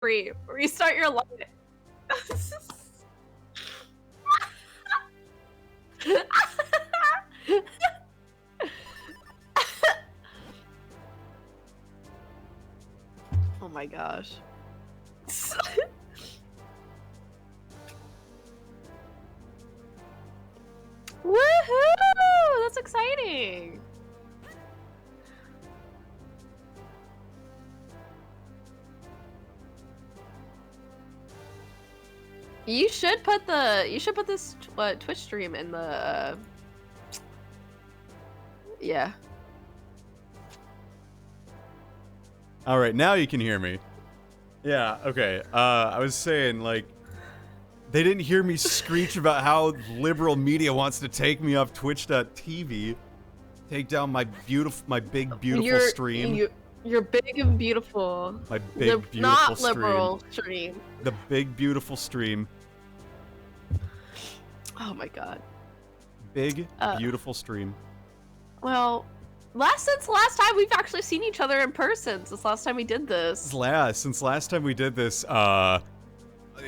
Free. Restart your life. Oh my gosh. Woohoo! That's exciting. You should put this Twitch stream in the yeah. All right, now you can hear me. Yeah, okay. I was saying, like, they didn't hear me screech about how liberal media wants to take me off Twitch.tv, take down my big beautiful stream. You're big and beautiful. My big beautiful not stream. liberal stream. The big beautiful stream. Oh my god. Big beautiful stream. Well, since the last time we've actually seen each other in person, since last time we did this. Since last time we did this,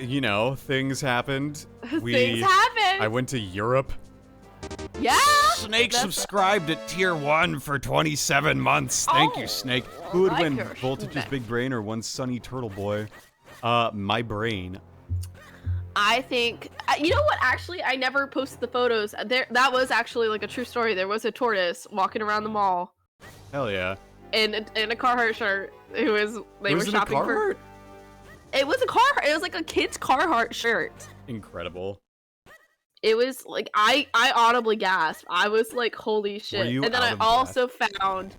you know, things happened. Things happened. I went to Europe. Yeah. Snake subscribed at tier 1 for 27 months. Thank you, Snake. Who would win, Voltage's Big Brain or one Sunny Turtle Boy? My brain. I think, you know what, actually, I never posted the photos. That was actually like a true story. There was a tortoise walking around the mall. Hell yeah. In a Carhartt shirt. They were shopping for. It was a Carhartt. It was like a kid's Carhartt shirt. Incredible. It was like, I audibly gasped. I was like, holy shit. And then I also found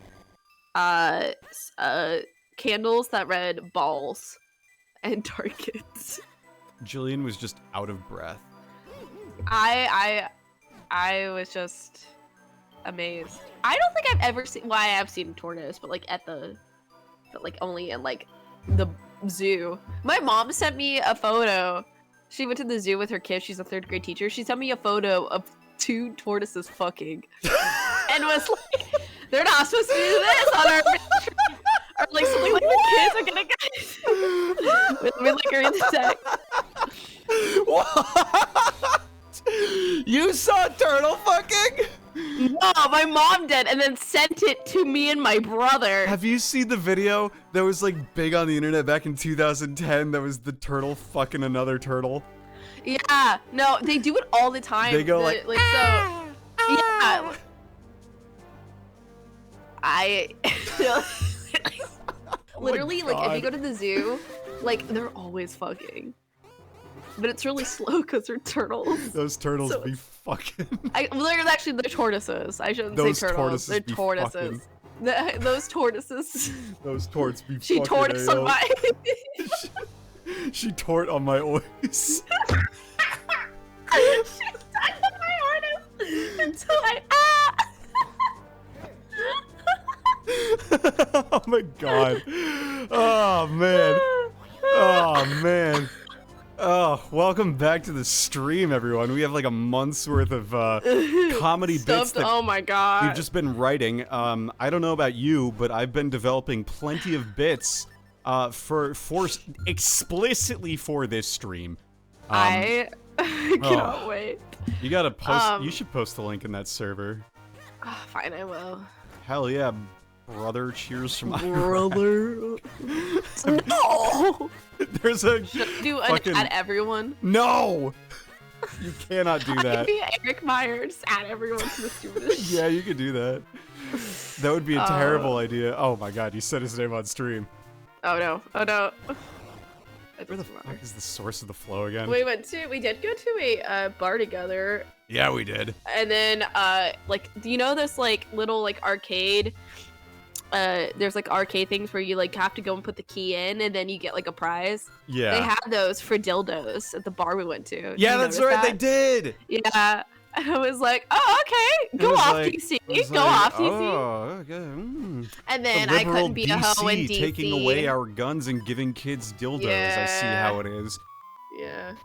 candles that read balls and targets. Jillian was just out of breath. I was just amazed. I don't think I've ever seen. Well, I have seen a tortoise, but like only in like the zoo. My mom sent me a photo. She went to the zoo with her kids. She's a 3rd grade teacher. She sent me a photo of 2 tortoises fucking, and was like, "They're not supposed to do this on our." Or like something like the kids are gonna get. Let me like read the text. What? You saw turtle fucking? No, my mom did, and then sent it to me and my brother. Have you seen the video that was like big on the internet back in 2010? That was the turtle fucking another turtle. Yeah, no, they do it all the time. They go so. Yeah. Literally, like, if you go to the zoo, like, they're always fucking. But it's really slow because they're turtles. Those turtles be fucking. Actually, they're tortoises. I shouldn't say turtles. They're tortoises. Those tortoises. Those torts be she fucking. Tortoise on my. She tort on my oys. She stuck on my harness until Oh my god. Oh man. Oh man. Oh, welcome back to the stream, everyone. We have like a month's worth of comedy bits that oh my god. we've just been writing. I don't know about you, but I've been developing plenty of bits explicitly for this stream. I cannot wait. You gotta post. You should post the link in that server. Fine, I will. Hell yeah, brother. Cheers from brother. No. There's a. Should I do an at everyone? No. You cannot do that. I'd be Eric Myers at everyone to the stream. Yeah, you could do that. That would be a terrible idea. Oh my god, you said his name on stream. Oh no. Oh no. Where the fuck is the source of the flow again? We did go to a bar together. Yeah, we did. And then, like, do you know this, like, little, like, arcade? There's, like, arcade things where you, like, have to go and put the key in, and then you get, like, a prize. Yeah. They had those for dildos at the bar we went to. Yeah, that's right, they did! Yeah. And I was like, oh, okay. Go off, DC. Go off, DC. Oh, okay. Mm. And then I couldn't be a hoe in DC. Taking away our guns and giving kids dildos. Yeah. I see how it is. Yeah.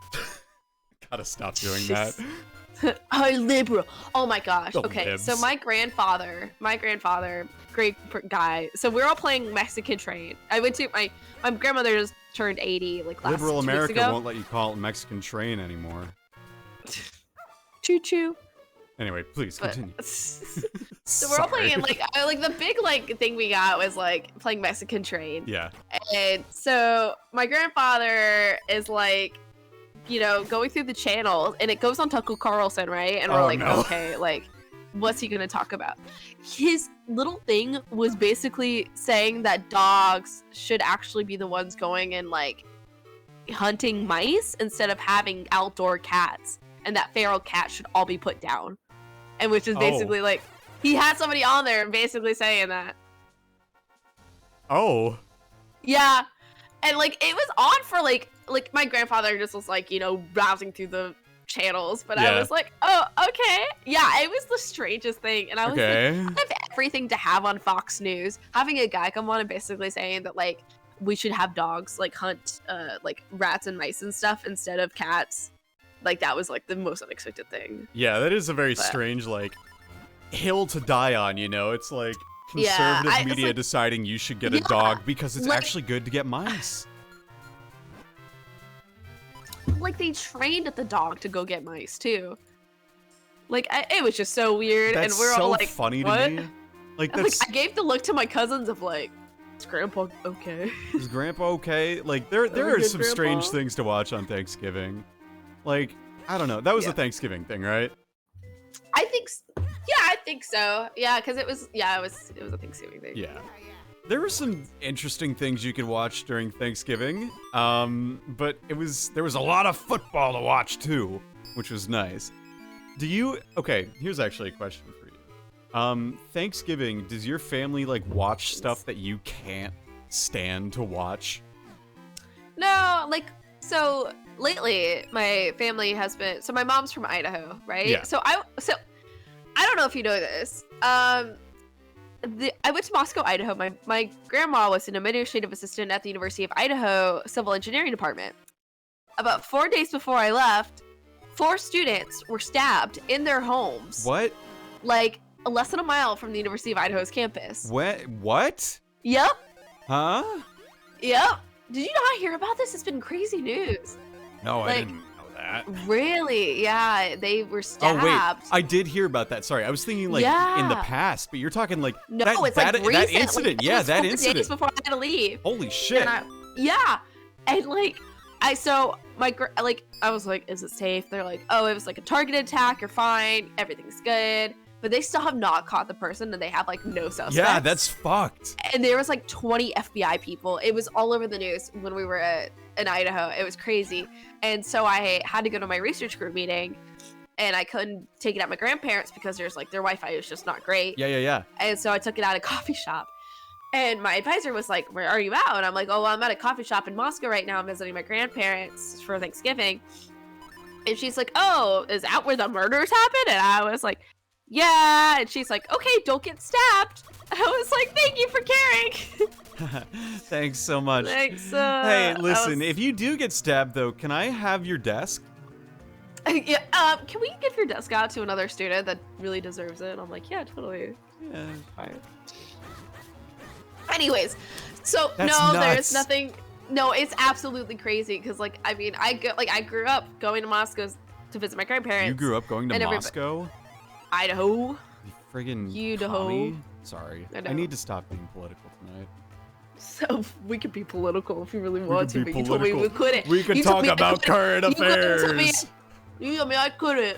Gotta stop doing that. Oh, liberal. Oh my gosh. The Okay, libs. so my grandfather, great guy. So we're all playing Mexican Train. I went to my grandmother just turned 80 like last Liberal 2 weeks America ago. won't let you call it Mexican Train anymore. Choo choo. Anyway, please But- continue. So we're all Sorry. playing like the big like thing we got was like playing Mexican Train. Yeah. And so my grandfather is like, you know, going through the channels, and it goes on Tucker Carlson, right? And we're Oh, like, no. okay, like, what's he gonna talk about? His little thing was basically saying that dogs should actually be the ones going and like hunting mice instead of having outdoor cats, and that feral cats should all be put down. And which is basically like, he had somebody on there basically saying that. Oh. Yeah. And like it was on for like my grandfather just was like, you know, browsing through the channels, but Yeah. I was like, oh, okay. Yeah, it was the strangest thing. And I was Okay. like, I have everything to have on Fox News. Having a guy come on and basically saying that like we should have dogs like hunt like rats and mice and stuff instead of cats. Like that was like the most unexpected thing. Yeah, that is a very But- strange, like, hill to die on, you know? It's like Yeah, conservative it's media like- deciding you should get a Yeah, dog because it's like- actually good to get mice. Like they trained the dog to go get mice too. Like it was just so weird, That's and we're so all like, funny what? to me. Like, I'm that's... like, I gave the look to my cousins of like, is Grandpa okay? Is Grandpa okay? Like, there we are good, some strange Grandpa? things to watch on Thanksgiving. Like, I don't know. That was Yeah. a Thanksgiving thing, right? I think, yeah, I think so. Yeah, because it was a Thanksgiving thing. Yeah. There were some interesting things you could watch during Thanksgiving, but there was a lot of football to watch too, which was nice. Okay, here's actually a question for you. Thanksgiving, does your family like watch stuff that you can't stand to watch? No, like so lately my family has been. So my mom's from Idaho, right? Yeah. So I don't know if you know this. I went to Moscow, Idaho. My grandma was an administrative assistant at the University of Idaho Civil Engineering Department. About 4 days before I left, 4 students were stabbed in their homes. What? Like less than a mile from the University of Idaho's campus. What? Yep. Huh? Yep. Did you not hear about this? It's been crazy news. No, I Like- didn't know that. Really? Yeah, they were Oh stabbed. wait, I did hear about that. Sorry, I was thinking like in the Yeah. past, but you're talking like No, that, it's that, like that recent. incident. Like, Yeah, was that 4 incident. days before I had to leave. Holy shit. And I was like, is it safe? They're like, oh, it was like a targeted attack. You're fine. Everything's good. But they still have not caught the person, and they have like no suspects. Yeah, that's fucked. And there was like 20 FBI people. It was all over the news when we were in Idaho. It was crazy. And so I had to go to my research group meeting, and I couldn't take it at my grandparents because there's like their Wi-Fi is just not great. Yeah. And so I took it at a coffee shop. And my advisor was like, where are you at? And I'm like, oh, well, I'm at a coffee shop in Moscow right now. I'm visiting my grandparents for Thanksgiving. And she's like, oh, is that where the murders happened? And I was like, yeah. And she's like, okay, don't get stabbed. And I was like, thank you for caring. Thanks so much. Thanks. Hey, I listen, was- if you do get stabbed though, can I have your desk? Yeah, can we give your desk out to another student that really deserves it? And I'm like, yeah, totally. Yeah. Fine. Anyways, so That's no, nuts. there's nothing. No, it's absolutely crazy because, like, I mean, I grew up going to Moscow to visit my grandparents. You grew up going to and Moscow? Idaho. You friggin' Idaho. commie? Sorry. I I know. need to stop being political tonight. So we could be political if you really We want could to, be but you told me we political. couldn't. We could You told talk me I about couldn't. current You told me- affairs. You told me I couldn't.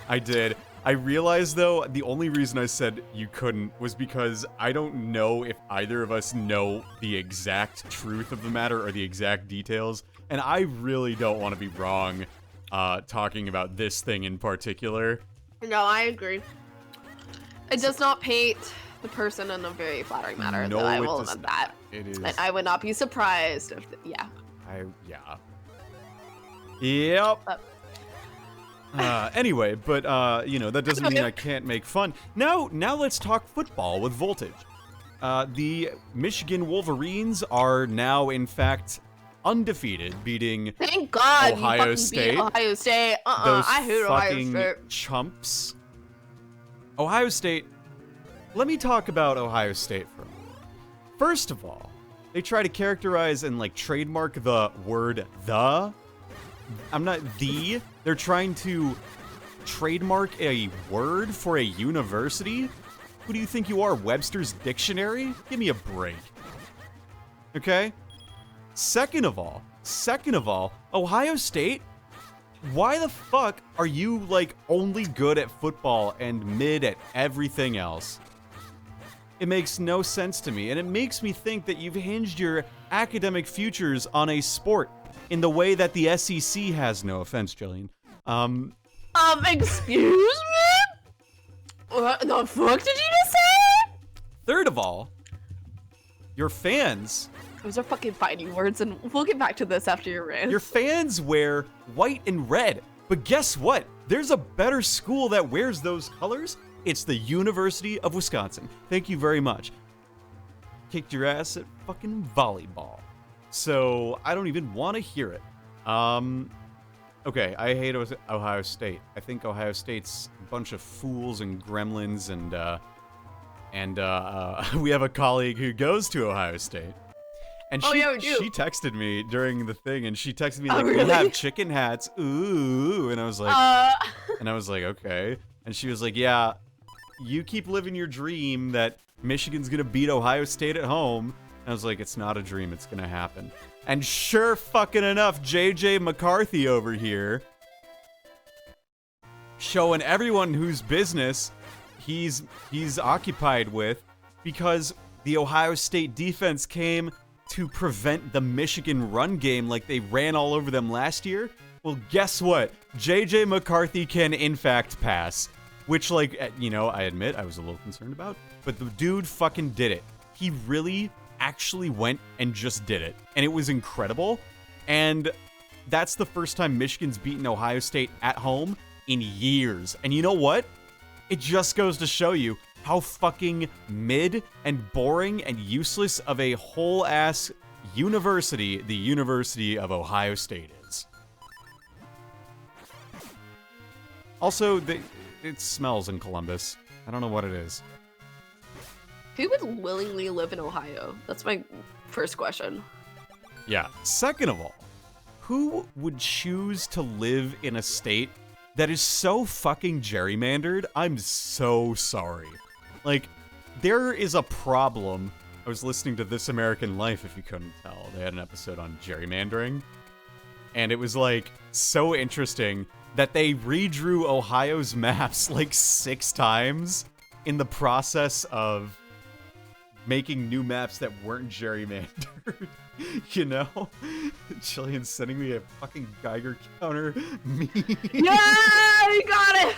I did. I realized though, the only reason I said you couldn't was because I don't know if either of us know the exact truth of the matter or the exact details, and I really don't want to be wrong talking about this thing in particular. No, I agree. It does not paint the person in a very flattering manner. No, though I it will does admit not. that. It is. And I would not be surprised if, yeah. Yeah. Yep. Anyway, but you know, that doesn't mean I can't make fun. Now let's talk football with Voltage. The Michigan Wolverines are now, in fact, undefeated, beating Thank God Ohio you fucking State. beat Ohio State. those I hate Ohio fucking State. chumps. Ohio State. Let me talk about Ohio State for a moment. First of all, they try to characterize and like trademark the word the. I'm not the. They're trying to trademark a word for a university. Who do you think you are, Webster's Dictionary? Give me a break. Okay? Second of all, Ohio State, why the fuck are you, like, only good at football and mid at everything else? It makes no sense to me, and it makes me think that you've hinged your academic futures on a sport in the way that the SEC has. No offense, Jillian. Excuse me? What the fuck did you just say? Third of all, your fans... Those are fucking fighting words, and we'll get back to this after your rant. Your fans wear white and red, but guess what? There's a better school that wears those colors. It's the University of Wisconsin. Thank you very much. Kicked your ass at fucking volleyball. So I don't even want to hear it. Okay, I hate Ohio State. I think Ohio State's a bunch of fools and gremlins, and we have a colleague who goes to Ohio State. And she texted me during the thing, and she texted me like, really? "We have chicken hats, ooh," and I was like, okay. And she was like, "Yeah, you keep living your dream that Michigan's gonna beat Ohio State at home." And I was like, "It's not a dream, it's gonna happen." And sure fucking enough, JJ McCarthy over here, showing everyone whose business he's occupied with, because the Ohio State defense came to prevent the Michigan run game like they ran all over them last year. Well, guess what? JJ McCarthy can in fact pass, which, like, you know, I admit I was a little concerned about, but the dude fucking did it. He really actually went and just did it, and it was incredible. And that's the first time Michigan's beaten Ohio State at home in years. And you know what? It just goes to show you how fucking mid and boring and useless of a whole ass university the University of Ohio State is. Also, it smells in Columbus. I don't know what it is. Who would willingly live in Ohio? That's my first question. Yeah. Second of all, who would choose to live in a state that is so fucking gerrymandered? I'm so sorry. Like, there is a problem. I was listening to This American Life, if you couldn't tell. They had an episode on gerrymandering. And it was, like, so interesting that they redrew Ohio's maps, like, 6 times in the process of making new maps that weren't gerrymandered. You know? Jillian's sending me a fucking Geiger counter meme. Yeah, you got it!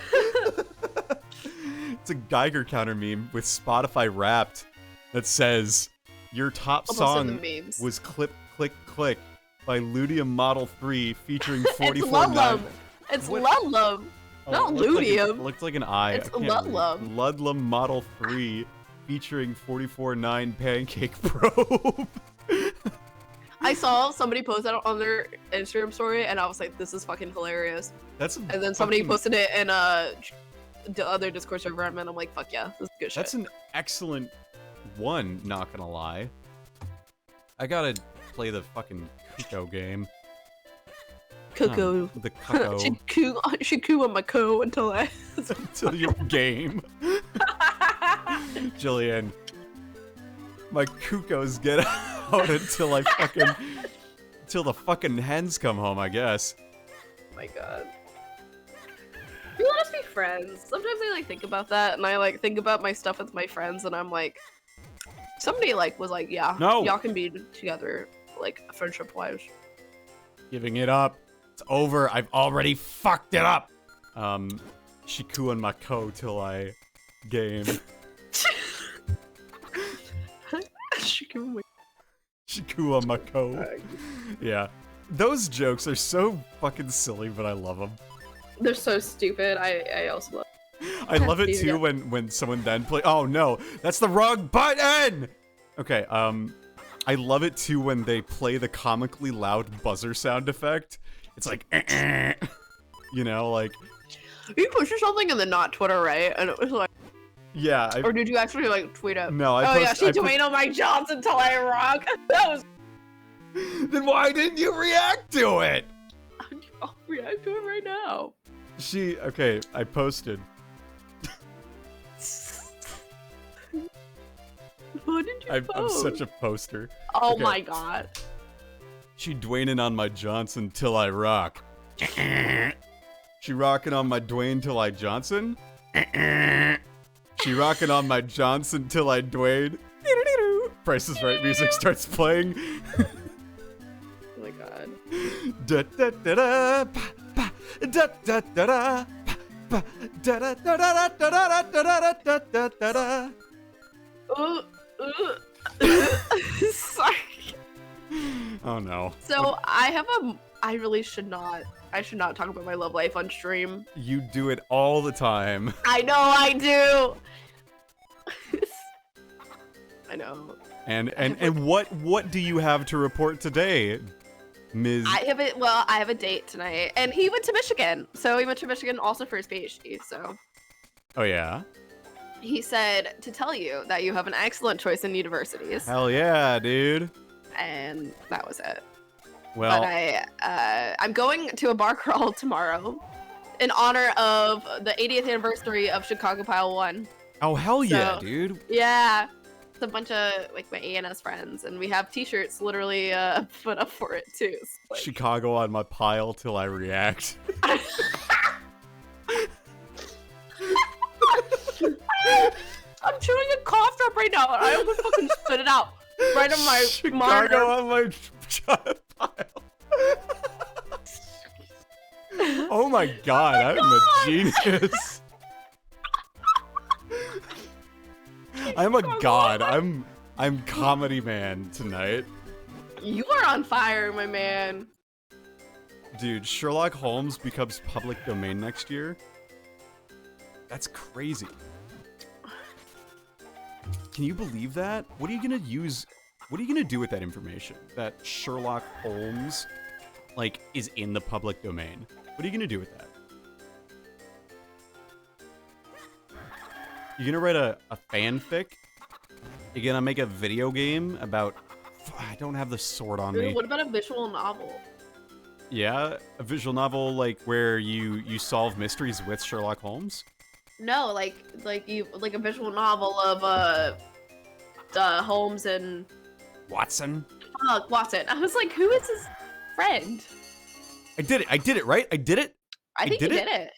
It's a Geiger counter meme with Spotify Wrapped that says, "Your top song was Clip Click Click by Ludium Model 3 featuring 44.9." It's Ludlum. Not Ludium. Looked like an I. It's Ludlum. Ludlum Model 3 featuring 44.9 Pancake Probe. I saw somebody post that on their Instagram story, and I was like, "This is fucking hilarious." And then somebody posted it in the other Discord server I'm in. I'm like, "Fuck yeah, this is good shit." That's an excellent one. Not gonna lie. I gotta play the fucking Cuckoo game. Cuckoo. The Cuckoo. Should coo on my co until I. Until your game. Jillian. My cuckoos get out until the fucking hens come home, I guess. Oh my god. We let us be friends. Sometimes I like think about that, and I like think about my stuff with my friends, and I'm like, somebody like was like, yeah, no, y'all can be together, like friendship wise. Giving it up. It's over. I've already fucked it up. Shiku on my ko till I game. Shiku on my ko. Yeah. Those jokes are so fucking silly, but I love them. They're so stupid. I also love I love it too when someone then play. Oh no, that's the wrong button! Okay, I love it too when they play the comically loud buzzer sound effect. It's like, you know, like. You posted something in the not Twitter, right? And it was like. Yeah. Or did you actually like tweet it? No, she tweeted on Mike Johnson till I rock. That was. Then why didn't you react to it? I'll react to it right now. Okay, I posted. What did you post? I'm such a poster. Oh okay. my god. She Dwayneing on my Johnson till I rock. She rocking on my Dwayne till I Johnson. She rocking on my Johnson till I Dwayne. Price is Right music starts playing. Oh my god. Da da da da ba, da da da da ba, da da da da da da da da da da da. Sorry. Oh no. So I really should not. I should not talk about my love life on stream. You do it all the time. I know I do. I know. And what do you have to report today, Ms.? I have a date tonight, and he went to Michigan. So he went to Michigan also for his PhD. So. Oh yeah. He said to tell you that you have an excellent choice in universities. Hell yeah, dude. And that was it. Well, but I'm going to a bar crawl tomorrow in honor of the 80th anniversary of Chicago Pile 1. Oh hell yeah, dude. Yeah. It's a bunch of like my ANS friends, and we have t-shirts literally put up for it too. So, like... Chicago on my pile till I react. I'm chewing a cough drop right now, and I almost fucking spit it out right on my Chicago monitor. on my pile. Oh my god, I'm a genius. I'm a god. I'm comedy man tonight. You are on fire, my man. Dude, Sherlock Holmes becomes public domain next year. That's crazy. Can you believe that? What are you gonna use? What are you gonna do with that information? That Sherlock Holmes, like, is in the public domain. What are you gonna do with that? You gonna write a fanfic? You gonna make a video game about... I don't have the sword on me. What about a visual novel? Yeah, a visual novel like where you solve mysteries with Sherlock Holmes? No, like a visual novel of Holmes and Watson. Fuck, Watson. I was like, who is his friend? I did it, right? I did it? I think you did it.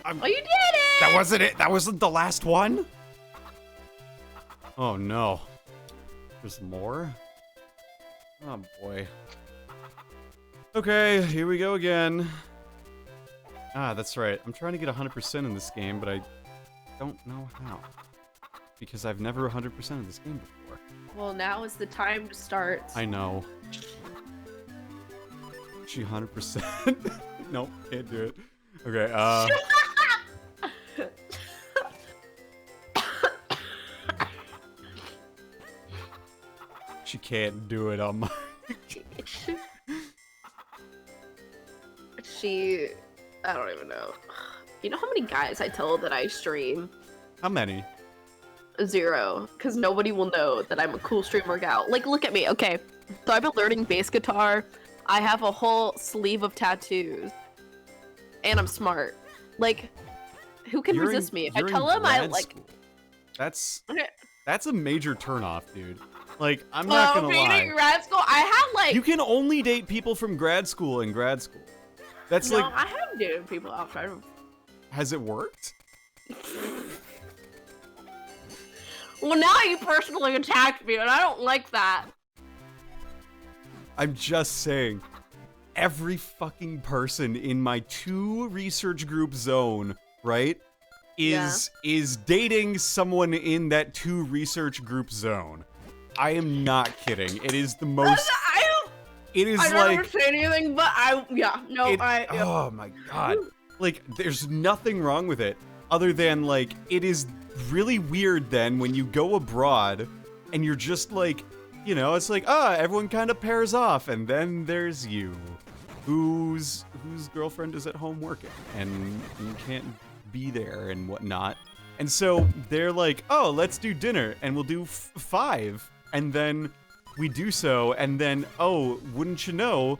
Oh, you did it! That wasn't it. That wasn't the last one? Oh no. There's more? Oh boy. Okay, here we go again. Ah, that's right. I'm trying to get 100% in this game, but I don't know how. Because I've never 100% of this game before. Well, now is the time to start. I know. She 100%. Nope, can't do it. Okay, She can't do it on my... I don't even know. You know how many guys I tell that I stream? How many? 0, because nobody will know that I'm a cool streamer gal. Like, look at me, okay. So I've been learning bass guitar. I have a whole sleeve of tattoos. And I'm smart. Like, who can resist me? If I tell him I like... That's... Okay. That's a major turnoff, dude. Like, I'm not gonna being lie. in grad school, I had like... You can only date people from grad school in grad school. That's no, like... I have dated people outside of... Has it worked? Well, now you personally attacked me, and I don't like that. I'm just saying. Every fucking person in my 2 research group zone, right, is dating someone in that 2 research group zone. I am not kidding. It is the most... It is I don't like... understand anything, but Oh my god. Like, there's nothing wrong with it, other than, like, it is really weird then when you go abroad and you're just, like, you know, it's like, everyone kind of pairs off, and then there's you, whose girlfriend is at home working, and you can't be there and whatnot. And so they're like, oh, let's do dinner, and we'll do 5. And then we do so, and then, oh, wouldn't you know,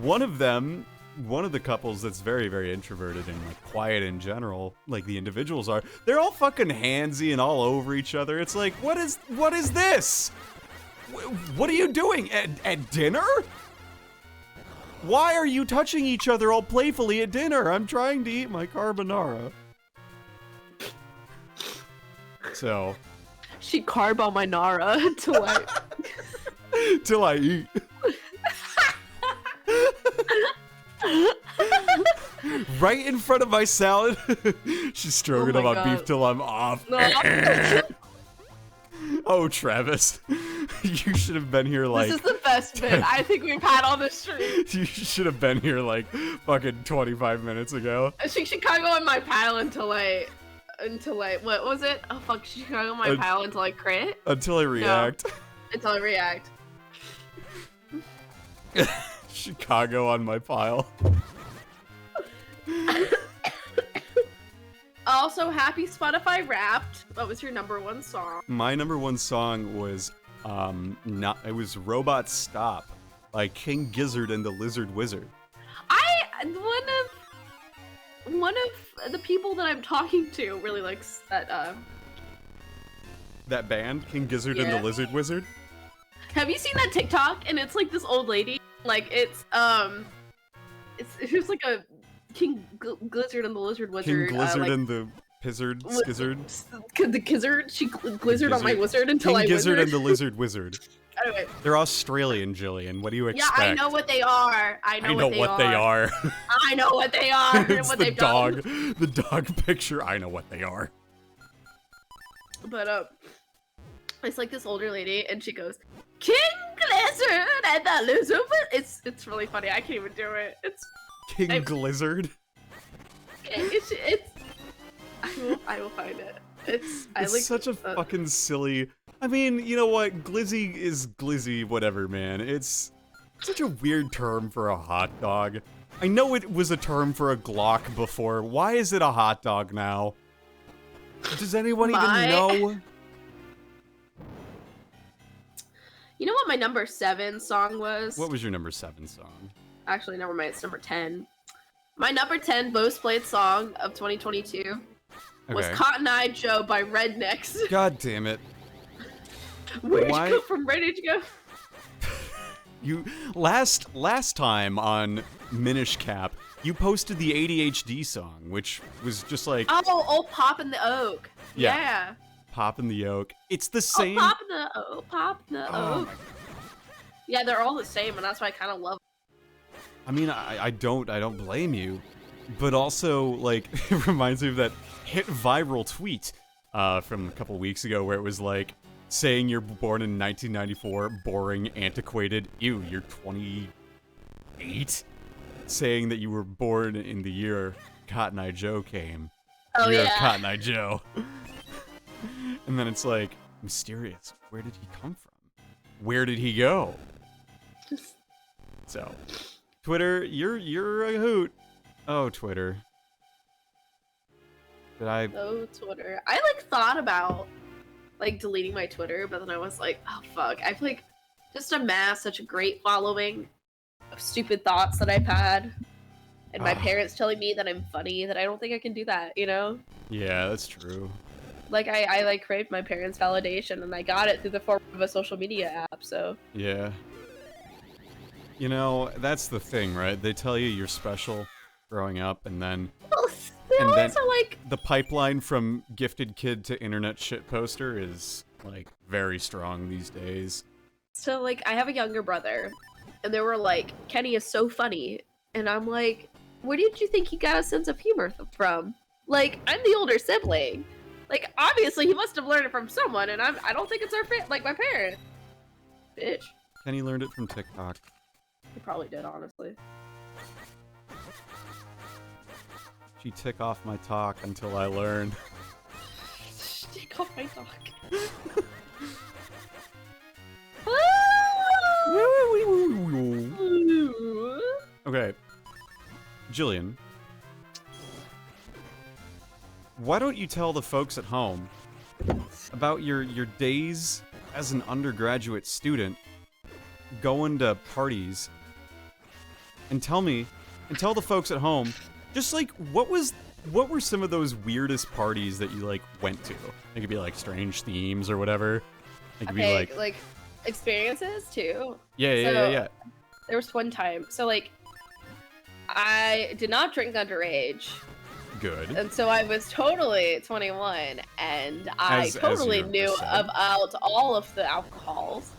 one of the couples that's very, very introverted and like quiet in general, like the individuals are, they're all fucking handsy and all over each other. It's like, what is this? What are you doing at dinner? Why are you touching each other all playfully at dinner? I'm trying to eat my carbonara. So. She carb on my Nara till I eat. Right in front of my salad. She's stroking on my beef till I'm off. No. Oh, Travis. You should have been here like... This is the best bit I think we've had on the stream. You should have been here like fucking 25 minutes ago. Chicago in my pile until I... What was it? Oh fuck, Chicago in my pile until I crit? Until I react. No, until I react. Chicago on my pile. Also, happy Spotify Wrapped. What was your number 1 song? My number 1 song was it was Robot Stop by King Gizzard and the Lizard Wizard. One of the people that I'm talking to really likes that band, King Gizzard and the Lizard Wizard. Have you seen that TikTok? And it's like this old lady, like it's like a King Gizzard and the Lizard Wizard. King Gizzard and the Pizzard Skizzard. The Gizzard, she Glizzard on my wizard until King I Gizzard withered. and the Lizard Wizard. Anyway. They're Australian, Jillian. What do you expect? Yeah, I know what they are. I know what they are. I know what they are. It's what the they've dog. done. The dog picture. I know what they are. But it's like this older lady, and she goes, "King Gizzard and the Lizard." It's really funny. I can't even do it. It's King Glizzard. It's I will find it. It's such a fucking silly. I mean, you know what? Glizzy is glizzy, whatever, man. It's such a weird term for a hot dog. I know it was a term for a Glock before. Why is it a hot dog now? Does anyone even know? You know what my number 7 song was? What was your number 7 song? Actually, never mind. It's number 10. My number 10 most played song of 2022 was Cotton Eye Joe by Rednecks. God damn it. Where'd you go from Ready to Go? You last time on Minish Cap, you posted the ADHD song, which was just like oh, Pop in the Oak. Yeah. Pop in the Oak. It's the same. Pop in the Oak. Pop in the Oak. Yeah, they're all the same, and that's why I kind of love them. I mean, I don't blame you, but also like it reminds me of that hit viral tweet from a couple weeks ago where it was like saying you're born in 1994, boring, antiquated. Ew, you're 28. Saying that you were born in the year Cotton Eye Joe came. Oh year yeah. of Cotton Eye Joe. And then it's like mysterious. Where did he come from? Where did he go? So, Twitter, you're a hoot. Oh, Twitter. Oh, Twitter. I like thought about like deleting my Twitter, but then I was like, oh fuck. I've like just amassed such a great following of stupid thoughts that I've had. And my parents telling me that I'm funny, that I don't think I can do that, you know? Yeah, that's true. Like I like craved my parents' validation, and I got it through the form of a social media app, so. Yeah. You know, that's the thing, right? They tell you you're special growing up, and then Then like the pipeline from gifted kid to internet shit poster is like very strong these days. So like I have a younger brother, and they were like, Kenny is so funny, and I'm like, where did you think he got a sense of humor from? Like, I'm the older sibling. Like, obviously he must have learned it from someone, and I don't think it's like my parents. Bitch. Kenny learned it from TikTok. He probably did, honestly. She tick off my talk until I learn. Tick off my talk. Jillian, why don't you tell the folks at home about your days as an undergraduate student going to parties, and tell the folks at home just like what were some of those weirdest parties that you like went to? It could be like strange themes or whatever. It could be like experiences too. Yeah. There was one time, so like I did not drink underage. Good. And so I was totally 21, and I totally knew about all of the alcohols.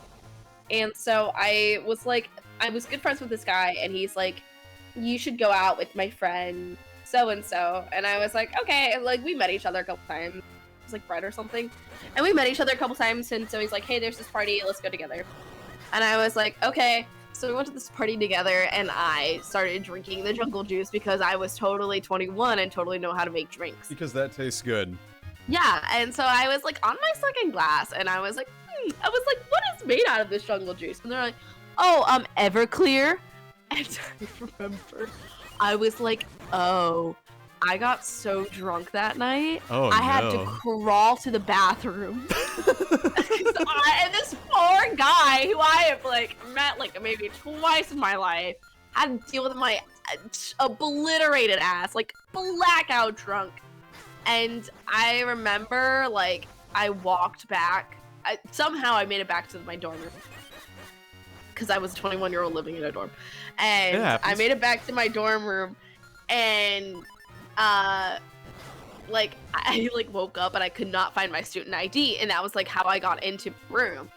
And so I was good friends with this guy, and he's like, you should go out with my friend so-and-so. And I was like, okay. And like, we met each other a couple times. It was like Brett or something. And we met each other a couple times, and so he's like, hey, there's this party, let's go together. And I was like, okay. So we went to this party together, and I started drinking the jungle juice because I was totally 21 and totally know how to make drinks. Because that tastes good. Yeah, and so I was like on my second glass, and I was like, what is made out of this jungle juice? And they're like, oh, Everclear. And I remember I was like, oh, I got so drunk that night. Oh, I had to crawl to the bathroom. And this poor guy who I have like met like maybe twice in my life had to deal with my obliterated ass, like blackout drunk. And I remember like I walked back. Somehow I made it back to my dorm room because I was a 21-year-old living in a dorm. And I made it back to my dorm room, and like I like woke up and I could not find my student ID, and that was like how I got into the room.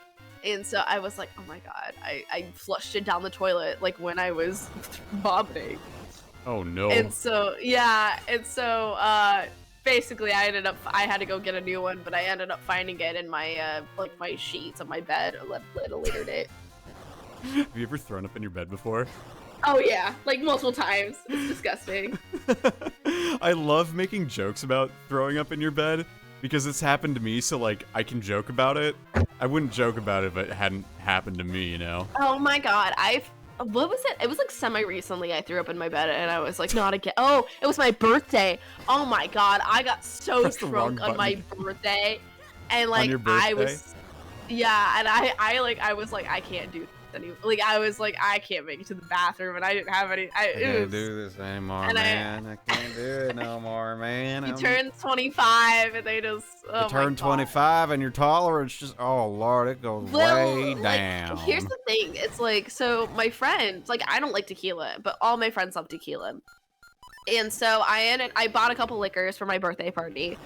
And so I was like, oh my god, I flushed it down the toilet like when I was vomiting. Oh no. And so basically I had to go get a new one, but I ended up finding it in my like my sheets on my bed at a later date. Have you ever thrown up in your bed before? Oh yeah, like multiple times. It's disgusting. I love making jokes about throwing up in your bed because it's happened to me, so like I can joke about it. I wouldn't joke about it if it hadn't happened to me, you know? Oh my god, what was it? It was like semi-recently I threw up in my bed, and I was like, not again. Oh, it was my birthday. Oh my god, I got so drunk on my birthday. And like, I was, yeah, and I was like, I can't do this anymore. Like, I was like, I can't make it to the bathroom, and I didn't have any, I can't do this anymore, man. I can't do it no more, man. You turned 25, and they just, oh you turn 25, and your tolerance just, oh lord, it goes way down. Here's the thing, it's like, so my friends, like, I don't like tequila, but all my friends love tequila. And so I bought a couple liquors for my birthday party,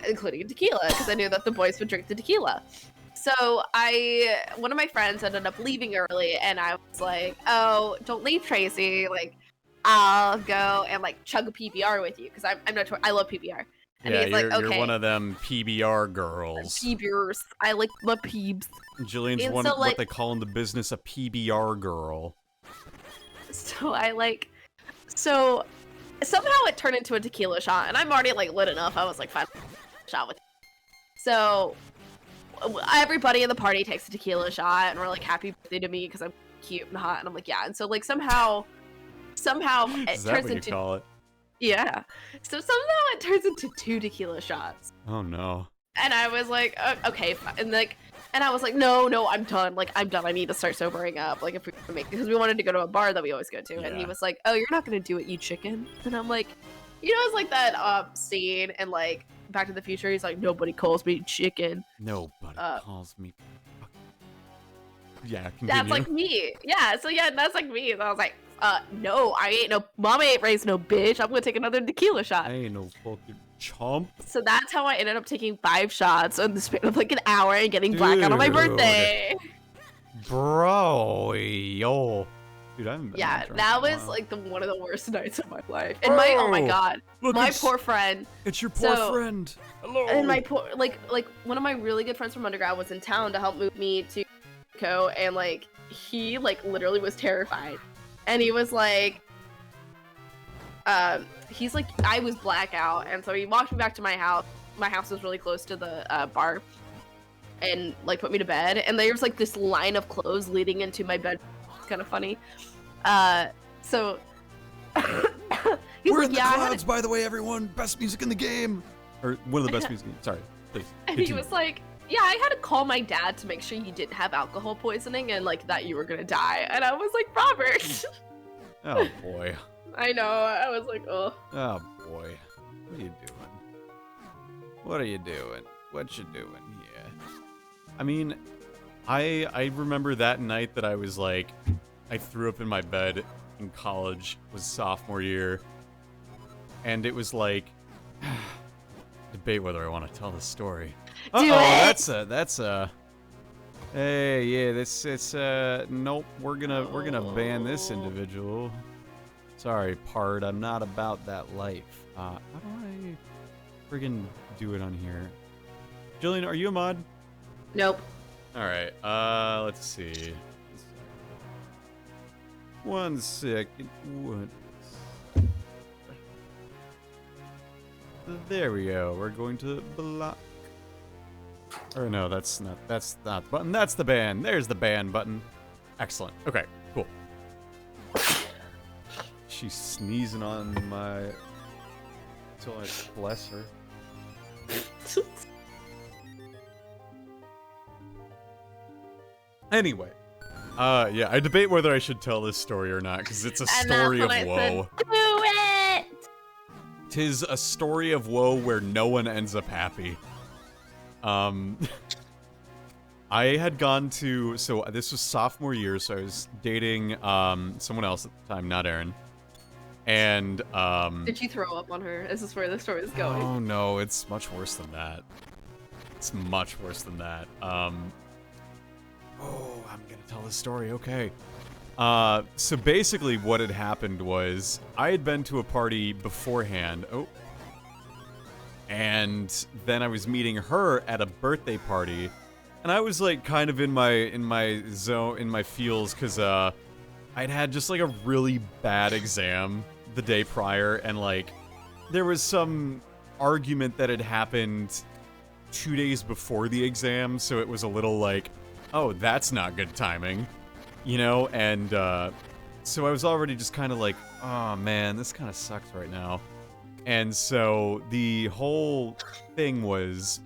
including tequila, because I knew that the boys would drink the tequila. So one of my friends ended up leaving early, and I was like, oh, don't leave, Tracy. Like, I'll go and like chug a PBR with you, because I love PBR. And yeah, he's like, okay. You're one of them PBR girls. PBRs. I like my peebs. Jillian's and one so, of what they call in the business a PBR girl. So so somehow it turned into a tequila shot, and I'm already like lit enough. I was like, fine, shot with. So everybody in the party takes a tequila shot, and we're like, happy birthday to me because I'm cute and hot, and I'm like, yeah. And so like somehow it turns into, call it? Yeah. So somehow it turns into 2 tequila shots. Oh no. And I was like, okay, and like, and I was like, no, I'm done. Like, I'm done. I need to start sobering up. Like, if we can make, because we wanted to go to a bar that we always go to, and he was like, oh, you're not gonna do it, you chicken. And I'm like, you know, it's like that scene and like Back to the Future. He's like, nobody calls me chicken. Nobody calls me. Yeah, continue. That's like me. Yeah, so yeah, that's like me. And I was like, no, I ain't no, mama ain't raised no bitch. I'm gonna take another tequila shot. I ain't no fucking chump. So that's how I ended up taking 5 shots in the span of like an hour and getting blackout on my birthday. Bro, yo. Dude, I haven't been that was like one of the worst nights of my life. And oh my god, my poor friend. It's your poor friend. Hello. And my poor, like one of my really good friends from undergrad was in town to help move me to Mexico, and like he like literally was terrified, and he was like, he's like, I was blackout, and so he walked me back to my house. My house was really close to the bar, and like put me to bed, and there was like this line of clothes leading into my bed. It's kind of funny. So He's We're like, in the yeah, clouds, by the way, everyone. Best music in the game. Or one of the best music. Sorry, please. And he was like, yeah, I had to call my dad to make sure you didn't have alcohol poisoning and like that you were gonna die. And I was like, Robert. Oh boy. I know. I was like, oh. Oh boy. What are you doing? What are you doing? What you doing here? I mean, I remember that night that I was like, I threw up in my bed in college, was sophomore year, and it was like, debate whether I want to tell this story. That's a. Hey, yeah, it's nope. We're gonna ban this individual. Sorry, Pard. I'm not about that life. How do I friggin' do it on here? Jillian, are you a mod? Nope. All right. Let's see. One second. There we go. We're going to block. Or no, that's not the button. That's the ban. There's the ban button. Excellent. Okay, cool. She's sneezing on my... So I bless her. Anyway. Yeah, I debate whether I should tell this story or not, because it's a story of woe. Do it! 'Tis a story of woe where no one ends up happy. I had gone to, so this was sophomore year, so I was dating, someone else at the time, not Aaron. And, Did you throw up on her? Is this where the story is going? Oh no, it's much worse than that. It's much worse than that. Oh, I'm gonna tell this story, okay. So basically what had happened was, I had been to a party beforehand, and then I was meeting her at a birthday party, and I was like kind of in my zone, in my feels, because I'd had just like a really bad exam the day prior, and like there was some argument that had happened 2 days before the exam, so it was a little like, oh, that's not good timing, you know? And so I was already just kind of like, oh man, this kind of sucks right now. And so the whole thing was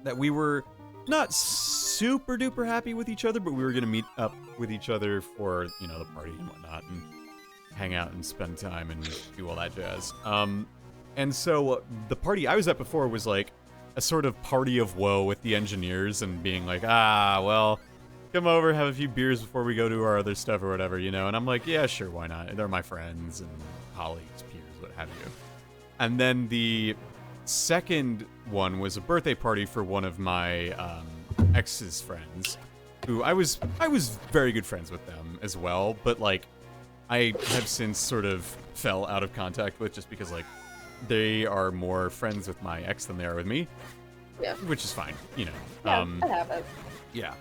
that we were not super duper happy with each other, but we were going to meet up with each other for, you know, the party and whatnot, and hang out and spend time and do all that jazz. And so the party I was at before was like a sort of party of woe with the engineers and being like, well, come over, have a few beers before we go do our other stuff or whatever, you know? And I'm like, yeah, sure, why not? They're my friends and colleagues, peers, what have you. And then the second one was a birthday party for one of my ex's friends, who I was very good friends with them as well, but like I have since sort of fell out of contact with, just because like they are more friends with my ex than they are with me. Yeah. Which is fine, you know. Yeah, that happens. Yeah.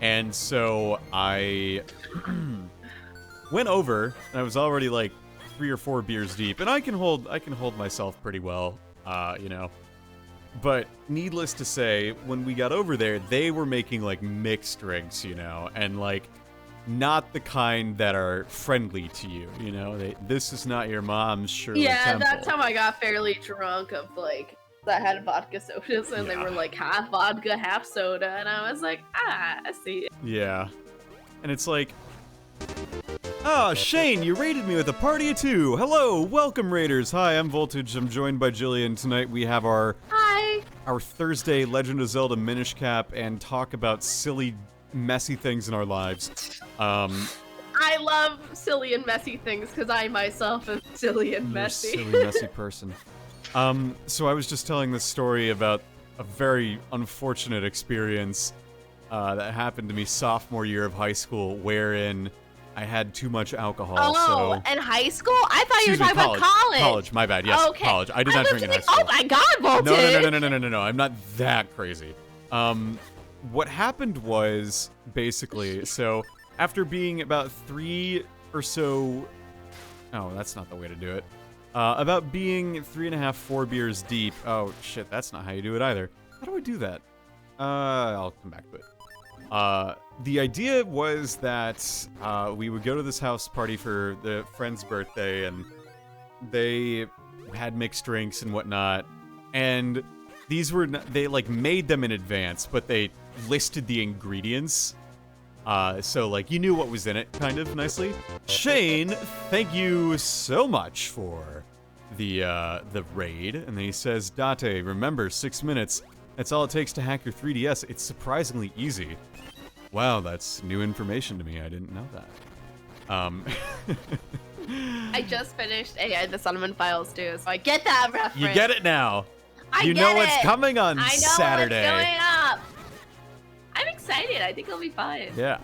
And so I went over, and I was already like 3 or 4 beers deep, and I can hold myself pretty well, you know. But needless to say, when we got over there, they were making like mixed drinks, you know, and like not the kind that are friendly to you, you know. This is not your mom's Shirley Temple. That's how I got fairly drunk, of like that had vodka sodas, and they were like half vodka, half soda, and I was like, I see it. Yeah. And it's like, Shane, you raided me with a party of 2. Hello, welcome raiders. Hi, I'm Voltage. I'm joined by Jillian. Tonight we have our Thursday Legend of Zelda Minish cap and talk about silly, messy things in our lives. I love silly and messy things because I myself am silly and messy. You're a silly, messy person. So I was just telling this story about a very unfortunate experience that happened to me sophomore year of high school, wherein I had too much alcohol. Oh, so... in high school? I thought you were talking about college. College, my bad. Yes, okay. College. I did not drink in high school. Oh my god, Voltage! No. I'm not that crazy. What happened was, basically, so after being about 3 or so... Oh, that's not the way to do it. About being 3.5, 4 beers deep. Oh, shit, that's not how you do it either. How do I do that? I'll come back to it. The idea was that we would go to this house party for the friend's birthday, and they had mixed drinks and whatnot, and these were they like made them in advance, but they listed the ingredients. So like you knew what was in it, kind of nicely. Shane, thank you so much for the raid. And then he says, Date, remember 6 minutes. That's all it takes to hack your 3DS. It's surprisingly easy. Wow, that's new information to me. I didn't know that. I just finished AI the Cinnamon Files too, so I get that reference. You get it now. You know what's coming on Saturday. I know what's going up. I'm excited. I think it'll be fun. Yeah,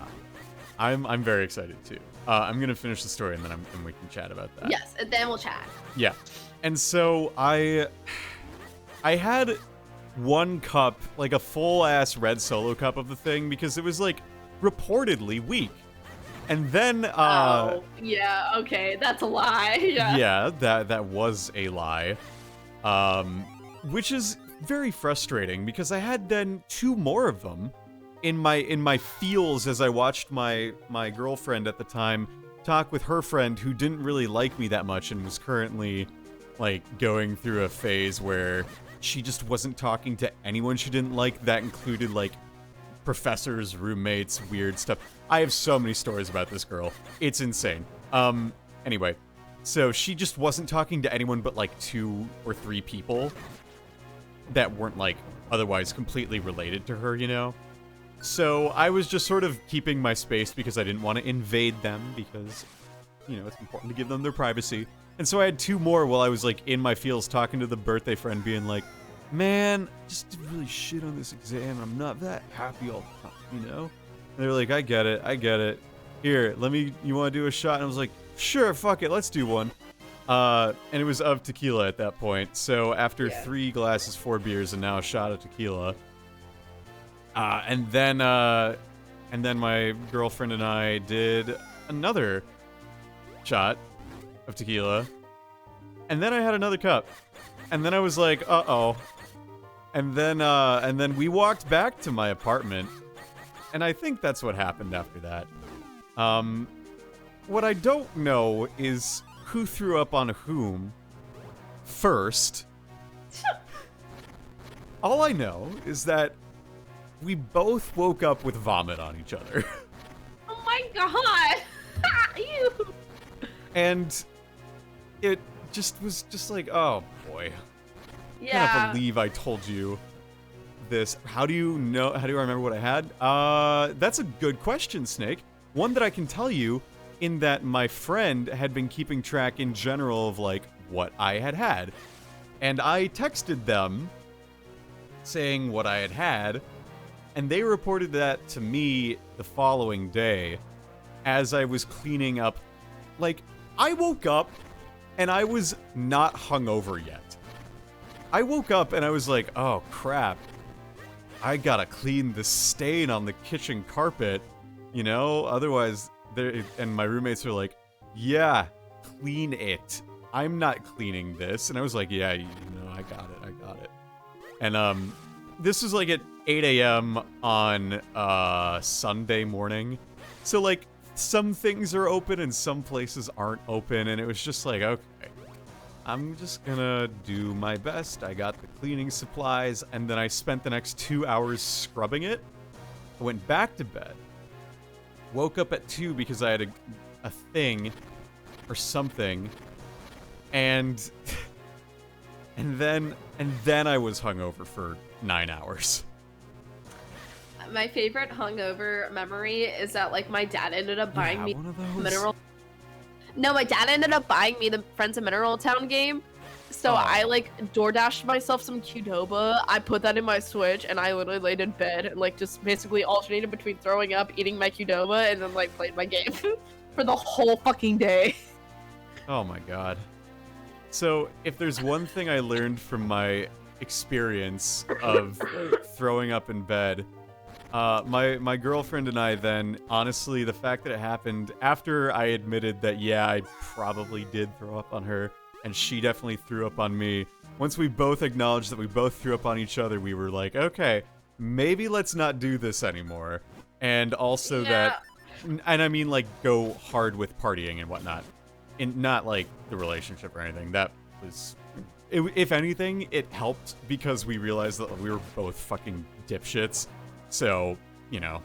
I'm very excited too. I'm gonna finish the story and then we can chat about that. Yes, and then we'll chat. Yeah, and so I had one cup, like a full ass red Solo cup of the thing because it was like reportedly weak, and then oh yeah, okay, that's a lie. Yeah, that was a lie, which is very frustrating because I had then 2 more of them in my feels as I watched my girlfriend at the time talk with her friend who didn't really like me that much and was currently like going through a phase where she just wasn't talking to anyone she didn't like. That included like professors, roommates, weird stuff. I have so many stories about this girl. It's insane. Anyway, so she just wasn't talking to anyone but like 2 or 3 people that weren't like otherwise completely related to her, you know? So I was just sort of keeping my space because I didn't want to invade them because, you know, it's important to give them their privacy. And so I had 2 more while I was like in my feels talking to the birthday friend being like, man, just did really shit on this exam. I'm not that happy all the time, you know? And they were like, I get it. Here, you want to do a shot? And I was like, sure, fuck it, let's do one. And it was of tequila at that point. So after 3 glasses, 4 beers, and now a shot of tequila. And then my girlfriend and I did another shot of tequila. And then I had another cup. And then I was like, uh-oh. And then we walked back to my apartment. And I think that's what happened after that. What I don't know is who threw up on whom first. All I know is that we both woke up with vomit on each other. Oh my god! Ew! And it just was just like, oh boy. Yeah. I can't believe I told you this. How do you remember what I had? That's a good question, Snake. One that I can tell you in that my friend had been keeping track in general of like what I had. And I texted them saying what I had. And they reported that to me the following day as I was cleaning up. Like, I woke up and I was not hungover yet. I woke up and I was like, oh crap. I gotta clean the stain on the kitchen carpet, you know? Otherwise, and my roommates are like, yeah, clean it. I'm not cleaning this. And I was like, yeah, you know, I got it. And, this was like at 8 a.m. on Sunday morning. So like some things are open and some places aren't open. And it was just like, okay, I'm just gonna do my best. I got the cleaning supplies. And then I spent the next 2 hours scrubbing it. I went back to bed. Woke up at 2 because I had a thing or something. And then I was hungover for 9 hours. My favorite hungover memory is that like my dad ended up buying me Mineral. No, my dad ended up buying me the Friends of Mineral Town game. So I like DoorDashed myself some Qdoba. I put that in my Switch and I literally laid in bed and like just basically alternated between throwing up, eating my Qdoba, and then like played my game for the whole fucking day. Oh my god. So if there's one thing I learned from my experience of throwing up in bed, my girlfriend and I then, honestly, the fact that it happened after I admitted that, yeah, I probably did throw up on her, and she definitely threw up on me, once we both acknowledged that we both threw up on each other, we were like, okay, maybe let's not do this anymore. And also that, and I mean like go hard with partying and whatnot. not like the relationship or anything. That was, if anything, it helped because we realized that we were both fucking dipshits. So, you know,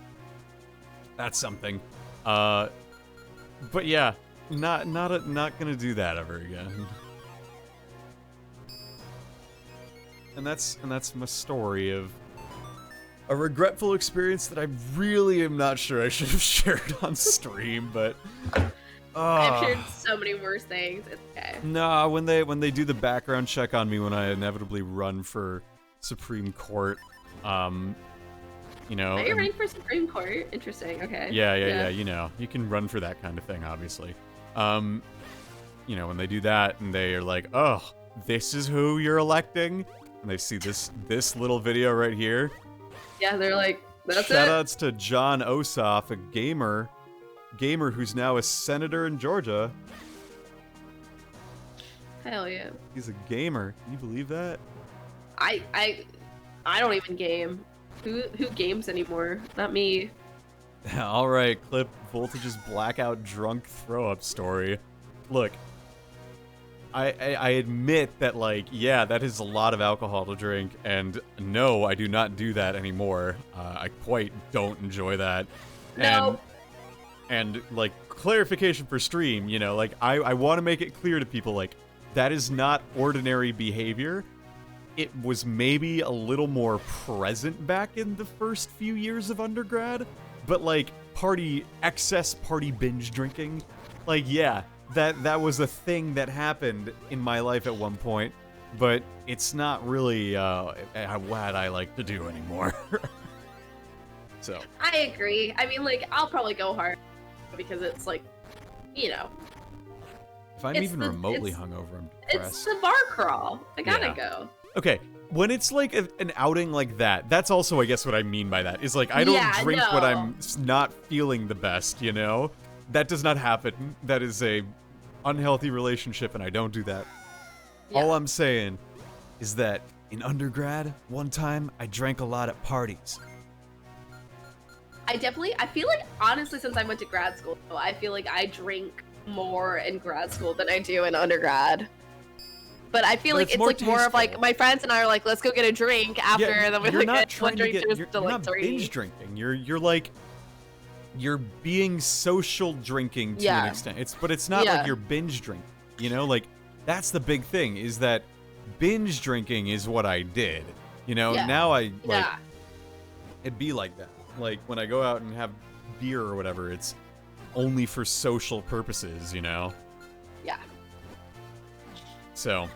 that's something. But yeah, not gonna do that ever again. And that's my story of a regretful experience that I really am not sure I should have shared on stream, but I've shared so many worse things. It's okay. nah, when they do the background check on me when I inevitably run for Supreme Court, you know. Are you running for Supreme Court? Interesting. Okay. Yeah. You know, you can run for that kind of thing, obviously. You know, when they do that and they are like, oh, this is who you're electing, and they see this little video right here. Yeah, they're like, that's it. Shoutouts to John Ossoff, a gamer who's now a senator in Georgia. Hell yeah. He's a gamer. Can you believe that? I don't even game. Who games anymore? Not me. All right, clip Voltage's blackout drunk throw up story. Look, I admit that, like, yeah, that is a lot of alcohol to drink, and no, I do not do that anymore. I quite don't enjoy that. No. And like, clarification for stream, you know, like, I want to make it clear to people, like, that is not ordinary behavior. It was maybe a little more present back in the first few years of undergrad, but like, excess party binge drinking, like, yeah, that was a thing that happened in my life at one point, but it's not really what I like to do anymore. So I agree. I mean, like, I'll probably go hard because it's like, you know. If I'm even remotely hungover, I'm depressed. It's the bar crawl. I gotta go. Okay, when it's like an outing like that, that's also, I guess, what I mean by that. Is like, I don't drink when I'm not feeling the best, you know? That does not happen. That is a unhealthy relationship, and I don't do that. Yeah. All I'm saying is that in undergrad, one time, I drank a lot at parties. I feel like, honestly, since I went to grad school, I feel like I drink more in grad school than I do in undergrad. But I feel like it's like more of like, my friends and I are like, let's go get a drink after, and then we like get one drink to you're like not 3. binge drinking. You're like, you're being social drinking to an extent. But it's not like you're binge drinking. You know, like, that's the big thing, is that binge drinking is what I did. You know, now I like it'd be like that. Like, when I go out and have beer or whatever, it's only for social purposes, you know? Yeah. So.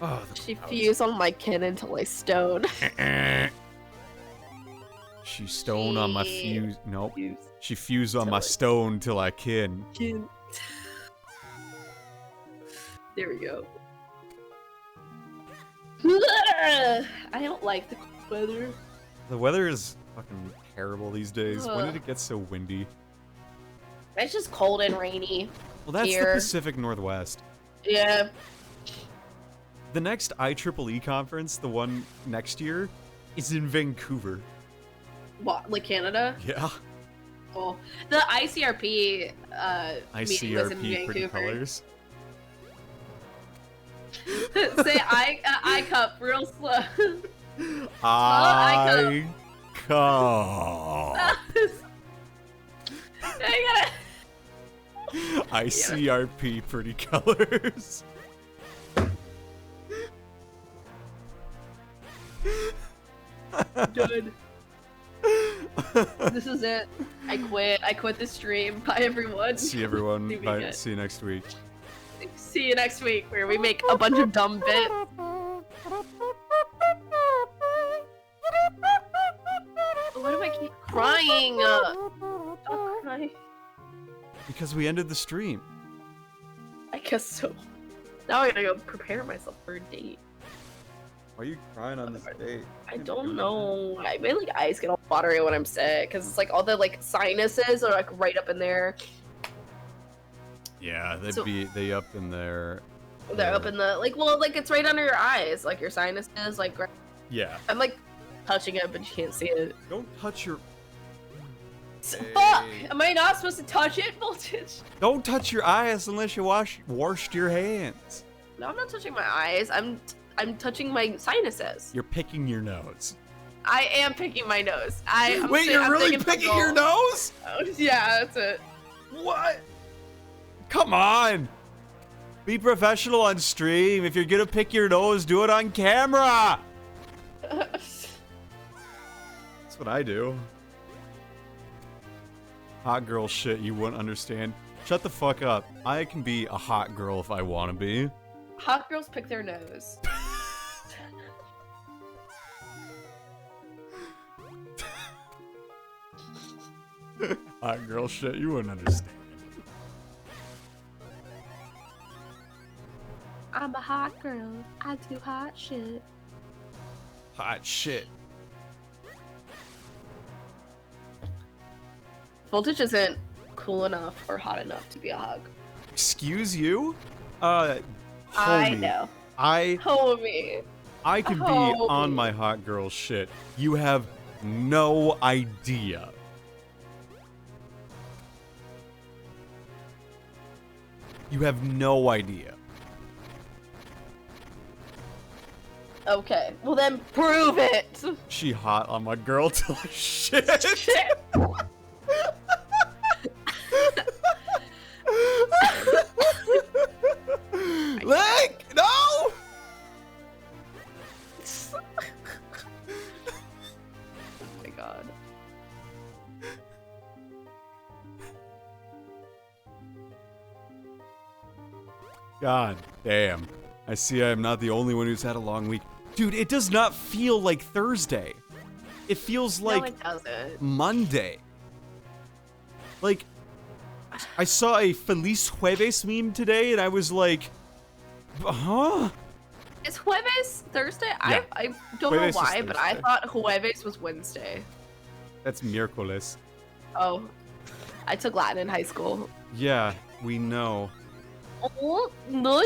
Oh, she fused on my kin until I stoned. She stoned on my fuse. Nope. She fused on my stone till I kin. There we go. I don't like the weather. The weather is fucking terrible these days. When did it get so windy? It's just cold and rainy. Well, that's here. the Pacific Northwest. Yeah. The next IEEE conference, the one next year, is in Vancouver. What, like Canada? Yeah. Cool. The ICRP meeting was in Vancouver. Pretty colors. Say I cup real slow. I cup. ICRP pretty colors. Good. This is it. I quit the stream. Bye, everyone. See everyone. Bye. See you next week. See you next week, where we make a bunch of dumb bits. Why do I keep crying? Don't cry. Because we ended the stream. I guess so. Now I gotta go prepare myself for a date. Why are you crying on this date? I don't know. I made like eyes get all watery when I'm sick, because it's like all the like sinuses are like right up in there. Yeah, they up in there. They're up in the like it's right under your eyes, like your sinuses, like. Yeah. I'm like touching it, but you can't see it. Don't touch your. Fuck! Am I not supposed to touch it? Voltage. Don't touch your eyes unless you washed your hands. No, I'm not touching my eyes. I'm touching my sinuses. You're picking your nose. I am picking my nose. Wait, you're really picking your nose? Oh, yeah, that's it. What? Come on. Be professional on stream. If you're gonna pick your nose, do it on camera. That's what I do. Hot girl shit you wouldn't understand. Shut the fuck up. I can be a hot girl if I want to be. Hot girls pick their nose. Hot girl shit you wouldn't understand. I'm a hot girl. I do hot shit. Hot shit. Voltage isn't cool enough or hot enough to be a hug. Excuse you? I Homie. know. Homie. I can be on my hot girl shit. You have no idea. You have no idea. Okay, well then prove it. She hot on my girl till shit. Lick! No! Oh my god. God damn. I see I am not the only one who's had a long week. Dude, it does not feel like Thursday. It feels like it doesn't. Monday. Like, I saw a Feliz Jueves meme today and I was like, huh? Is Jueves Thursday? Yeah. I don't Jueves know is why, but I Thursday. thought Jueves was Wednesday. That's miércoles. Oh, I took Latin in high school. Yeah, we know. Oh, do you know?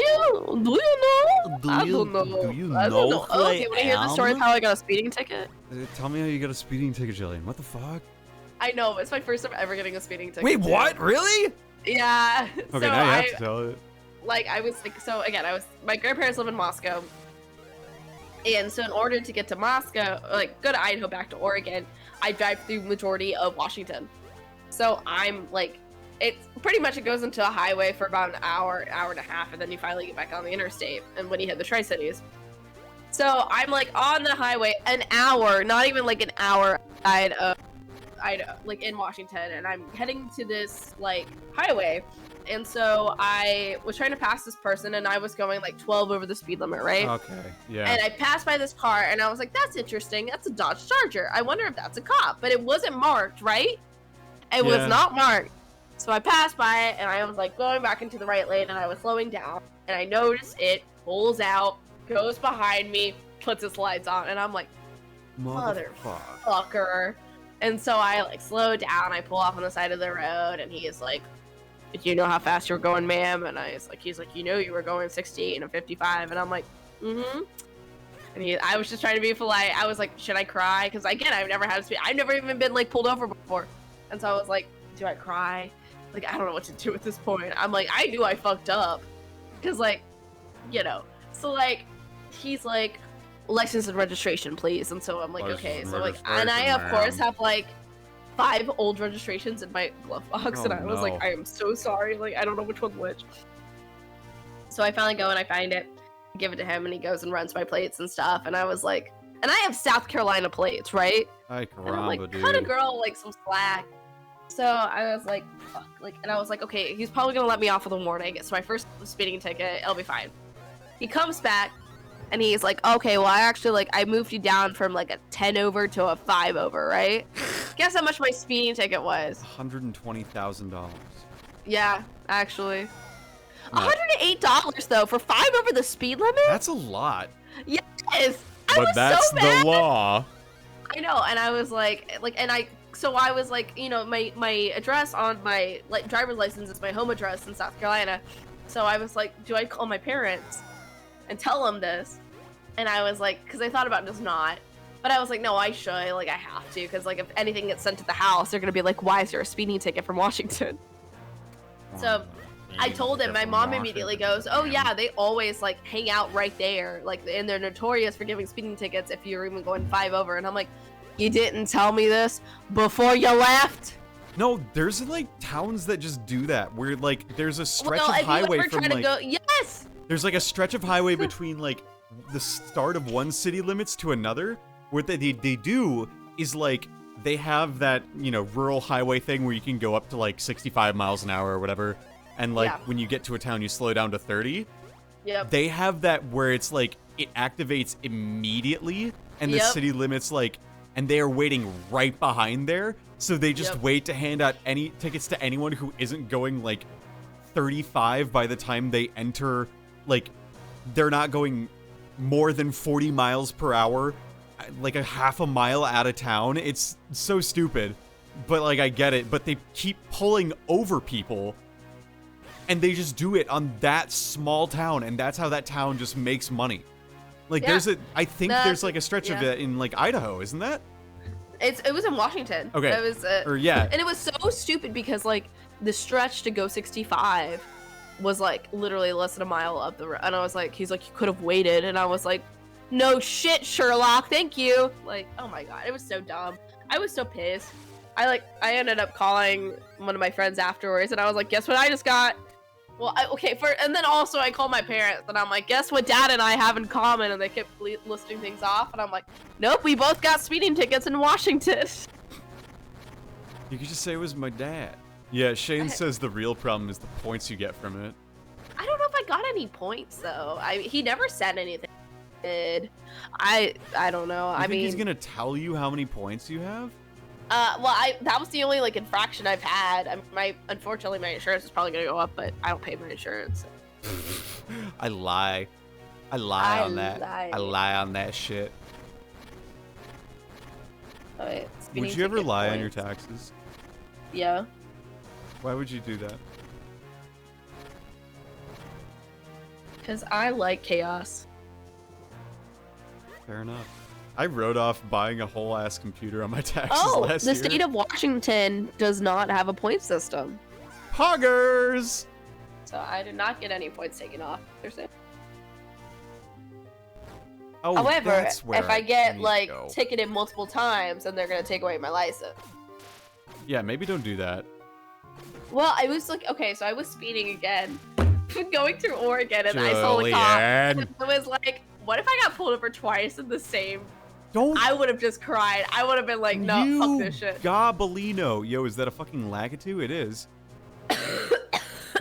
I don't know. Do you I don't know know. Oh, okay, want to hear the story of how I got a speeding ticket? Tell me how you got a speeding ticket, Jillian. What the fuck? I know, it's my first time ever getting a speeding ticket. Wait, too. what? Really? Yeah. Okay, so now you have to tell it. Like, I was like, so again, my grandparents live in Moscow. And so in order to get to Moscow, like, go to Idaho, back to Oregon, I drive through majority of Washington. So I'm like, it's pretty much, it goes into a highway for about an hour, hour and a half, and then you finally get back on the interstate, and when you hit the Tri-Cities. So I'm like on the highway an hour, not even like an hour outside of Idaho, like in Washington, and I'm heading to this like highway. And so I was trying to pass this person, and I was going like 12 over the speed limit, right? Okay, yeah. And I passed by this car, and I was like, that's interesting. That's a Dodge Charger. I wonder if that's a cop. But it wasn't marked, right? It was not marked. So I passed by it, and I was like going back into the right lane, and I was slowing down. And I noticed it pulls out, goes behind me, puts its lights on, and I'm like, motherfucker. And so I like slow down, I pull off on the side of the road, and he is like, do you know how fast you were going, ma'am? And he's like, you know you were going 60 and 55, and I'm like, mm-hmm. And I was just trying to be polite. I was like, should I cry? Because again, I've never had to speed. I've never even been like pulled over before. And so I was like, do I cry? Like, I don't know what to do at this point. I'm like, I knew I fucked up. Because like, you know, so like, he's like, license and registration, please. And so I'm like, okay. So like, and I of course have like 5 old registrations in my glove box, and I was like, I am so sorry. Like, I don't know which one's which. So I finally go and I find it, give it to him, and he goes and runs my plates and stuff. And I was like, and I have South Carolina plates, right? Ay, And I'm like, dude. cut a girl like some slack. So I was like, fuck. Like, and I was like, okay, he's probably gonna let me off with a warning. It's my first speeding ticket. It'll be fine. He comes back, and he's like, okay, well, I actually, like, I moved you down from, like, a 10 over to a 5 over, right? Guess how much my speeding ticket was? $120,000. Yeah, actually. $108, though, for 5 over the speed limit? That's a lot. Yes! But that's so mad. the law. I know, and I was like, so I was like, you know, my address on my driver's license is my home address in South Carolina. So I was like, do I call my parents and tell them this? And I was like, because I thought about just not. But I was like, no, I should. Like, I have to. Because, like, if anything gets sent to the house, they're going to be like, why is there a speeding ticket from Washington? So I told him, my mom immediately goes, oh, yeah, they always, like, hang out right there. Like, and they're notorious for giving speeding tickets if you're even going 5 over. And I'm like, you didn't tell me this before you left? No, there's, like, towns that just do that. Where, like, there's a stretch of if you highway ever from, try to like... go, yes! There's, like, a stretch of highway between, like, the start of one city limits to another. What they do is, like, they have that, you know, rural highway thing where you can go up to, like, 65 miles an hour or whatever. And, like, when you get to a town, you slow down to 30. Yep. They have that where it's, like, it activates immediately. And the city limits, like, and they are waiting right behind there. So they just wait to hand out any tickets to anyone who isn't going, like, 35 by the time they enter. Like, they're not going more than 40 miles per hour. Like a half a mile out of town. It's so stupid, but like I get it. But they keep pulling over people, and they just do it on that small town, and that's how that town just makes money. Like I think there's like a stretch of it in like Idaho, isn't that? It was in Washington. Okay. It was and it was so stupid because like the stretch to go 65 was like literally less than a mile up the road, and I was like, he's like, you could have waited, and I was like, no shit, Sherlock, thank you. Like, oh my god, it was so dumb. I was so pissed. I ended up calling one of my friends afterwards, and I was like, guess what I just got? Well, and then also I called my parents, and I'm like, guess what Dad and I have in common? And they kept listing things off, and I'm like, nope, we both got speeding tickets in Washington. You could just say it was my dad. Yeah, Shane says the real problem is the points you get from it. I don't know if I got any points, though. He never said anything. I don't know. I mean, he's gonna tell you how many points you have? Well, that was the only like infraction I've had. Unfortunately, my insurance is probably gonna go up, but I don't pay my insurance. I lie on that. I lie on that shit. Oh, wait, would you ever lie on your taxes? Yeah. Why would you do that? Because I like chaos. Fair enough. I wrote off buying a whole ass computer on my taxes last year. The state of Washington does not have a point system. Poggers! So I did not get any points taken off. Oh, however, if I get like ticketed multiple times, then they're gonna take away my license. Yeah, maybe don't do that. Well, I was like, okay, so I was speeding again, going through Oregon, and I saw the cop, and it was like, what if I got pulled over twice in the same? I would have just cried. I would have been like, no, fuck this shit. Gobelino. Yo, is that a fucking Lakitu? It is.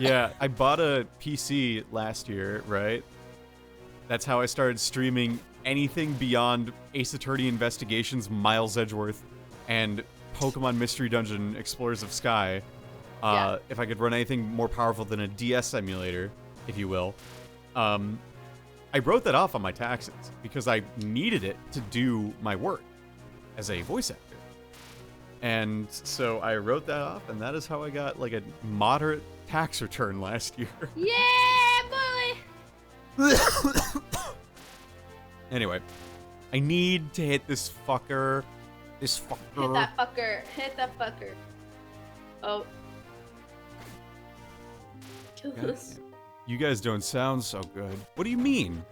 Yeah, I bought a PC last year, right? That's how I started streaming anything beyond Ace Attorney Investigations, Miles Edgeworth, and Pokemon Mystery Dungeon Explorers of Sky. If I could run anything more powerful than a DS emulator, if you will. I wrote that off on my taxes because I needed it to do my work as a voice actor. And so I wrote that off, and that is how I got like a moderate tax return last year. Yeah, boy! Anyway, I need to hit this fucker. Hit that fucker. Hit that fucker. Oh. Kill this. You guys don't sound so good. What do you mean?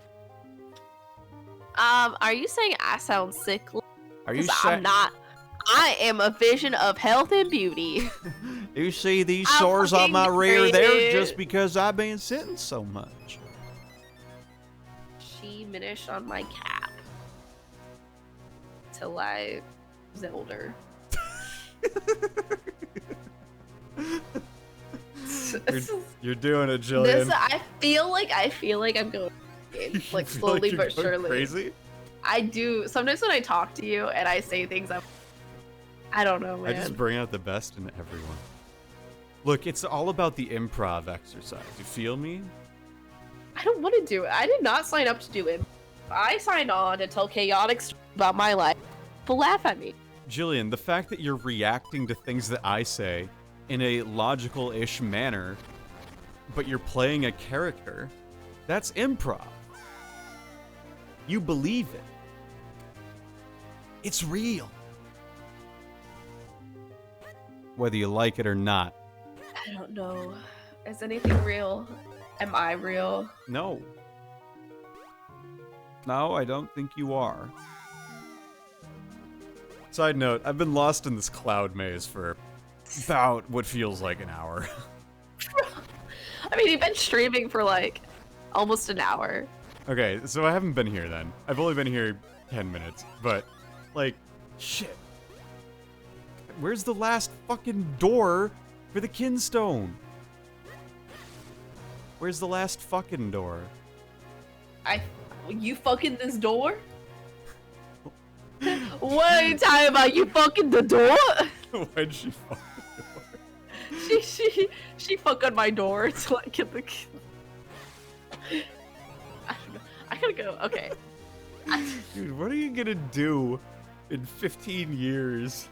Are you saying I sound sickly? Are you saying I'm not? I am a vision of health and beauty. You see these sores on my rear? They're just because I've been sitting so much. She Minish on my cap. Till I Zelda. You're doing it, Jillian. I feel like I'm going like slowly but surely. Crazy? I do. Sometimes when I talk to you and I say things, I don't know, man. I just bring out the best in everyone. Look, it's all about the improv exercise. You feel me? I don't want to do it. I did not sign up to do it. I signed on to tell chaotic stories about my life. People laugh at me. Jillian, the fact that you're reacting to things that I say in a logical-ish manner, but you're playing a character, that's improv. You believe it. It's real. Whether you like it or not. I don't know. Is anything real? Am I real? No. No, I don't think you are. Side note, I've been lost in this cloud maze for about what feels like an hour. I mean, you've been streaming for like almost an hour. Okay, so I haven't been here then. I've only been here 10 minutes, but like, shit. Where's the last fucking door for the Kinstone? Where's the last fucking door? You fucking this door? What are you talking about? You fucking the door? Why'd she fuck the door? She fuck on my door to like get the. I don't know. I gotta go. Okay. Dude, what are you gonna do in 15 years?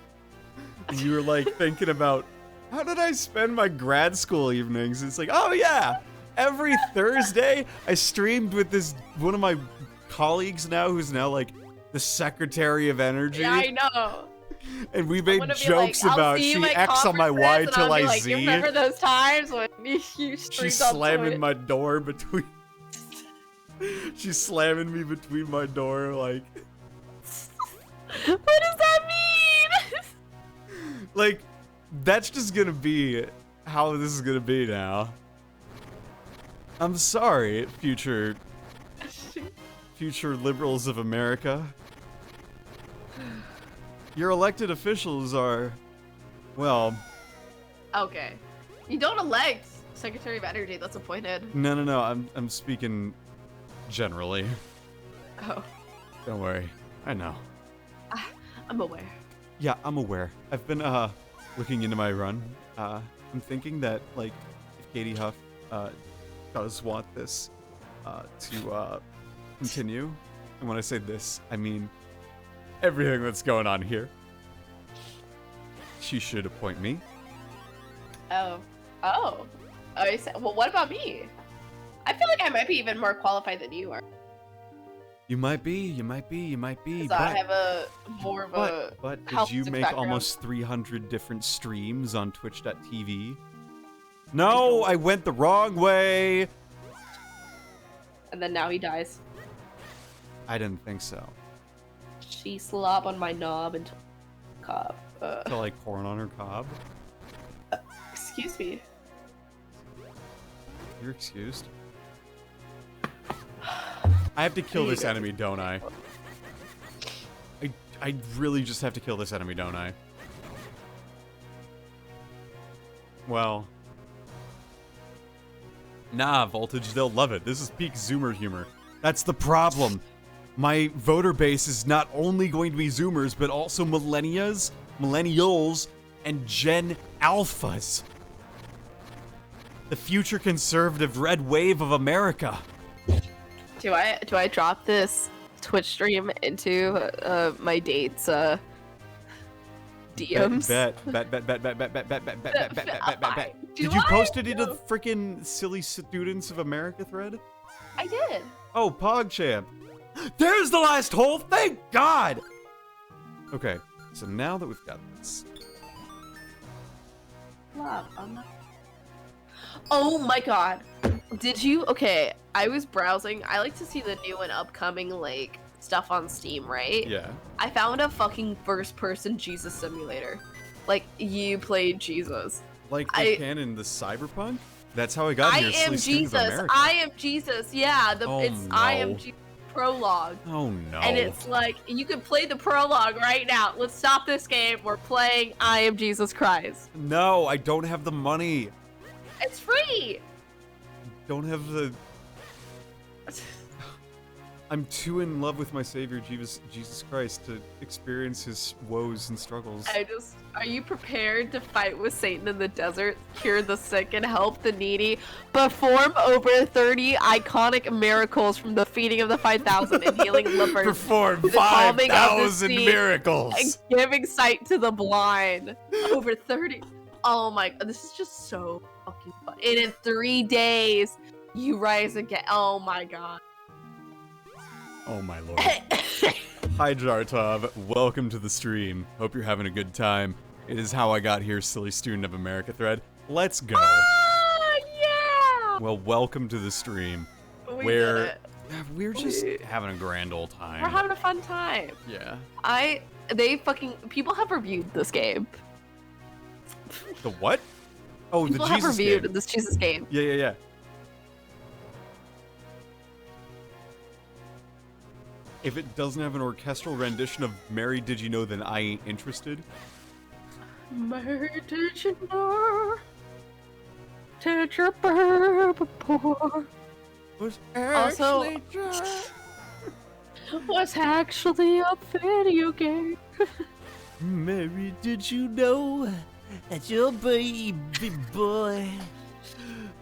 You were like thinking about, how did I spend my grad school evenings? It's like, oh yeah, every Thursday I streamed with this one of my colleagues now, who's now like the Secretary of Energy. Yeah, I know. And we made jokes like, about she X on my Y till I like, Z. You remember those times when you streamed She's slamming my door between. She's slamming me between my door, like. What does that mean? Like, that's just gonna be how this is gonna be now. I'm sorry, future liberals of America. Your elected officials are, well... Okay. You don't elect Secretary of Energy that's appointed. No, I'm speaking generally. Oh. Don't worry, I know. I'm aware. Yeah, I'm aware. I've been, looking into my run. I'm thinking that, like, if Katie Huff, does want this, to, continue, and when I say this, I mean everything that's going on here, she should appoint me. Oh. Well, what about me? I feel like I might be even more qualified than you are. You might be, but I have a more of a but did you make almost 300 different streams on twitch.tv? No, I went the wrong way! And then now he dies. I didn't think so. She slob on my knob and cob. To like corn on her cob? Excuse me. You're excused. I have to kill this enemy, don't I? I really just have to kill this enemy, don't I? Well... Nah, Voltage, they'll love it. This is peak Zoomer humor. That's the problem. My voter base is not only going to be Zoomers, but also millennials, and Gen Alphas. The future conservative red wave of America. Do I drop this Twitch stream into my date's DMs? Bet. Did you post it into the freaking Silly Students of America thread? I did. Oh, PogChamp. There's the last hole, thank God! Okay, so now that we've got this. Oh my God. Did you? Okay, I was browsing. I like to see the new and upcoming, like, stuff on Steam, right? Yeah. I found a fucking first-person Jesus simulator. Like, you played Jesus. Like they can in the Cyberpunk? That's how I got here. I am Jesus. I am Jesus. Yeah, I am Jesus prologue. Oh no. And it's like, you can play the prologue right now. Let's stop this game. We're playing I Am Jesus Christ. No, I don't have the money. It's free. Don't have the... I'm too in love with my savior, Jesus Christ, to experience his woes and struggles. Are you prepared to fight with Satan in the desert, cure the sick, and help the needy, perform over 30 iconic miracles from the feeding of the 5,000 and healing lepers, Perform 5,000 miracles, and giving sight to the blind, over 30. Oh my, this is just so fucking fun. And in 3 days, you rise again. Oh my God. Oh my Lord. Hi, Jartov. Welcome to the stream. Hope you're having a good time. It is How I Got Here, Silly Student of America thread. Let's go. Yeah! Well, welcome to the stream. We where did it. we're just having a grand old time. We're having a fun time. Yeah. People have reviewed this game. The what? Oh, People the Jesus have reviewed game. this Jesus game. Yeah. If it doesn't have an orchestral rendition of Mary Did You Know, then I ain't interested. Mary, did you know that your baby boy Was Also- actually was actually a video game? Mary, did you know that your baby boy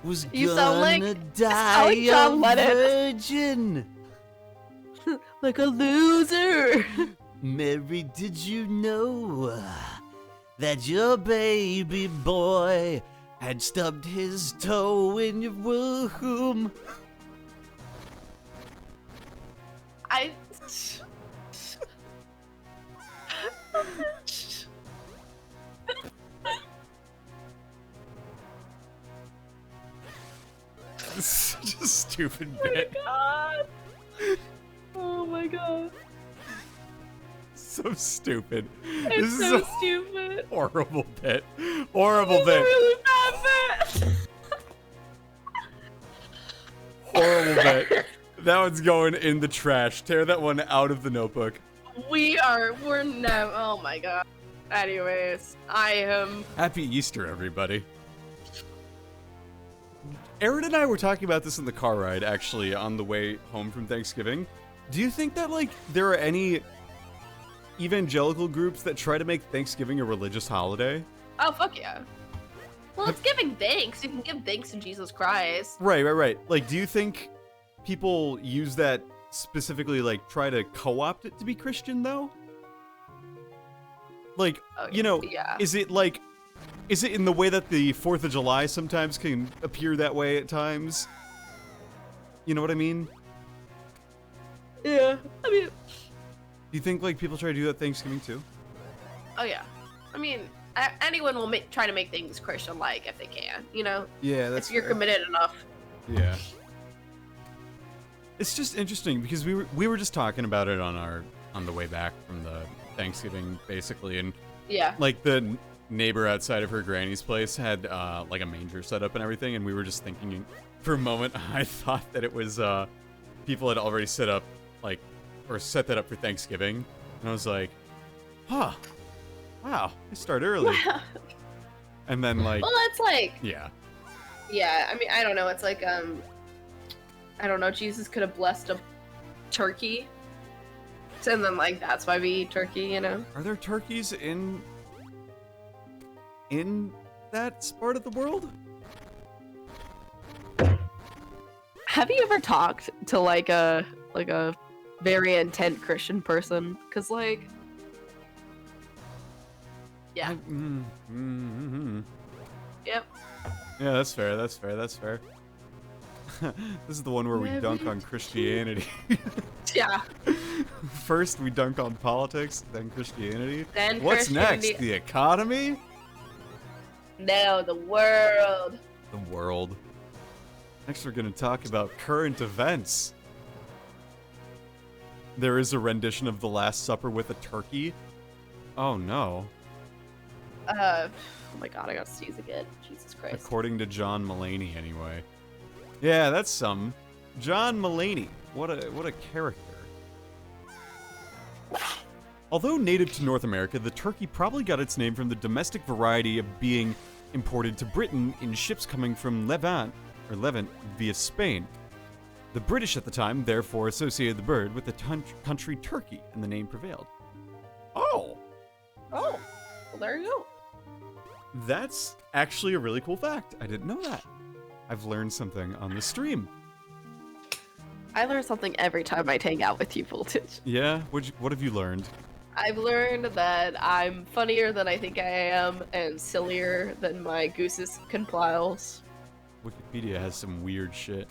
was You sound like- gonna sound die like John a Lennon. virgin? Like a loser. Mary, did you know that your baby boy had stubbed his toe in your womb? I. Such a stupid Oh my bit. god. Oh my god. So stupid. It's This is so a stupid. horrible bit. Horrible It's a bit. really bad bit. Horrible bit. That one's going in the trash. Tear that one out of the notebook. We're never. Oh my god. Anyways, I am. Happy Easter, everybody. Aaron and I were talking about this in the car ride, actually, on the way home from Thanksgiving. Do you think that, like, there are any evangelical groups that try to make Thanksgiving a religious holiday? Oh fuck yeah. Well, it's giving thanks. You can give thanks to Jesus Christ. Right. Like, do you think people use that specifically, like, try to co-opt it to be Christian, though? Like, Oh, you know, yeah. is it in the way that the 4th of July sometimes can appear that way at times? You know what I mean? Yeah. I mean. Do you think, like, people try to do that Thanksgiving, too? Oh yeah. I mean, anyone will try to make things Christian-like if they can. You know. Yeah, that's if you're fair. committed enough. Yeah. It's just interesting because we were just talking about it on the way back from the Thanksgiving, basically, and Yeah. like the neighbor outside of her granny's place had like a manger set up and everything, and we were just thinking for a moment, I thought that it was people had already set up like or set that up for Thanksgiving, and I was like, huh, wow, they start early. And then like, Well, it's like. yeah, Yeah. I mean, I don't know. It's like I don't know. Jesus could have blessed a turkey. And then, like, that's why we eat turkey, you know? are there turkeys in that part of the world? Have you ever talked to, like a very intent Christian person? Because, like... Yeah. Yep. Yeah, that's fair. That's fair. This is the one where we dunk on Christianity. Yeah. First, we dunk on politics, then Christianity. Then What's Christianity. next? The economy? No, the world. The world. Next, we're going to talk about current events. There is a rendition of The Last Supper with a turkey. Oh no. Oh my god, I gotta sneeze again. Jesus Christ. According to John Mulaney, anyway. Yeah, that's some. John Mulaney. What a character. Although native to North America, the turkey probably got its name from the domestic variety of being imported to Britain in ships coming from Levant via Spain. The British at the time therefore associated the bird with the country Turkey, and the name prevailed. Oh! Oh, well there you go. That's actually a really cool fact. I didn't know that. I've learned something on the stream. I learn something every time I hang out with you, Voltage. Yeah? What have you learned? I've learned that I'm funnier than I think I am, and sillier than my gooses compiles. Wikipedia has some weird shit.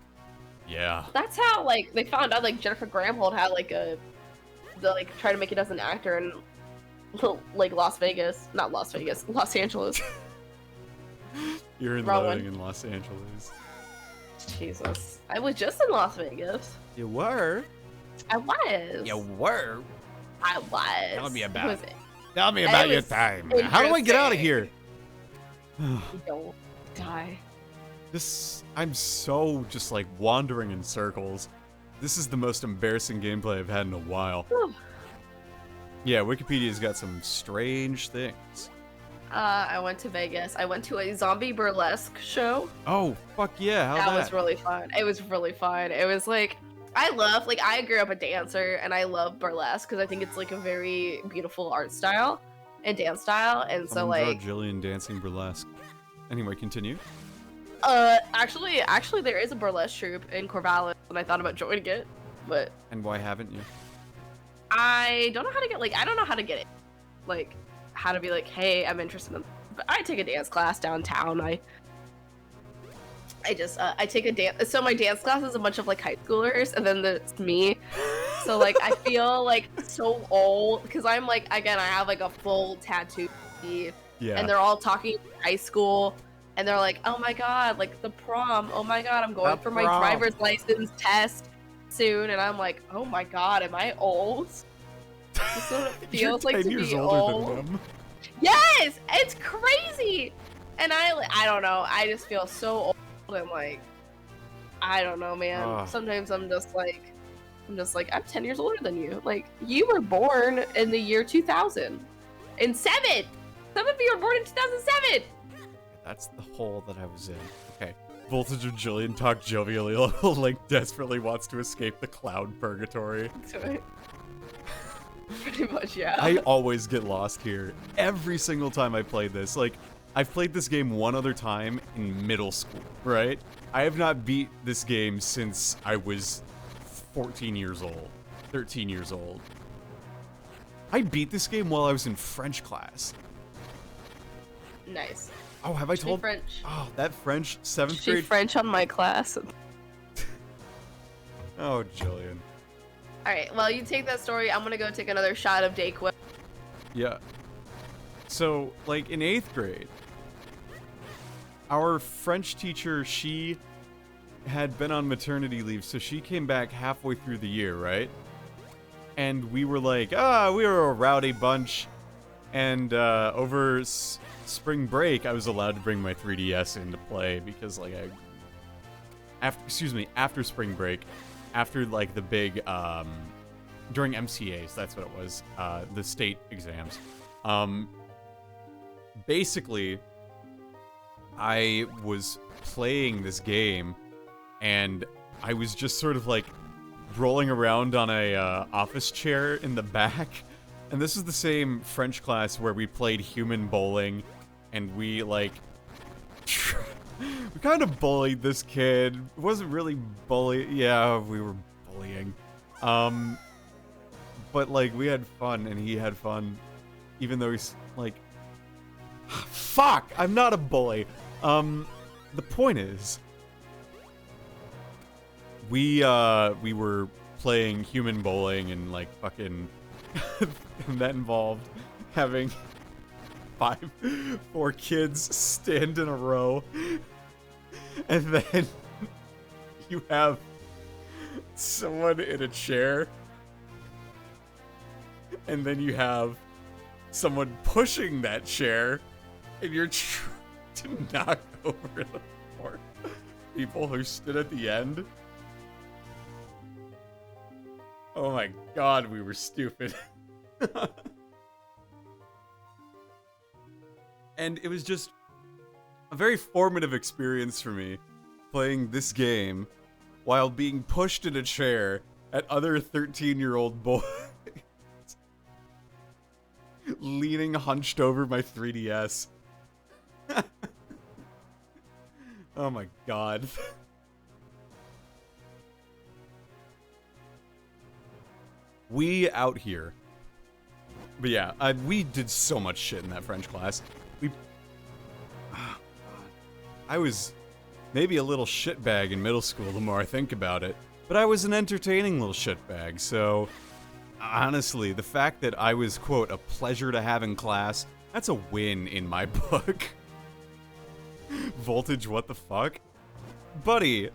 Yeah. That's how, like, they found out, like, Jennifer Graham had, like, a like try to make it as an actor in like Los Angeles. You're in Wrong living one. in Los Angeles. Jesus, I was just in Las Vegas. You were. I was. You were. I was. Tell me about Was it. Tell me about your time. How do I get out of here? Don't die. I'm so just like wandering in circles. This is the most embarrassing gameplay I've had in a while. Yeah, Wikipedia's got some strange things. I went to Vegas. I went to a zombie burlesque show. Oh, fuck yeah. How's that? That was really fun. It was really fun. It was like, I grew up a dancer and I love burlesque because I think it's like a very beautiful art style and dance style. And so like, Jillian dancing burlesque. Anyway, continue. Actually there is a burlesque troupe in Corvallis and I thought about joining it, but. And why haven't you? I don't know how to get, I don't know how to get it. Like, how to be like, hey, I'm interested in, but I take a dance class downtown. I take a dance, so my dance class is a bunch of like high schoolers and then it's me. So like, I feel like so old because I'm like, again, I have like a full tattoo. Yeah. And they're all talking high school and they're like, oh my God, like the prom. Oh my God, I'm going for my driver's license test soon. And I'm like, oh my God, am I old? This is what it feels like to be old. Yes, it's crazy. And I don't know. I just feel so old and like, I don't know, man. Sometimes I'm just like, I'm 10 years older than you. Like, you were born in the year 2000. In 7. Some of you were born in 2007. That's the hole that I was in. Okay. Voltage of Jillian talk jovially. Link desperately wants to escape the cloud purgatory. Pretty much, yeah. I always get lost here. Every single time I play this. Like, I've played this game one other time in middle school, right? I have not beat this game since I was 14 years old. 13 years old. I beat this game while I was in French class. Nice. Oh, have I told? French. Oh, that French 7th She grade. French on my class. Oh, Jillian. All right. Well, you take that story. I'm gonna go take another shot of Dayquil. Yeah. So, like in 8th grade, our French teacher, she had been on maternity leave, so she came back halfway through the year, right? And we were like, we were a rowdy bunch. And over spring break, I was allowed to bring my 3DS in to play because, like, after spring break, after like the big during MCAs, that's what it was, the state exams. Basically, I was playing this game, and I was just sort of like rolling around on a office chair in the back. And this is the same French class where we played human bowling, and we like we kind of bullied this kid. It wasn't really yeah, we were bullying. But like we had fun and he had fun, even though he's like, fuck, I'm not a bully. The point is, we were playing human bowling and like fucking and that involved having 4 kids stand in a row, and then you have someone in a chair, and then you have someone pushing that chair, and you're trying to knock over the 4 people who stood at the end. Oh my god, we were stupid. And it was just a very formative experience for me, playing this game while being pushed in a chair at other 13-year-old boys. Leaning hunched over my 3DS. Oh my god. We out here. But yeah, we did so much shit in that French class. I was maybe a little shitbag in middle school the more I think about it, but I was an entertaining little shitbag, so honestly, the fact that I was, quote, a pleasure to have in class, that's a win in my book. Voltage, what the fuck? Buddy.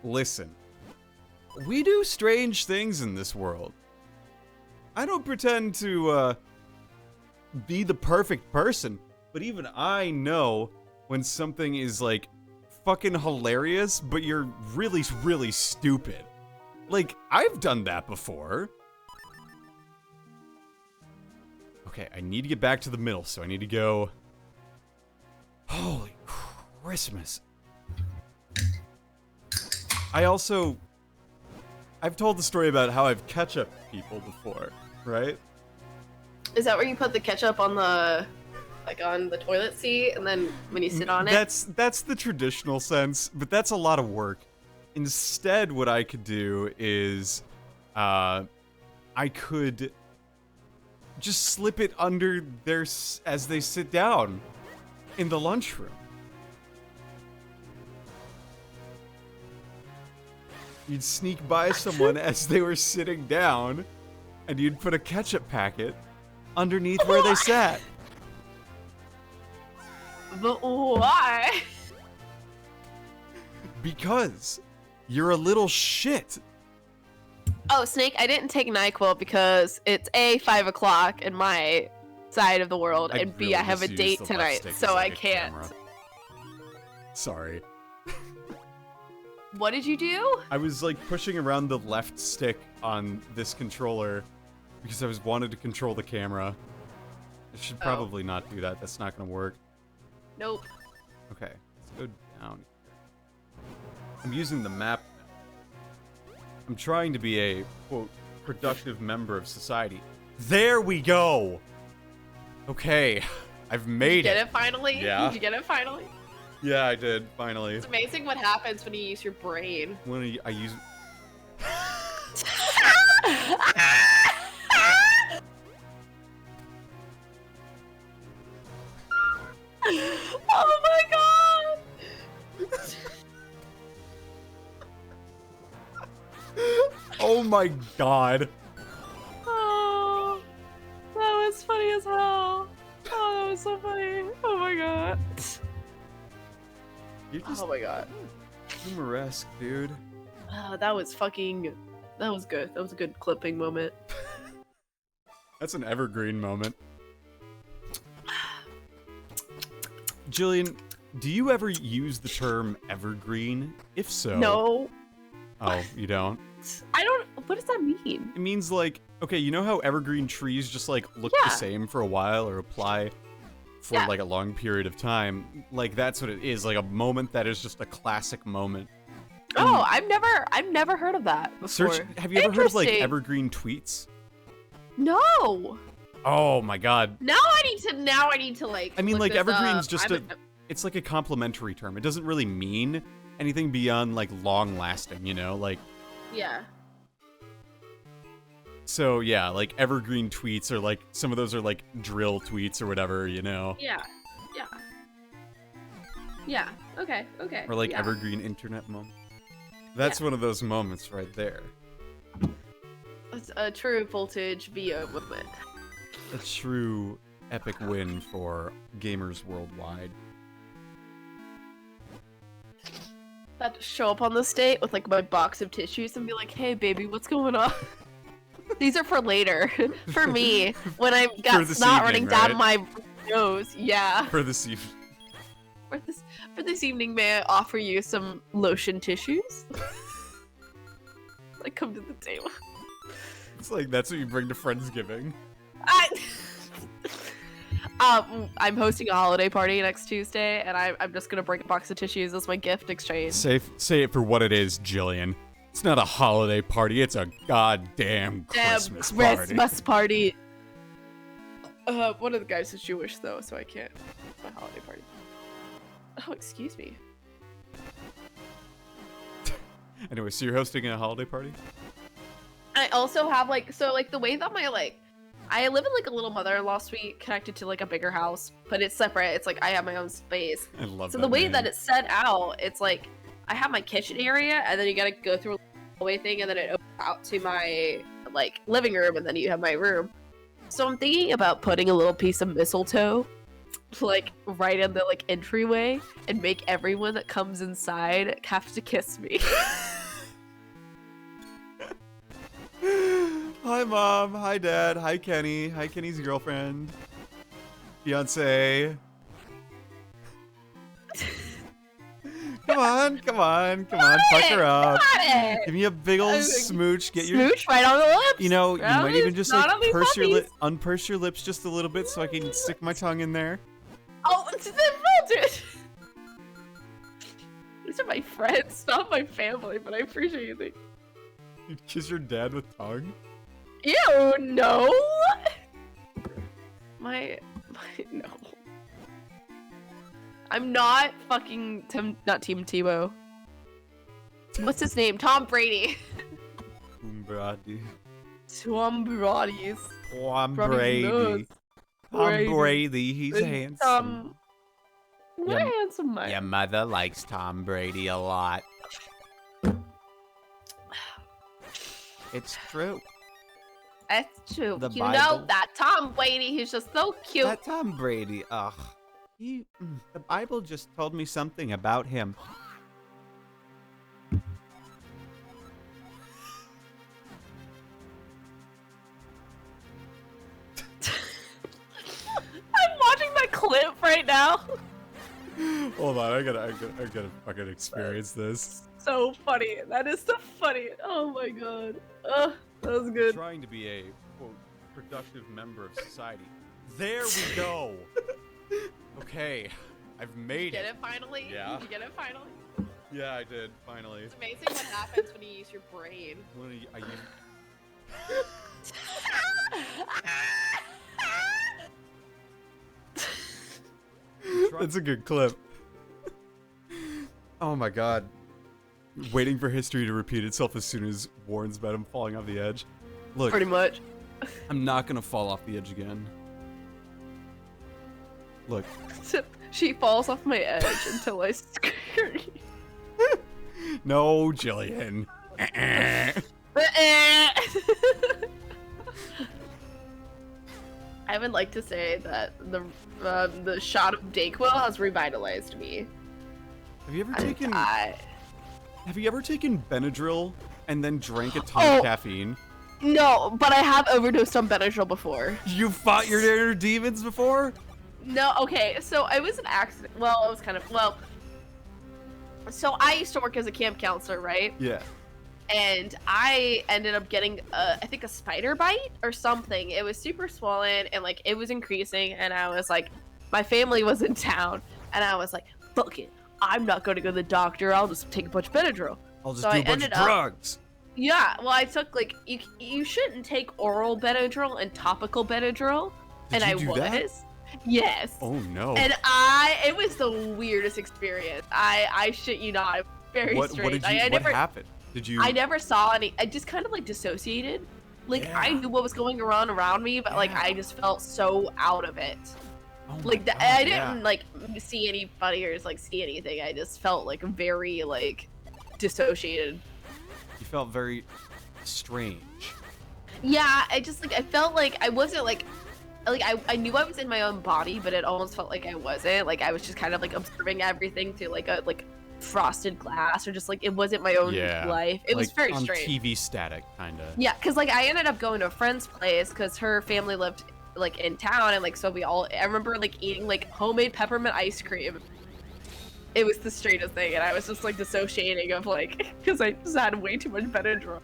Listen. We do strange things in this world. I don't pretend to, be the perfect person, but even I know when something is, like, fucking hilarious, but you're really, really stupid. Like, I've done that before. Okay, I need to get back to the middle, so I need to go... Holy Christmas. I've told the story about how I've ketchup people before, right? Is that where you put the ketchup on the, like, on the toilet seat, and then when you sit on it? That's the traditional sense, but that's a lot of work. Instead, what I could do is, I could just slip it under as they sit down in the lunchroom. You'd sneak by someone as they were sitting down, and you'd put a ketchup packet underneath where they sat. But why? Because you're a little shit. Oh, Snake, I didn't take NyQuil because it's A, 5 o'clock in my side of the world, and B, I have a date tonight, so I can't. Sorry. What did you do? I was, like, pushing around the left stick on this controller because I wanted to control the camera. I should probably not do that. That's not gonna work. Nope. Okay, let's go down here. I'm using the map. I'm trying to be a, quote, productive member of society. There we go! Okay, I've made it. Did you get it finally? Yeah. Did you get it finally? Yeah, I did, finally. It's amazing what happens when you use your brain. When I use... Oh my god! Oh my god. Oh, that was funny as hell. Oh, that was so funny. Oh my god. You're just Oh my god. humoresque, dude. Oh, that was fucking... That was good. That was a good clipping moment. That's an evergreen moment. Jillian, do you ever use the term evergreen? If so... No. Oh, you don't? I don't... What does that mean? It means, like, okay, you know how evergreen trees just, like, look the same for a while or apply for, like, a long period of time? Like, that's what it is. Like, a moment that is just a classic moment. Oh, I've never heard of that before. Have you ever heard of, like, evergreen tweets? No. Oh my god. Now I need to like. I mean, like, evergreen's just a. It's like a complimentary term. It doesn't really mean anything beyond, like, long lasting, you know? Like. Yeah. So, yeah, like, evergreen tweets are, like, some of those are, like, drill tweets or whatever, you know? Yeah. Yeah. Yeah. Okay. Okay. Or, like, evergreen internet moments. That's one of those moments right there. It's a true voltage VO movement. A true epic win for gamers worldwide. I had to show up on this date with like my box of tissues and be like, "Hey, baby, what's going on?" These are for later, for me when I got snot running down my nose. Yeah. For this evening. For this evening, may I offer you some lotion tissues? Like, come to the table. It's like that's what you bring to Friendsgiving. I'm hosting a holiday party next Tuesday, and I'm just gonna bring a box of tissues as my gift exchange. Say it for what it is, Jillian. It's not a holiday party. It's a goddamn Christmas party. Christmas party. One of the guys is Jewish though, so I can't. It's my holiday party. Oh, excuse me. Anyway, so you're hosting a holiday party? I also have like the way that my I live in like a little mother-in-law suite connected to like a bigger house, but it's separate. It's like I have my own space. I love so that the way name. that it's set out, it's like I have my kitchen area, and then you gotta go through hallway thing, and then it opens out to my like living room, and then you have my room. So I'm thinking about putting a little piece of mistletoe, like right in the like entryway, and make everyone that comes inside have to kiss me. Hi, Mom. Hi, Dad. Hi, Kenny. Hi, Kenny's girlfriend. Fiance. Come on. Fuck her up. Give me a big old smooch. Get your smooch right on the lips. You know, you might even just like unpurse your lips just a little bit so I can stick my tongue in there. Oh, it's dude. These are my friends, not my family, but I appreciate it. You'd kiss your dad with tongue? Ew, no. My no. I'm not fucking not Team Tebow. What's his name? Tom Brady. Tom Brady. Tom Brady. Tom Brady. Tom Brady. He's handsome. What a handsome man. Your mother likes Tom Brady a lot. It's true. That's true. The you Bible. know that Tom Brady, he's just so cute. That Tom Brady, ugh. The Bible just told me something about him. I'm watching that clip right now. Hold on, I gotta fucking experience this. So funny. That is so funny. Oh my god. That was good. Trying to be a quote productive member of society. There we go. Okay, I've made Get it finally? Yeah. Did you get it finally? Yeah, I did finally. It's amazing what happens when you use your brain. That's a good clip. Oh my god. Waiting for history to repeat itself as soon as warns about him falling off the edge. Look, Pretty much. I'm not gonna fall off the edge again. Look. She falls off my edge until I scream. No, Jillian. I would like to say that the shot of Dayquil has revitalized me. Have you ever taken? Have you ever taken Benadryl and then drank a ton of caffeine? No, but I have overdosed on Benadryl before. You fought your inner demons before? No, okay, so it was an accident. Well, it was kind of, well, so I used to work as a camp counselor, right? Yeah. And I ended up getting, I think a spider bite or something. It was super swollen and like it was increasing, and I was like, my family was in town, and I was like, fuck it, I'm not going to go to the doctor. I'll just take a bunch of Benadryl. I'll just do a bunch of drugs. Yeah, well, I took like you shouldn't take oral Benadryl and topical Benadryl, and I was. That? Yes. Oh no. And it was the weirdest experience. I shit you not. Very strange. What happened? Did you? I never saw any. I just kind of like dissociated. Like I knew what was going on around me, but like I just felt so out of it. Oh like I didn't like see anybody or like see anything. I just felt like very like dissociated. You felt very strange. Yeah, I just like I felt like I wasn't like I knew I was in my own body, but it almost felt like I wasn't. Like I was just kind of like observing everything through like a frosted glass, or just like it wasn't my own life. It was very strange. TV static, kind of. Yeah, because like I ended up going to a friend's place because her family lived like in town, and like so I remember like eating like homemade peppermint ice cream. It was the strangest thing, and I was just like dissociating of like because I just had way too much Benadryl.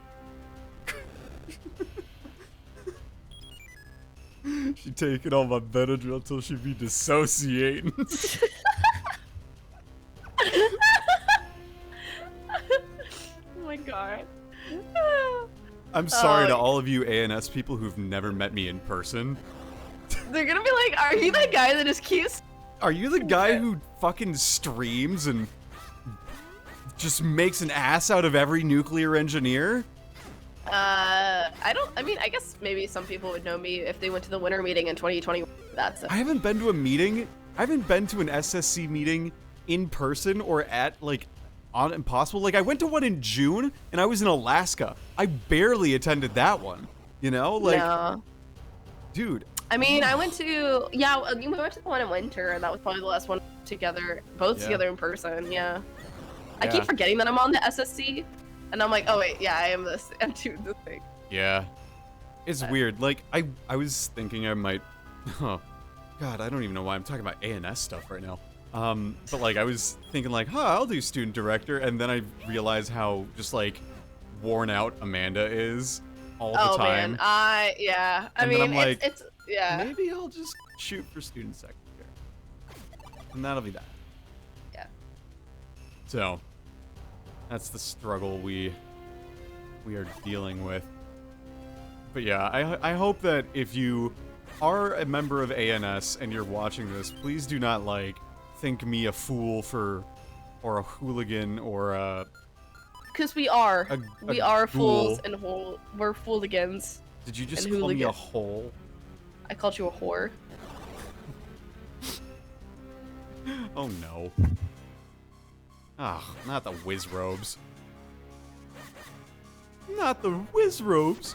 She taking all my Benadryl until she be dissociating. Oh my god. I'm sorry to all of you ANS people who've never met me in person. They're gonna be like, are you that guy that just keeps... Are you the guy who fucking streams and just makes an ass out of every nuclear engineer? I mean, I guess maybe some people would know me if they went to the winter meeting in 2020. That's it. I haven't been to a meeting. I haven't been to an SSC meeting in person or at like impossible. Like, I went to one in June, and I was in Alaska. I barely attended that one. You know, like, yeah. dude. I mean, I went to we went to the one in winter, and that was probably the last one together, both together in person. Yeah. I keep forgetting that I'm on the SSC, and I'm like, oh wait, yeah, I am this. I'm doing this thing. Yeah, it's weird. Like, I was thinking I might. Oh, God, I don't even know why I'm talking about ANS stuff right now. But like, I was thinking like, I'll do student director, and then I realized how just like worn out Amanda is all the time. Man, I mean, I'm like, it's maybe I'll just shoot for student secretary, and that'll be that. Yeah. So, that's the struggle we are dealing with. But yeah, I hope that if you are a member of ANS and you're watching this, please do not like think me a fool or a hooligan or a. Because we are fools ghoul. and we're fooligans. Did you just call me a hole? I called you a whore. Oh no. Ah, not the whiz robes. Not the whiz robes.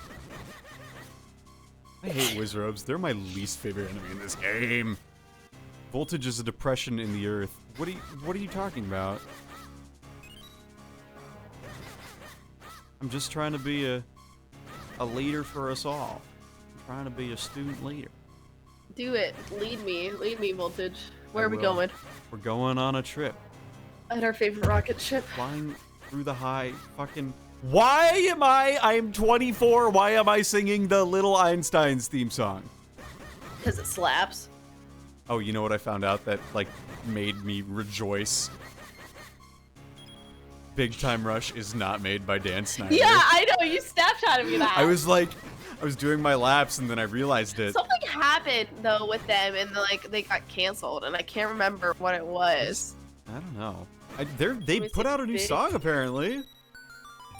I hate whiz robes. They're my least favorite enemy in this game. Voltage is a depression in the earth. What are you talking about? I'm just trying to be a leader for us all. I'm trying to be a student leader. Do it. Lead me, Voltage. Where are we going? We're going on a trip. At our favorite rocket ship. Flying through the high fucking... I'm 24, why am I singing the Little Einsteins theme song? Because it slaps. Oh, you know what I found out that, like, made me rejoice? Big Time Rush is not made by Dan Snyder. Yeah, I know, you Snapchatted me that. I was like, I was doing my laps and then I realized it. Something happened, though, with them, and, like, they got canceled, and I can't remember what it was. I don't know. They put out a new song, apparently.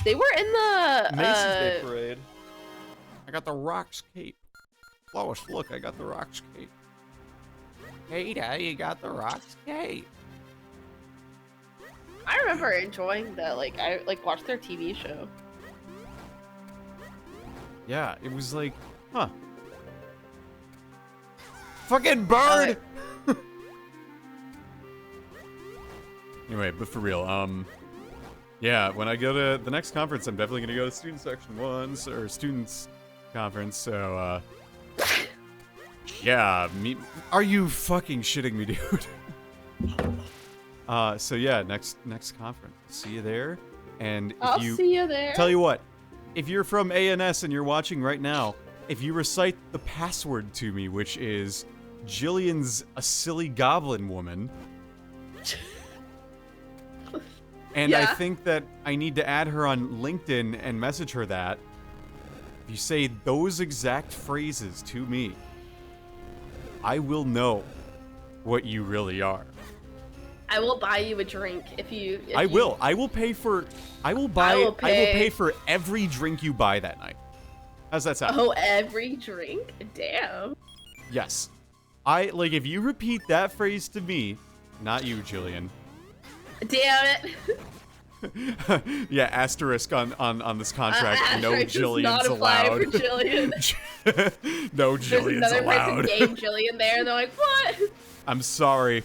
They were in the Macy's Day Parade. I got the Rocks cape. Lois, look, I got the Rocks cape. Hey, Dad, you got the Rocks cape. I remember enjoying that. Like, I watched their TV show. Yeah, it was like, huh. Fucking bird! Anyway, but for real, yeah, when I go to the next conference, I'm definitely gonna go to student section once, or students conference, so, yeah, are you fucking shitting me, dude? So yeah, next conference. See you there. And if I'll see you there. Tell you what, if you're from ANS and you're watching right now, if you recite the password to me, which is Jillian's a silly goblin woman, and I think that I need to add her on LinkedIn and message her that, if you say those exact phrases to me, I will know what you really are. I will buy you a drink if you. I will pay for. I will pay for every drink you buy that night. How's that sound? Oh, every drink? Damn. Yes. If you repeat that phrase to me, not you, Jillian. Damn it. Yeah, asterisk on this contract. No Jillian's not allowed. For Jillian. No Jillian's There's another allowed. person named Jillian there, and they're like, what? I'm sorry.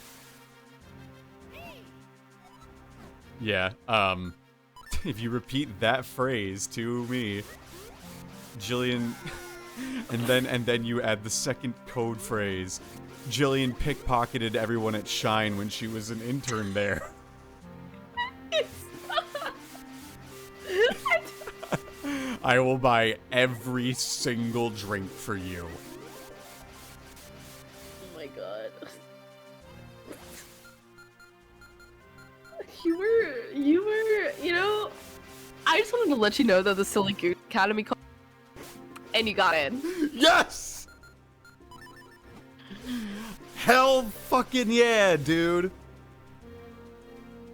Yeah, if you repeat that phrase to me, Jillian, and then you add the second code phrase, Jillian pickpocketed everyone at Shine when she was an intern there. I will buy every single drink for you. Oh my god. You were, you know, I just wanted to let you know that the Silly Goose Academy called, and you got in. Yes! Hell fucking yeah, dude!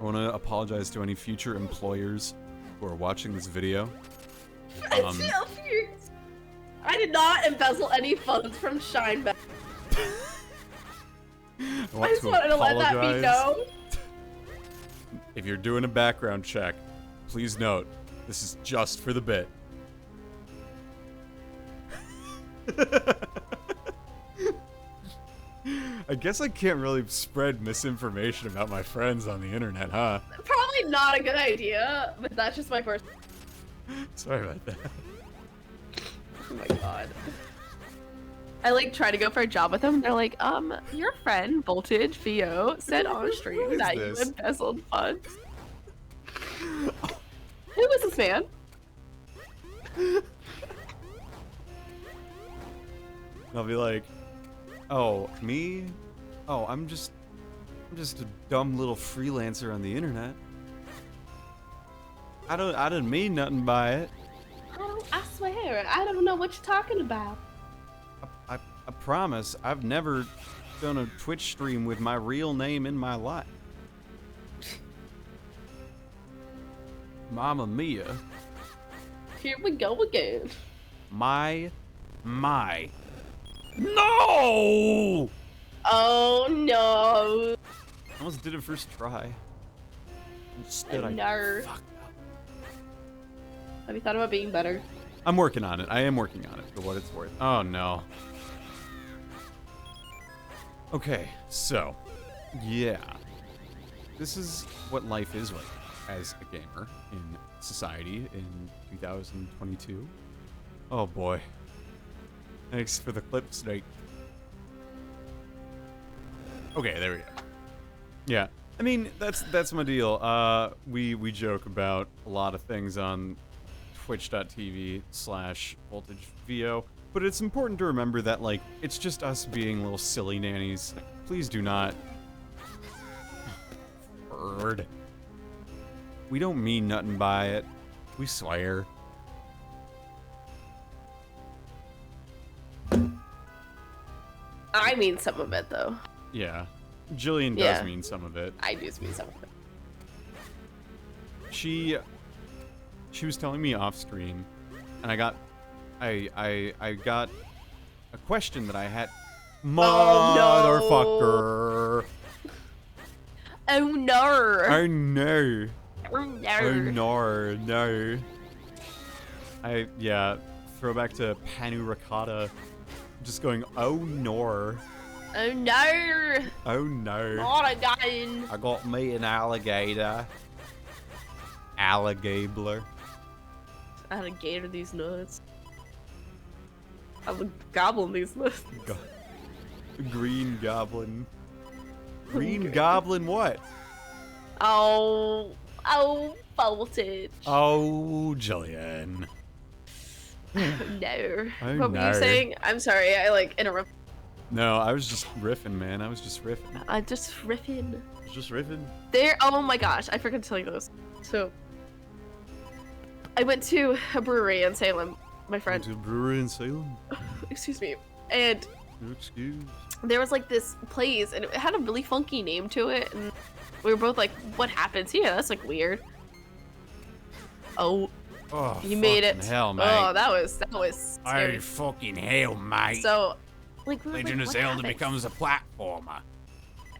I want to apologize to any future employers who are watching this video. I did not embezzle any funds from Shine. I just wanted to let that be known. if you're doing a background check, please note, this is just for the bit. I guess I can't really spread misinformation about my friends on the internet, huh? Probably not a good idea, but that's just my first. Sorry about that. Oh my god. I like try to go for a job with them, and they're like, your friend Voltage VO said on stream that you embezzled funds. Who is this man? I'll be like, oh, me? Oh, I'm just a dumb little freelancer on the internet. I didn't mean nothing by it. I swear, I don't know what you're talking about. I promise, I've never done a Twitch stream with my real name in my life. Mamma mia. Here we go again. My. No! Oh no. I almost did it first try. Instead, I fucked up. Have you thought about being better? I'm working on it. I am working on it for what it's worth. Oh no. Okay, so, yeah. This is what life is like as a gamer in society in 2022. Oh boy. Thanks for the clip, Snake. Okay, there we go. Yeah, I mean, that's my deal. We joke about a lot of things on twitch.tv/voltagevo, but it's important to remember that, like, it's just us being little silly nannies. Please do not... Bird. We don't mean nothing by it. We swear. I mean some of it, though. Yeah. Jillian does mean some of it. I do mean some of it. She was telling me off stream, and I got a question that I had. Motherfucker. Oh no. Oh no. Oh no. Oh no. No. Throwback to Panu Ricotta. Just going, oh no. Oh no. Oh no. Not again. I got me an alligator. Alligator. I had a gator these nuts. I would gobble these nuts. Green Goblin. Green Goblin what? Oh, Voltage. Oh, Jillian. No. Oh, What were you saying? I'm sorry, I like interrupted. No, I was just riffing, man. I was just riffing. Just riffing. Just riffing. Oh my gosh, I forgot to tell you this. So, I went to a brewery in Salem, my friend. Went to a brewery in Salem? Excuse me. And Excuse. there was like this place, and it had a really funky name to it, and we were both like, what happens here? That's like weird. Oh, you made it. Hell, mate. Oh, that was scary. Oh, fucking hell, mate. So, like, we were Legend like, of what Zelda happens? becomes a platformer.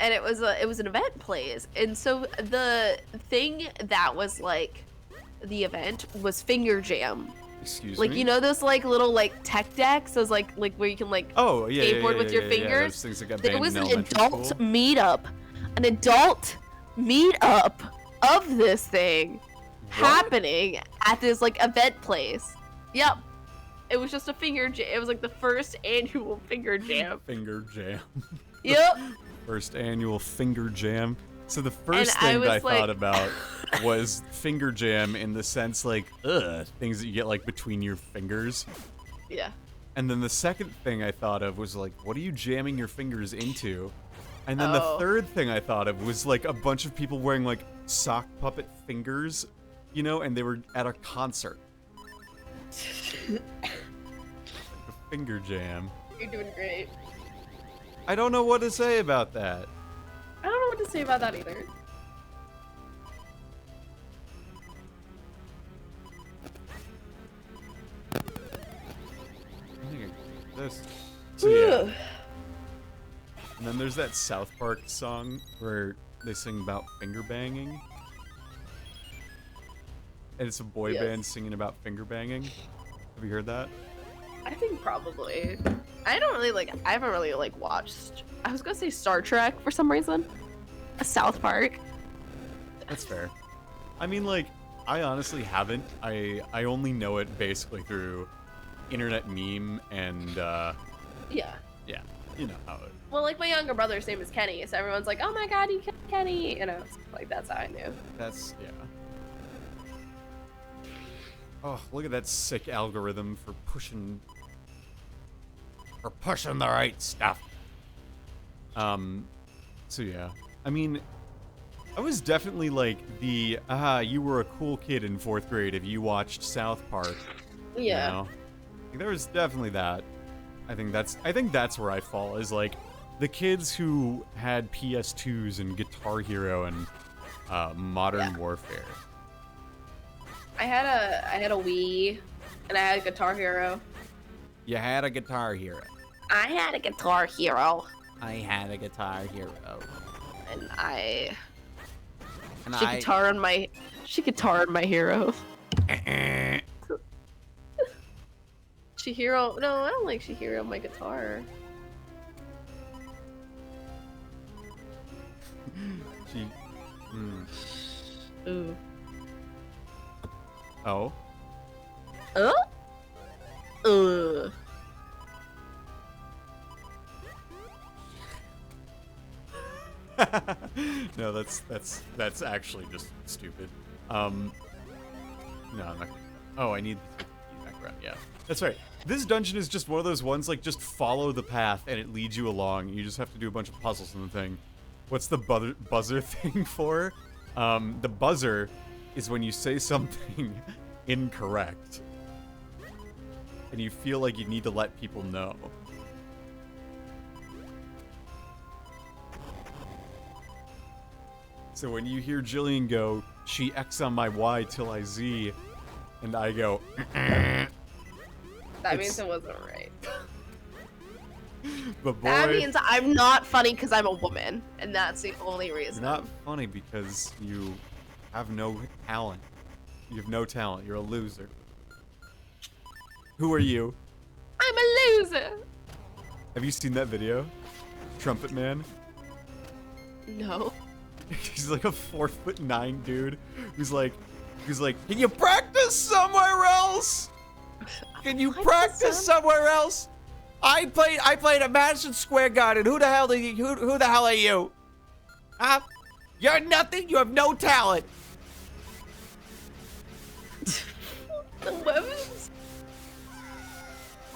And it was an event place, and so the thing that was like the event was finger jam. Excuse Like, me? you know those like little like tech decks, those like where you can like skateboard with your fingers. Those things that got There banned was in an elementary adult school. meetup of this thing happening at this like event place. Yep. It was just a finger jam. It was like the first annual finger jam. Finger jam. Yep. First annual finger jam. So the And first I thing that I was like- thought about was finger jam in the sense like, things that you get like between your fingers. Yeah. And then the second thing I thought of was like, what are you jamming your fingers into? And then the third thing I thought of was like a bunch of people wearing like sock puppet fingers, you know, and they were at a concert. Like a finger jam. You're doing great. I don't know what to say about that. I don't know what to say about that either. I think I this. So yeah. And then there's that South Park song where they sing about finger banging. and it's a boy band singing about finger banging. Have you heard that? I think probably. I haven't really like watched. I was gonna say Star Trek for some reason. South Park. That's fair. I mean, like, I honestly haven't. I only know it basically through internet meme and Yeah. yeah, you know how it. Well, like my younger brother's name is Kenny, so everyone's like, "Oh my God, you killed Kenny," you know, like that's how I knew. That's yeah. Oh, look at that sick algorithm for pushing the right stuff. So yeah. I mean, I was definitely like the you were a cool kid in 4th grade if you watched South Park. Yeah. You know? Like, there was definitely that. I think that's where I fall, is like the kids who had PS2s and Guitar Hero and Modern Warfare. I had a Wii, and I had a Guitar Hero. You had a Guitar Hero. I had a Guitar Hero. I had a Guitar Hero. And she guitared my hero. Shihiro, no, I don't like Shihiro my guitar. Ooh. Oh. No, that's actually just stupid. No, I'm not. Oh, I need the background. Yeah, that's right. This dungeon is just one of those ones, like, just follow the path and it leads you along. You just have to do a bunch of puzzles in the thing. What's the buzzer thing for? The buzzer is when you say something incorrect and you feel like you need to let people know. So when you hear Jillian go, she X on my Y till I Z, and I go, that means it wasn't right. But boy, that means I'm not funny because I'm a woman, and that's the only reason. You're not funny because you have no talent. You have no talent. You're a loser. Who are you? I'm a loser. Have you seen that video? Trumpet Man? No. He's like a 4'9" dude who's like, can you practice somewhere else? Can you practice somewhere else? I played at Madison Square Garden. Who the hell are you? Who the hell are you? Huh? You're nothing. You have no talent.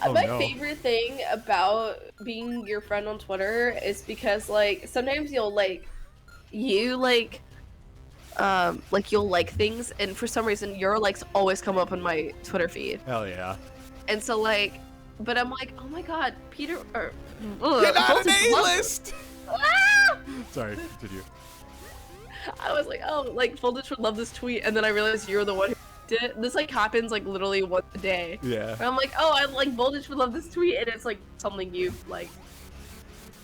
My favorite thing about being your friend on Twitter is because, like, sometimes you'll you'll like things, and for some reason your likes always come up on my Twitter feed. Hell yeah. And so, like, but I'm like, oh my God, Peter, or get out of A-list. Sorry, continue. I was like, oh, like, Voltage would love this tweet, and then I realized you're the one who did it. This, like, happens, like, literally once a day. Yeah. And I'm like, oh, I like Voltage would love this tweet, and it's, like, something you, like.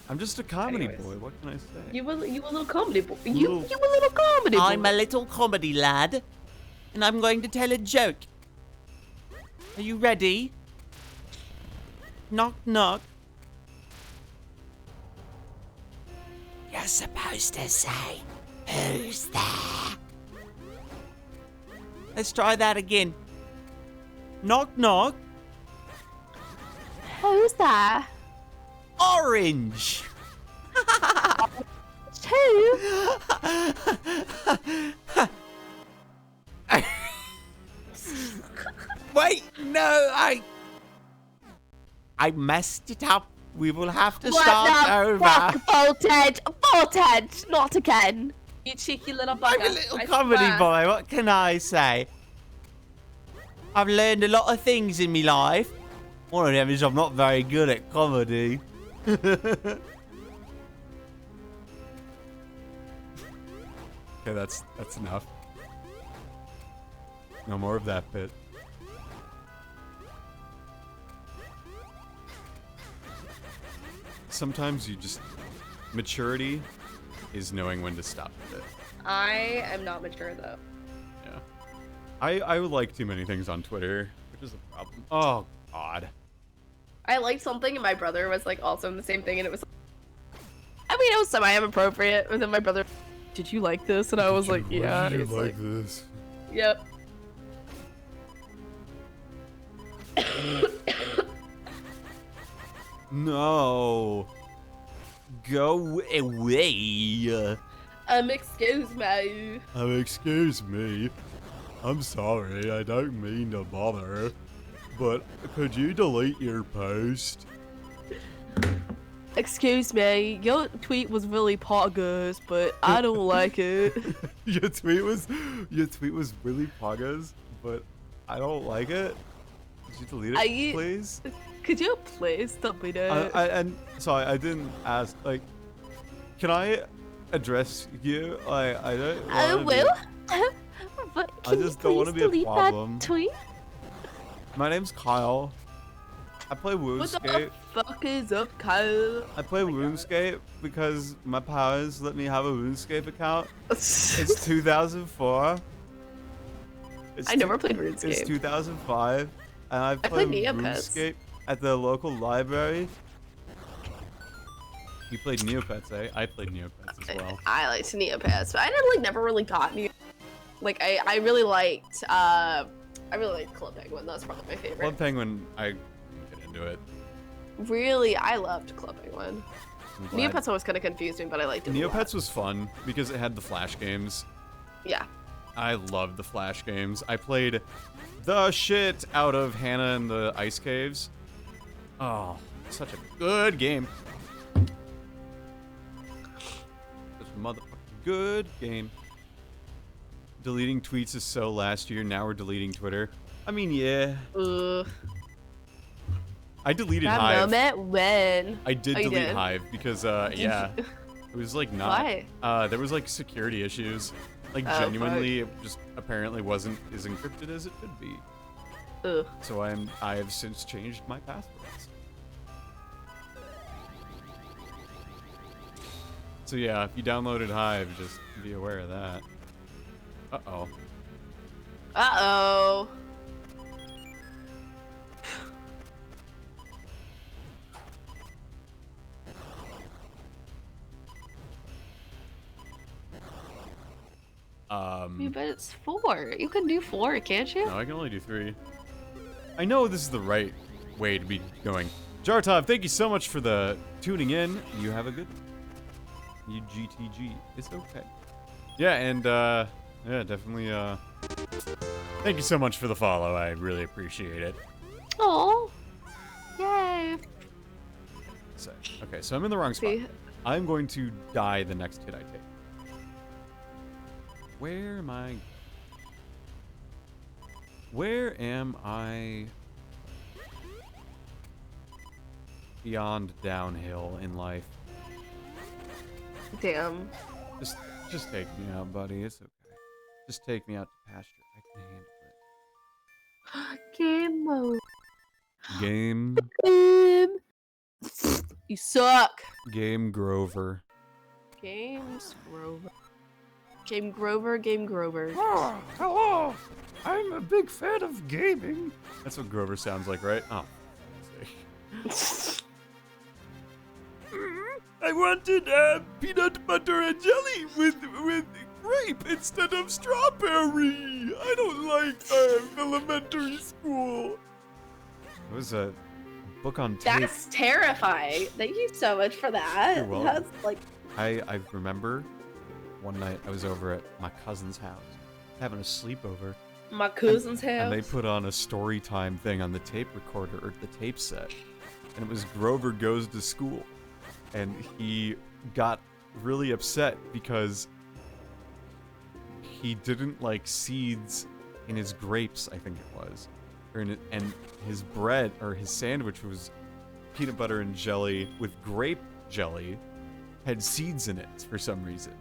I'm just a comedy boy, what can I say? You a little comedy boy. You a little comedy boy. I'm a little comedy lad, and I'm going to tell a joke. Are you ready? Knock, knock. You're supposed to say, who's there? Let's try that again. Knock, knock. Who's there? Orange. Who? Wait, no, I messed it up. We will have to start over. Voltage, not again. You cheeky little bugger. I'm a little comedy boy, what can I say? I've learned a lot of things in my life. One of them is I'm not very good at comedy. Okay, that's enough. No more of that bit. Sometimes you just... Maturity is knowing when to stop with it. I am not mature, though. Yeah. I would like too many things on Twitter, which is a problem. Oh God. I liked something, and my brother was like also in the same thing, and it was. I mean, it was semi-inappropriate. And then my brother, did you like this? And I was like, yeah. Did you It's like this? Yep. No. Go away. Excuse me. Excuse me. I'm sorry, I don't mean to bother. But could you delete your post? Excuse me. Your tweet was really poggers, but I don't like it. Your tweet was really poggers, but I don't like it. Could you delete it, please? Could you please delete it? And sorry, I didn't ask. Like, can I address you? I don't. I will. But I just don't want to be a problem. That tweet? My name's Kyle. I play RuneScape. What the fuck is up, Kyle? I play RuneScape because my parents let me have a RuneScape account. It's 2004. I never played RuneScape. It's 2005, and I played RuneScape at the local library. You played Neopets, eh? I played Neopets as well. I liked Neopets, but I never really got Neopets. Like I really liked Club Penguin. That's probably my favorite. Club Penguin, I get into it. Really, I loved Club Penguin. Neopets always kind of confused me, but I liked it. Neopets was fun because it had the Flash games. Yeah. I loved the Flash games. I played the shit out of Hannah and the Ice Caves. Oh, such a good game. Such a motherfucking good game. Deleting tweets is so last year. Now we're deleting Twitter. I mean, yeah. I deleted Hive. That moment when. I did delete Hive because, yeah. It was like not. Why? There was like security issues. Like genuinely, it just apparently wasn't as encrypted as it could be. Ugh. So I have since changed my passwords. So yeah, if you downloaded Hive, just be aware of that. Uh-oh. Uh-oh. But it's 4. You can do 4, can't you? No, I can only do 3. I know this is the right way to be going. Jartov, thank you so much for the tuning in. You have a good one. You GTG. It's okay. Yeah, and yeah, definitely thank you so much for the follow. I really appreciate it. Oh. Yay. So, okay, so I'm in the wrong spot. I'm going to die the next hit I take. Where am I? Where am I? Beyond downhill in life. Damn. Just take me out, buddy. It's okay. Just take me out to pasture. I can handle it. Game mode. Game. You suck. Game Grover. Games Grover. Game Grover, Game Grover. Oh, hello. I'm a big fan of gaming. That's what Grover sounds like, right? Oh. I wanted peanut butter and jelly with grape instead of strawberry. I don't like elementary school. It was a book on tape. That's terrifying. Thank you so much for that. You're welcome. That's like. I remember one night I was over at my cousin's house having a sleepover. My cousin's house. And they put on a story time thing on the tape recorder or the tape set, and it was Grover Goes to School. And he got really upset because he didn't like seeds in his grapes, I think it was. And his bread, or his sandwich, was peanut butter and jelly with grape jelly, had seeds in it for some reason.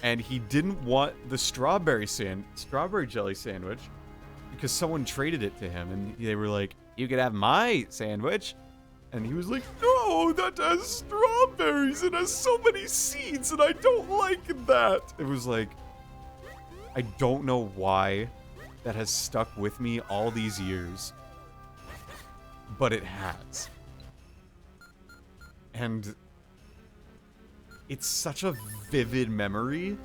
And he didn't want the strawberry jelly sandwich because someone traded it to him, and they were like, "You could have my sandwich." And he was like, "No, that has strawberries and has so many seeds, and I don't like that." It was like, I don't know why that has stuck with me all these years. But it has. And it's such a vivid memory.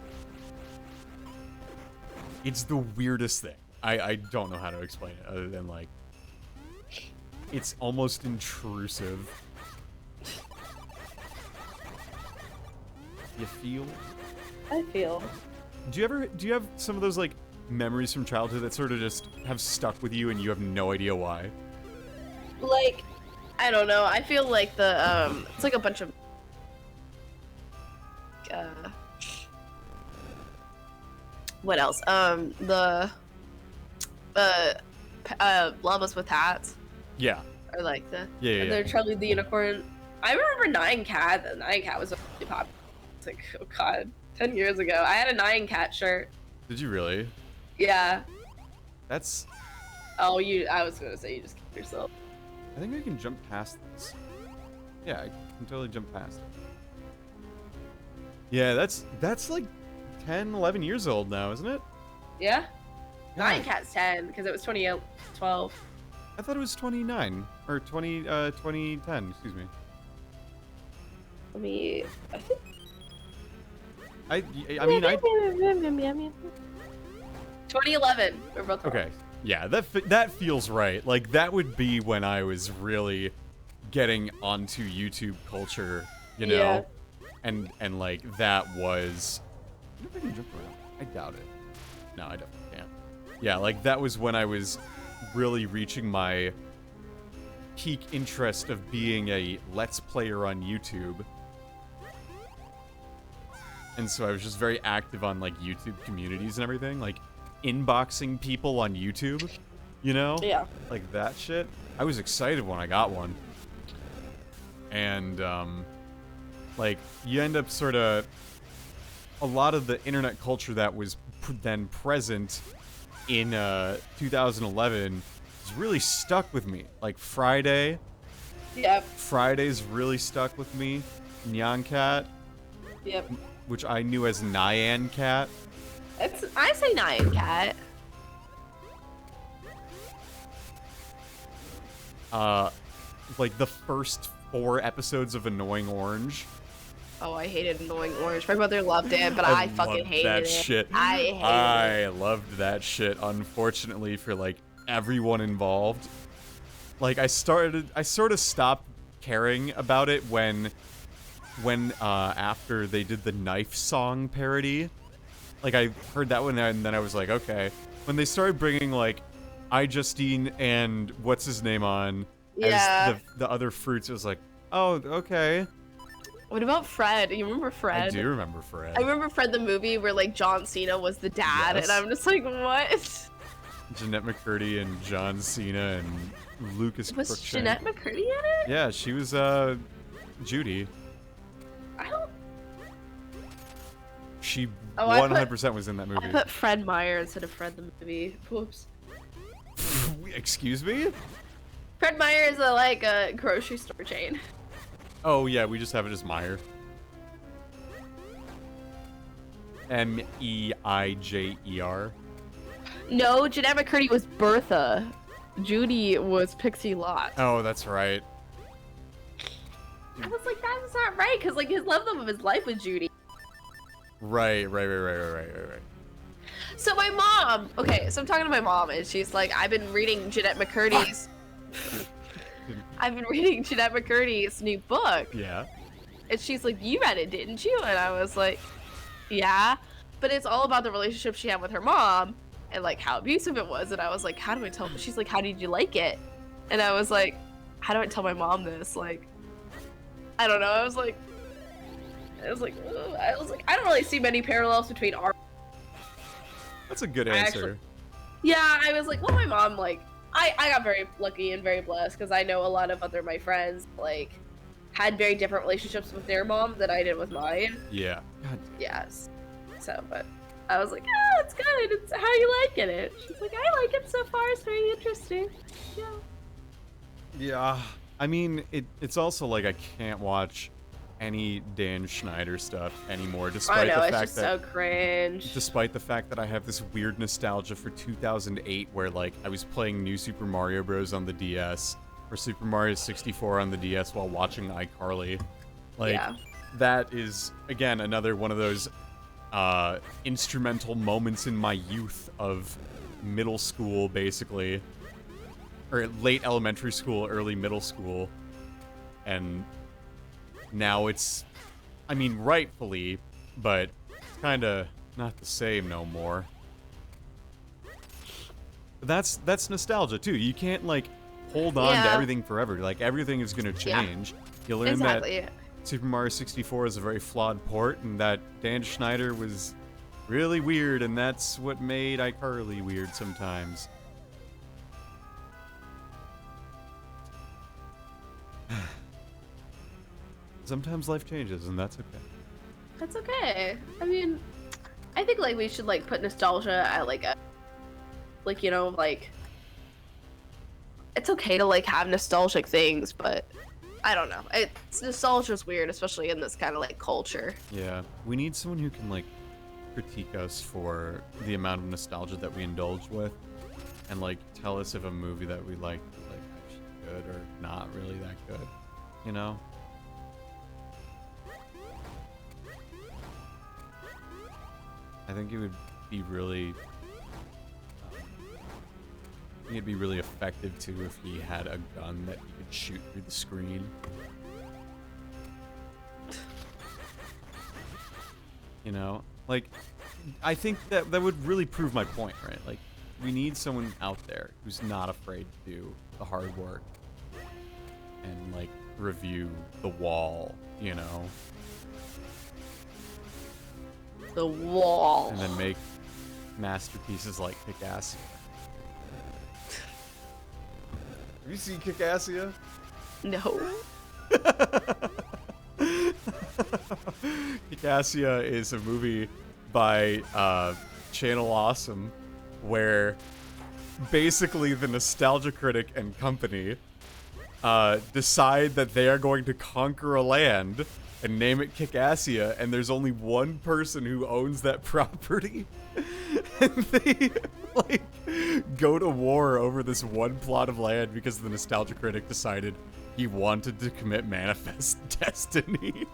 It's the weirdest thing. I don't know how to explain it other than, like, it's almost intrusive. You feel? I feel. Do you have some of those, like, memories from childhood that sort of just have stuck with you and you have no idea why? Like, I don't know. I feel like it's like a bunch of what else? Llamas with hats. Yeah. Or like the Yeah. they're Charlie the Unicorn. I remember Nine Cat. The Nine Cat was really popular. It's like, oh god, 10 years ago. I had a Nine Cat shirt. Did you really? Yeah. That's... Oh, I was gonna say you just killed yourself. I think I can jump past this. Yeah, I can totally jump past it. Yeah, that's like 10, 11 years old now, isn't it? Yeah? Yeah. Nine Cat's 10, because it was 2012. I thought it was 29. Or 2010, excuse me. I think... I mean, 2011. We're both okay. Yeah, that feels right. Like, that would be when I was really getting onto YouTube culture, you know? Yeah. And like, that was... I wonder if I can jump around. I doubt it. No, I definitely can't. Yeah, like, that was when I was really reaching my peak interest of being a Let's Player on YouTube. And so I was just very active on, like, YouTube communities and everything. Like, inboxing people on YouTube, you know? Yeah. Like, that shit. I was excited when I got one. And, like, you end up sort of... A lot of the internet culture that was then present in 2011 is really stuck with me. Like, Friday. Yep. Friday's really stuck with me. Nyan Cat. Yep. Which I knew as Nyan Cat. I say Nyan Cat. Like the first 4 episodes of Annoying Orange. Oh, I hated Annoying Orange. My brother loved it, but I fucking loved hated that it. shit. I hated it. I loved that shit, unfortunately, for like everyone involved. Like, I sort of stopped caring about it when after they did the Knife Song parody. Like, I heard that one and then I was like, okay. When they started bringing, like, iJustine and what's his name on as the other fruits, it was like, oh, okay. What about Fred? You remember Fred? I do remember Fred. I remember Fred the movie where, like, John Cena was the dad, Yes. and I'm just like, what? Jeanette McCurdy and John Cena and Lucas Was Cruikshank. Jeanette McCurdy in it? Yeah, she was, Judy. I don't... She Oh, I 100% was in that I movie. put Fred Meyer instead of Fred the movie. Whoops. Excuse me? Fred Meyer is a grocery store chain. Oh, yeah, we just have it as Meyer. Meijer. No, Jeanette McCurdy was Bertha. Judy was Pixie Lott. Oh, that's right. I was like, that's not right, because, like, his love of his life was Judy. Right. So my mom, okay, so I'm talking to my mom, and she's like, I've been reading Jeanette McCurdy's new book. Yeah. And she's like, you read it, didn't you? And I was like, yeah. But it's all about the relationship she had with her mom and, like, how abusive it was. And I was like, how do I tell? She's like, how did you like it? And I was like, how do I tell my mom this? Like, I don't know. I was like, ugh. I don't really see many parallels between our. That's a good answer. Actually, yeah, I was like, well, my mom, like, I got very lucky and very blessed because I know a lot of my friends, like, had very different relationships with their mom than I did with mine. Yeah. God. Yes. So, but I was like, oh, it's good. It's how you liking it. She's like, I like it so far. It's very interesting. Yeah. Yeah. I mean, it's also like I can't watch any Dan Schneider stuff anymore, I despite know, the it's fact just that so cringe. despite the fact that I have this weird nostalgia for 2008 where like I was playing New Super Mario Bros. On the DS or Super Mario 64 on the DS while watching iCarly. Like, Yeah. that is, again, another one of those instrumental moments in my youth of middle school, basically. Or late elementary school, early middle school. And now it's, I mean, rightfully, but it's kind of not the same no more. But that's nostalgia, too. You can't, like, hold on to everything forever. Like, everything is going to change. You learn that Super Mario 64 is a very flawed port, and that Dan Schneider was really weird, and that's what made iCarly weird sometimes. Sometimes life changes, and that's okay. That's okay. I mean, I think like we should like put nostalgia at like a, like, you know, like it's okay to like have nostalgic things, but I don't know. Nostalgia's weird, especially in this kind of like culture. Yeah, we need someone who can like critique us for the amount of nostalgia that we indulge with, and like tell us if a movie that we like actually good or not really that good, you know? I think it would be really, I think it'd be really effective too if he had a gun that he could shoot through the screen. You know, like, I think that would really prove my point, right? Like, we need someone out there who's not afraid to do the hard work and like review The Wall, you know. The Wall. And then make masterpieces like Kick-Assia. Have you seen Kick-Assia? No. Kick-Assia is a movie by Channel Awesome where basically the Nostalgia Critic and company decide that they are going to conquer a land and name it Kick-Assia, and there's only one person who owns that property. And they, like, go to war over this one plot of land because the Nostalgia Critic decided he wanted to commit manifest destiny.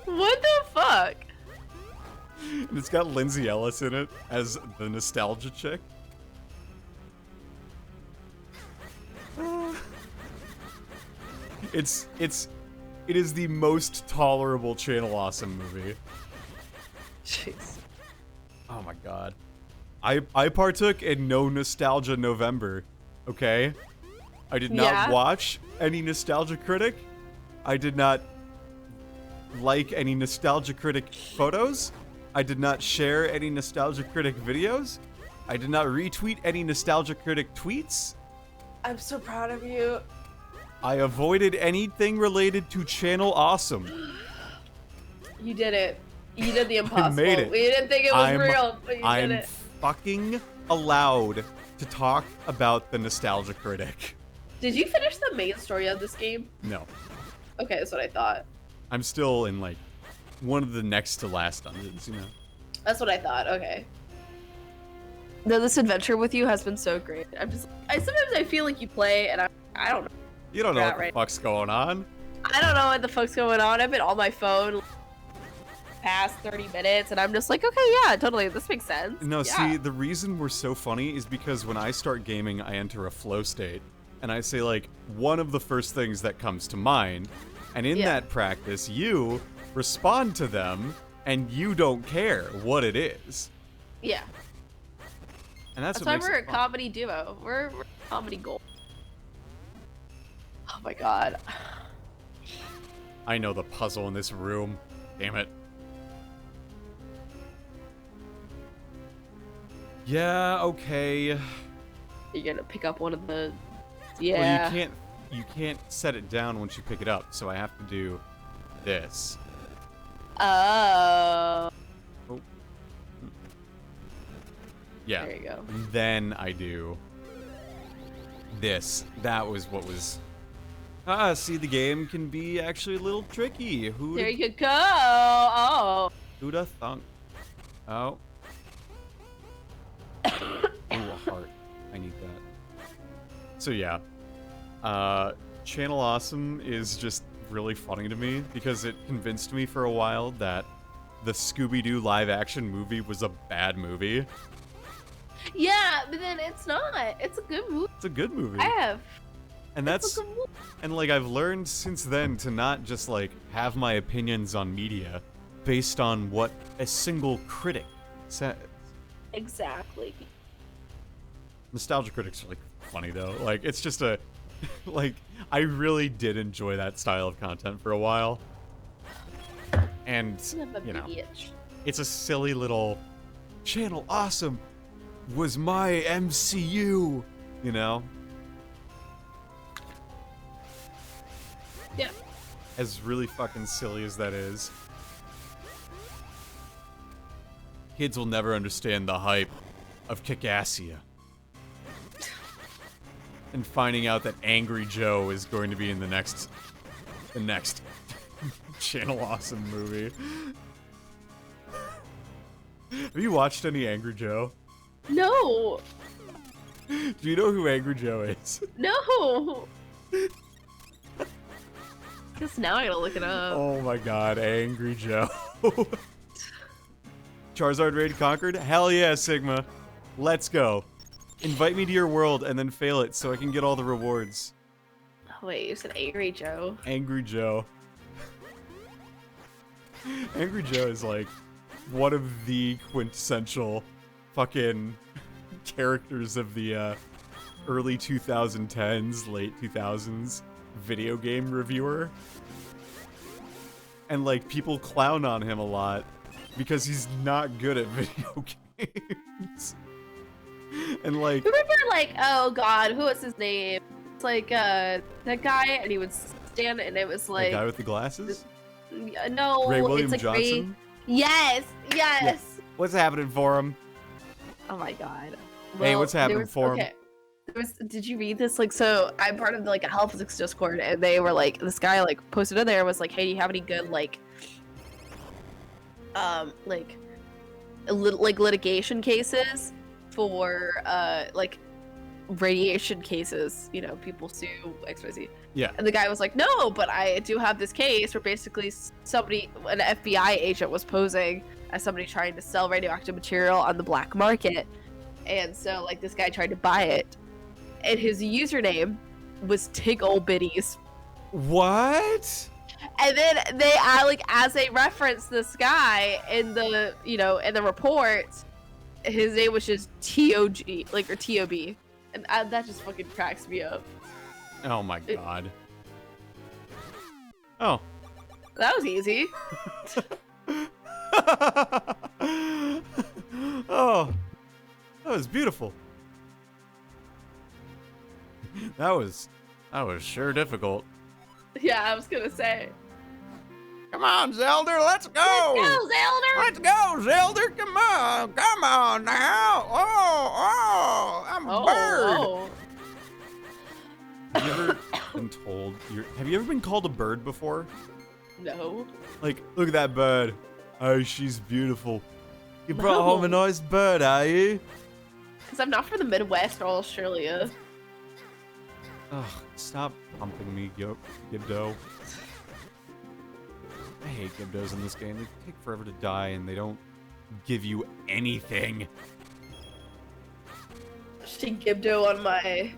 What the fuck? And it's got Lindsay Ellis in it as the nostalgia chick. It is the most tolerable Channel Awesome movie. Jeez. Oh my god. I partook in no Nostalgia November, okay? I did not watch any Nostalgia Critic. I did not like any Nostalgia Critic photos. I did not share any Nostalgia Critic videos. I did not retweet any Nostalgia Critic tweets. I'm so proud of you. I avoided anything related to Channel Awesome. You did it. You did the impossible. I made it. We didn't think it was real, but you did it. Fucking allowed to talk about the Nostalgia Critic. Did you finish the main story of this game? No. Okay, that's what I thought. I'm still in, like, one of the next to last dungeons, you know? That's what I thought, okay. No, this adventure with you has been so great. Sometimes I feel like you play and I don't know. You don't know what the fuck's going on. I don't know what the fuck's going on. I've been on my phone past 30 minutes and I'm just like, okay, yeah, totally, this makes sense. No, yeah. See, the reason we're so funny is because when I start gaming, I enter a flow state. And I say, like, one of the first things that comes to mind. And in that practice, you respond to them and you don't care what it is. Yeah. And that's what why makes we're it a fun. comedy duo. We're a comedy gold. Oh my god. I know the puzzle in this room. Damn it. Yeah, okay. You're gonna pick up one of the... Yeah. Well, you can't set it down once you pick it up, so I have to do this. Oh. Oh. Yeah. There you go. And then I do this. That was what was... See, the game can be actually a little tricky. There you go. Oh. Who'da thunk? Oh. Ooh, a heart. I need that. So yeah. Channel Awesome is just really funny to me because it convinced me for a while that the Scooby-Doo live-action movie was a bad movie. Yeah, but then it's not. It's a good movie. It's a good movie. I have. And that's, and like I've learned since then to not just like have my opinions on media based on what a single critic says. Exactly. Nostalgia critics are like funny though. Like it's just a, like I really did enjoy that style of content for a while. And you know, it's a silly little Channel Awesome was my MCU, you know? Yeah. As really fucking silly as that is. Kids will never understand the hype of Kickassia. And finding out that Angry Joe is going to be in the next Channel Awesome movie. Have you watched any Angry Joe? No. Do you know who Angry Joe is? No. Guess now I gotta look it up. Oh my god, Angry Joe. Charizard raid conquered? Hell yeah, Sigma. Let's go. Invite me to your world and then fail it so I can get all the rewards. Oh, wait, you said Angry Joe. Angry Joe. Angry Joe is like one of the quintessential fucking characters of the early 2010s, late 2000s video game reviewer. And like people clown on him a lot because he's not good at video games. And like, remember, like, oh god, who was his name? It's like that guy, and he would stand, and it was like the guy with the glasses. No, Ray William it's like Johnson. Yes. Yeah. What's happening for him? Oh my god. Hey, what's happening for him? Did you read this? Like, so I'm part of like a Hell Physics Discord, and they were like, this guy like posted in there was like, hey, do you have any good like litigation cases for like radiation cases? You know, people sue XYZ. Yeah. And the guy was like, no, but I do have this case where basically somebody, an FBI agent, was posing as somebody trying to sell radioactive material on the black market. And so, like, this guy tried to buy it. And his username was Tiggle Bitties. What? And then they, like, as they referenced this guy in the, you know, in the report, his name was just T-O-G, like, or T-O-B. And that just fucking cracks me up. Oh my god. Oh. That was easy. Oh. That was beautiful. That was sure difficult. Yeah, I was gonna say. Come on, Zelda, let's go! Let's go, Zelda! Let's go, Zelda! Come on now! Oh, I'm a bird! Oh. Have you ever been told have you ever been called a bird before? No. Like, look at that bird. Oh, she's beautiful. You brought home a nice bird, are you? Because I'm not from the Midwest or Australia. Ugh, stop pumping me, Gibdo. I hate Gibdos in this game. They take forever to die and they don't give you anything. She Gibdo on my...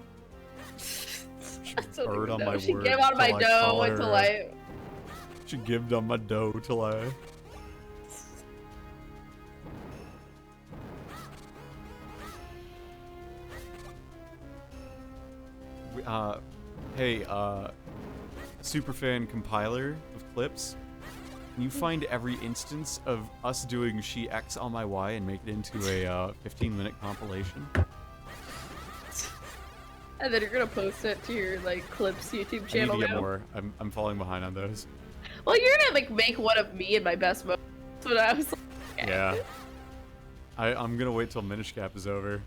Bird on my she word. gave on my dough until I... She gived on my dough till I... Hey, superfan compiler of clips, can you find every instance of us doing She X on my Y and make it into a 15-minute compilation? And then you're gonna post it to your like clips YouTube channel. I need to get now. more. I'm falling behind on those. Well, you're gonna like make one of me in my best mode. That's what I was like. Okay. Yeah. I'm gonna wait till Minish Cap is over.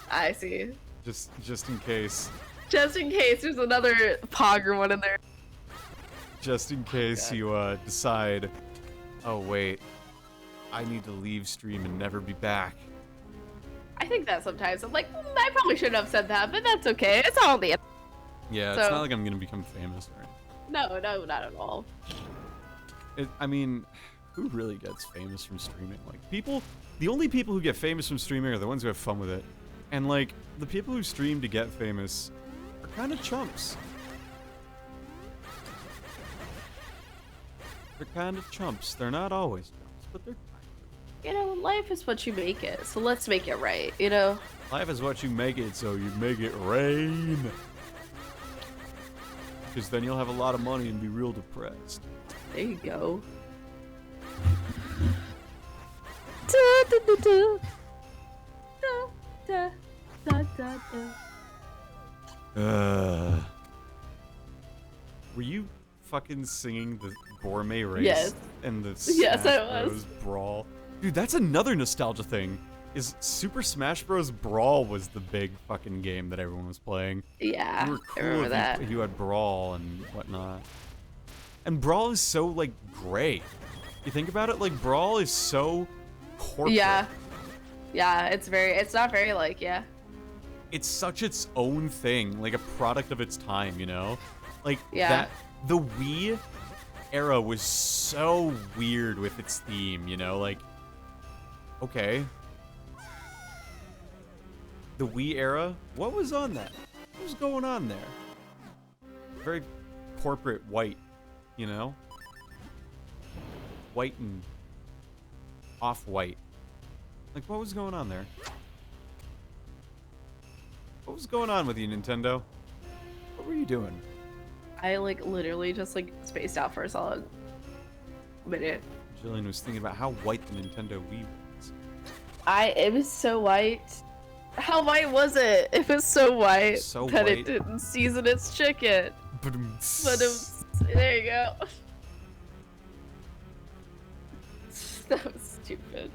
I see. Just in case. Just in case there's another Pogger one in there. Just in case you decide, oh wait, I need to leave stream and never be back. I think that sometimes. I'm like, I probably shouldn't have said that, but that's okay. It's all the. Yeah, So- it's not like I'm gonna become famous or anything. No, not at all. I mean, who really gets famous from streaming? Like, the only people who get famous from streaming are the ones who have fun with it. And, like, the people who stream to get famous are kind of chumps. They're kind of chumps. They're not always chumps, but they're kind You know, life is what you make it, so let's make it right, you know? of. Life is what you make it, so you make it rain. Because then you'll have a lot of money and be real depressed. There you go. Da, da, da, da. Da, da, da, da, da. Were you fucking singing the gourmet race? Yes. And the Yes, Smash I was. Bros. Brawl? Dude, that's another nostalgia thing. Is Super Smash Bros. Brawl was the big fucking game that everyone was playing. Yeah, You were I cool remember if that. you had Brawl and whatnot. And Brawl is so, like, gray. You think about it, like, Brawl is so corporate. Yeah. Yeah, it's not very, like, yeah. It's such its own thing, like a product of its time, you know? Like, Yeah. the Wii era was so weird with its theme, you know? Like, okay. The Wii era, what was on that? What was going on there? Very corporate white, you know? White and off-white. Like, what was going on there? What was going on with you, Nintendo? What were you doing? I, like, literally just, like, spaced out for a solid minute. Jillian was thinking about how white the Nintendo Wii was. It was so white. How white was it? It was so white So that white. it didn't season its chicken. But there you go. That was stupid.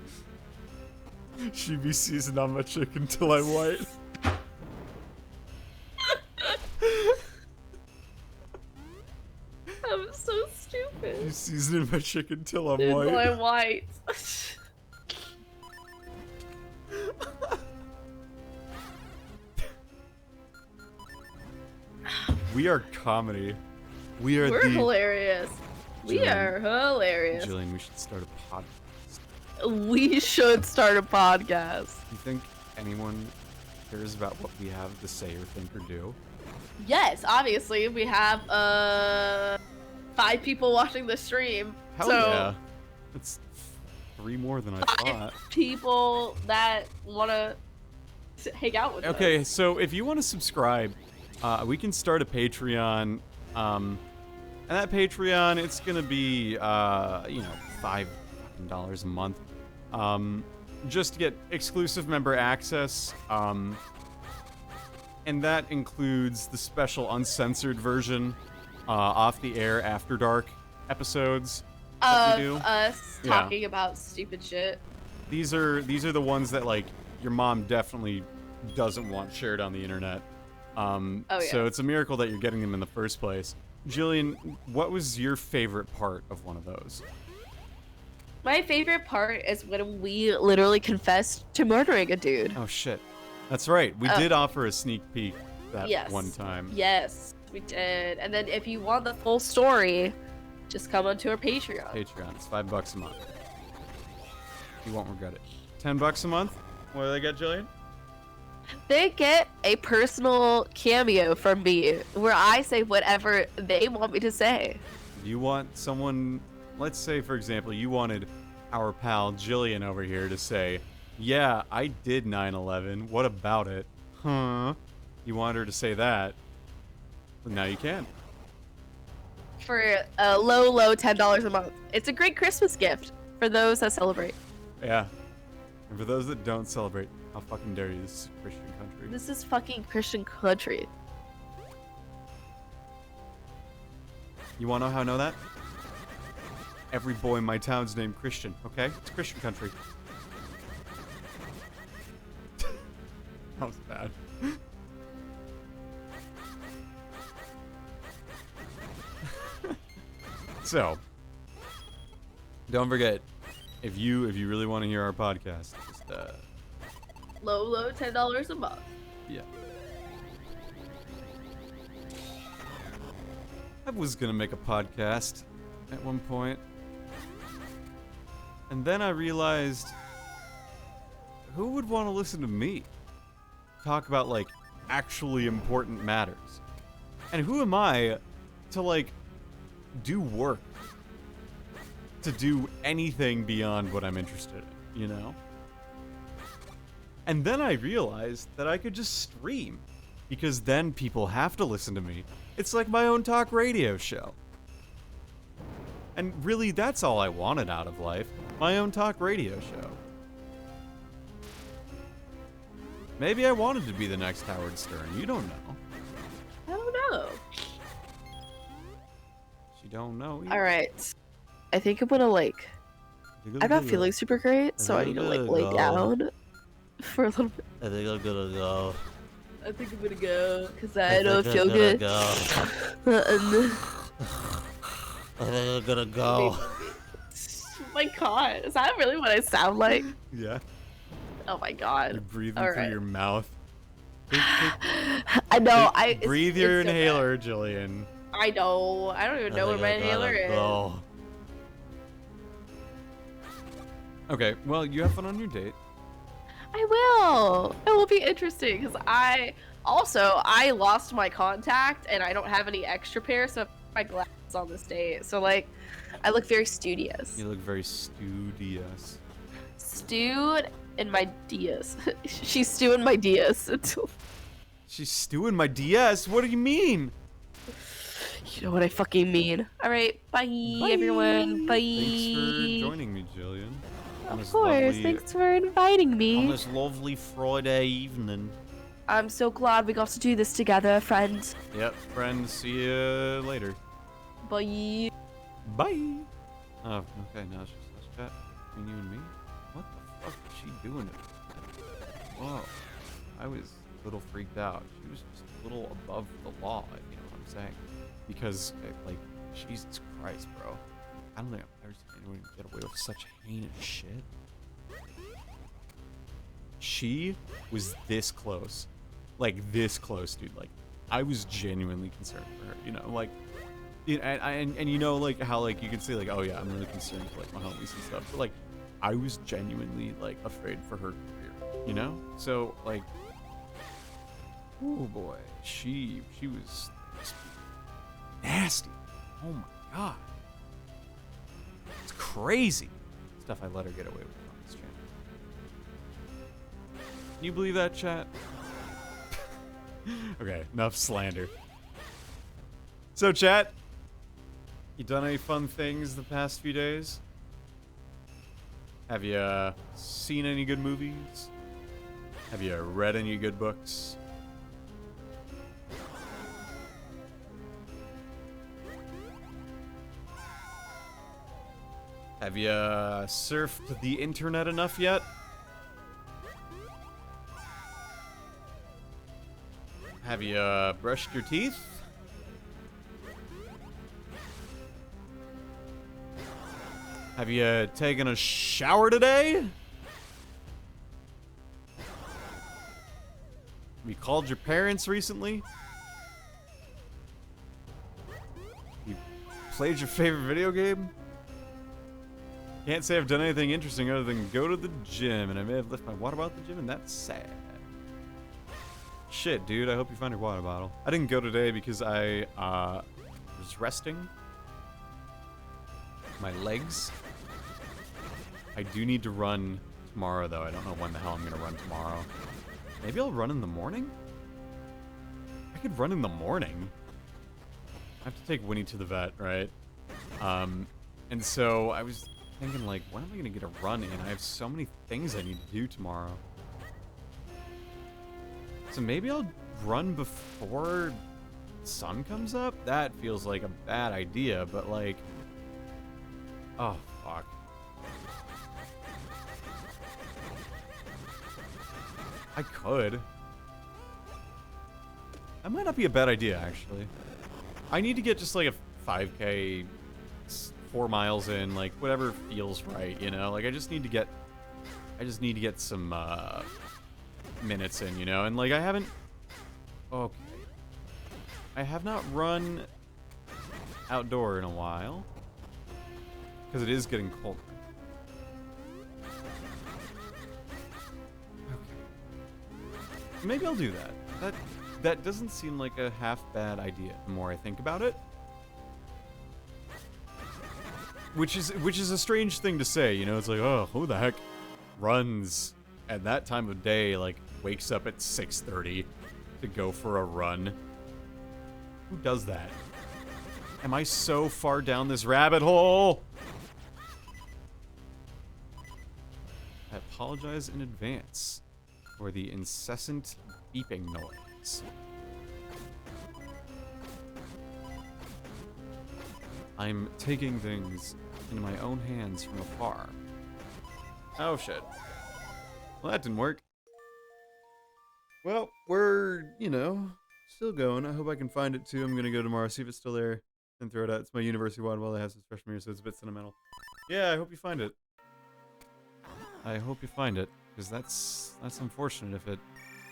She be seasoned on my chicken till I'm white. That was so stupid. You seasoning my chicken till I'm Until white. I'm white. We are comedy. We're We're the hilarious. We Jillian. are hilarious. Jillian, we should start a podcast. We should start a podcast. You think anyone cares about what we have to say or think or do? Yes, obviously we have 5 people watching the stream. Hell so yeah. That's 3 more than I 5 thought. people that want to hang out with us. Okay, so if you want to subscribe, we can start a Patreon. And that Patreon, it's gonna be, you know, $5 a month. Just to get exclusive member access. And that includes the special uncensored version, off the air After Dark episodes that we do. Of us Yeah. talking about stupid shit. These are the ones that, like, your mom definitely doesn't want shared on the internet. Oh, So yeah. it's a miracle that you're getting them in the first place. Jillian, what was your favorite part of one of those? My favorite part is when we literally confessed to murdering a dude. Oh shit, that's right. We did offer a sneak peek that Yes. one time. Yes, we did. And then if you want the full story, just come onto our Patreon. Patreon, it's $5 a month. You won't regret it. $10 a month. What do they get, Jillian? They get a personal cameo from me where I say whatever they want me to say. You want someone, let's say, for example, you wanted our pal Jillian over here to say, yeah, I did 9/11. What about it? Huh? You want her to say that? Well, now you can. For a low $10 a month. It's a great Christmas gift for those that celebrate. Yeah. And for those that don't celebrate, how fucking dare you? This is a Christian country. This is fucking Christian country. You wanna know how I know that? Every boy in my town's named Christian, okay? It's a Christian country. That was bad. So, don't forget, if you really want to hear our podcast, just Low, $10 a month. yeah. I was gonna make a podcast at one point, and then I realized, who would want to listen to me talk about like actually important matters? And who am I to like do work to do anything beyond what I'm interested in, you know? And then I realized that I could just stream, because then people have to listen to me. It's like my own talk radio show. And really, that's all I wanted out of life. My own talk radio show. Maybe I wanted to be the next Howard Stern. You don't know. I don't know. You don't know either. All right. I think I'm gonna like. I'm not feeling super great, so I need to like lay down for a little bit. I think I'm gonna go. I think I'm gonna go because I don't feel good. Go. I think I'm gonna go. Oh my god, is that really what I sound like? Yeah. Oh my god. You're breathing All through right. your mouth. I know. Breathe your it's so inhaler, Jillian. I know. I don't even know where my inhaler is. Go. Okay, well, you have fun on your date. I will. It will be interesting because I lost my contact and I don't have any extra pair, so I have my glasses on this date. So like, I look very studious. You look very studious. Stewed in my DS. She's stewing my DS. She's stewing my DS? What do you mean? You know what I fucking mean. All right, bye, everyone. Bye. Thanks for joining me, Jillian. Of course. Thanks for inviting On me. this lovely Friday evening. I'm so glad we got to do this together, friends. Yep, friends. See you later. Bye. Bye. Oh, okay. Now it's just us chat between you and me. What the fuck is she doing? Whoa. I was a little freaked out. She was just a little above the law, if you know what I'm saying. Because, like, Jesus Christ, bro. I don't think I've ever seen anyone get away with such heinous shit. She was this close. Like, this close, dude. Like, I was genuinely concerned for her, you know? Like, and you know, like, how, like, you can say, like, oh, yeah, I'm really concerned for, like, my homies and stuff. But, like, I was genuinely, like, afraid for her career, you know? So, like, oh, boy. She was nasty. Oh, my God. It's crazy. Stuff I let her get away with on this channel. Can you believe that, chat? Okay, enough slander. So, chat, you done any fun things the past few days? Have you seen any good movies? Have you read any good books? Have you surfed the internet enough yet? Have you brushed your teeth? Have you taken a shower today? Have you called your parents recently? You played your favorite video game? Can't say I've done anything interesting other than go to the gym, and I may have left my water bottle at the gym, and that's sad. Shit, dude, I hope you find your water bottle. I didn't go today because I was resting my legs. I do need to run tomorrow, though. I don't know when the hell I'm gonna run tomorrow. Maybe I'll run in the morning? I could run in the morning. I have to take Winnie to the vet, right? And so I was thinking, like, when am I gonna get a run in? I have so many things I need to do tomorrow. So maybe I'll run before sun comes up? That feels like a bad idea, but like... Oh, fuck. I could. That might not be a bad idea, actually. I need to get just like a 5K 4 miles in, like whatever feels right, you know. Like I just need to get some minutes in, you know. And like I haven't. Okay. I have not run outdoor in a while because it is getting cold. Okay. Maybe I'll do that. That doesn't seem like a half bad idea the more I think about it. Which is a strange thing to say, you know. It's like, oh, who the heck runs at that time of day, like wakes up at 6:30 to go for a run? Who does that? Am I so far down this rabbit hole? I apologize in advance for the incessant beeping noise. I'm taking things into my own hands from afar. Oh shit. Well, that didn't work. Well, we're, you know, still going. I hope I can find it too. I'm gonna go tomorrow, see if it's still there, and throw it out. It's my university water bottle I have since freshman year, so it's a bit sentimental. Yeah, I hope you find it. I hope you find it, because that's unfortunate if it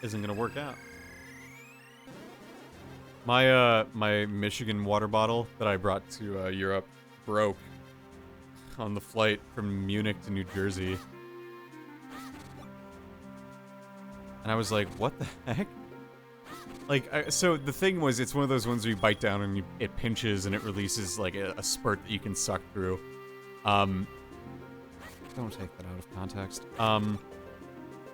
isn't gonna work out. My Michigan water bottle that I brought to Europe broke on the flight from Munich to New Jersey. And I was like, what the heck? Like, so the thing was, it's one of those ones where you bite down and it pinches and it releases like a spurt that you can suck through. Don't take that out of context.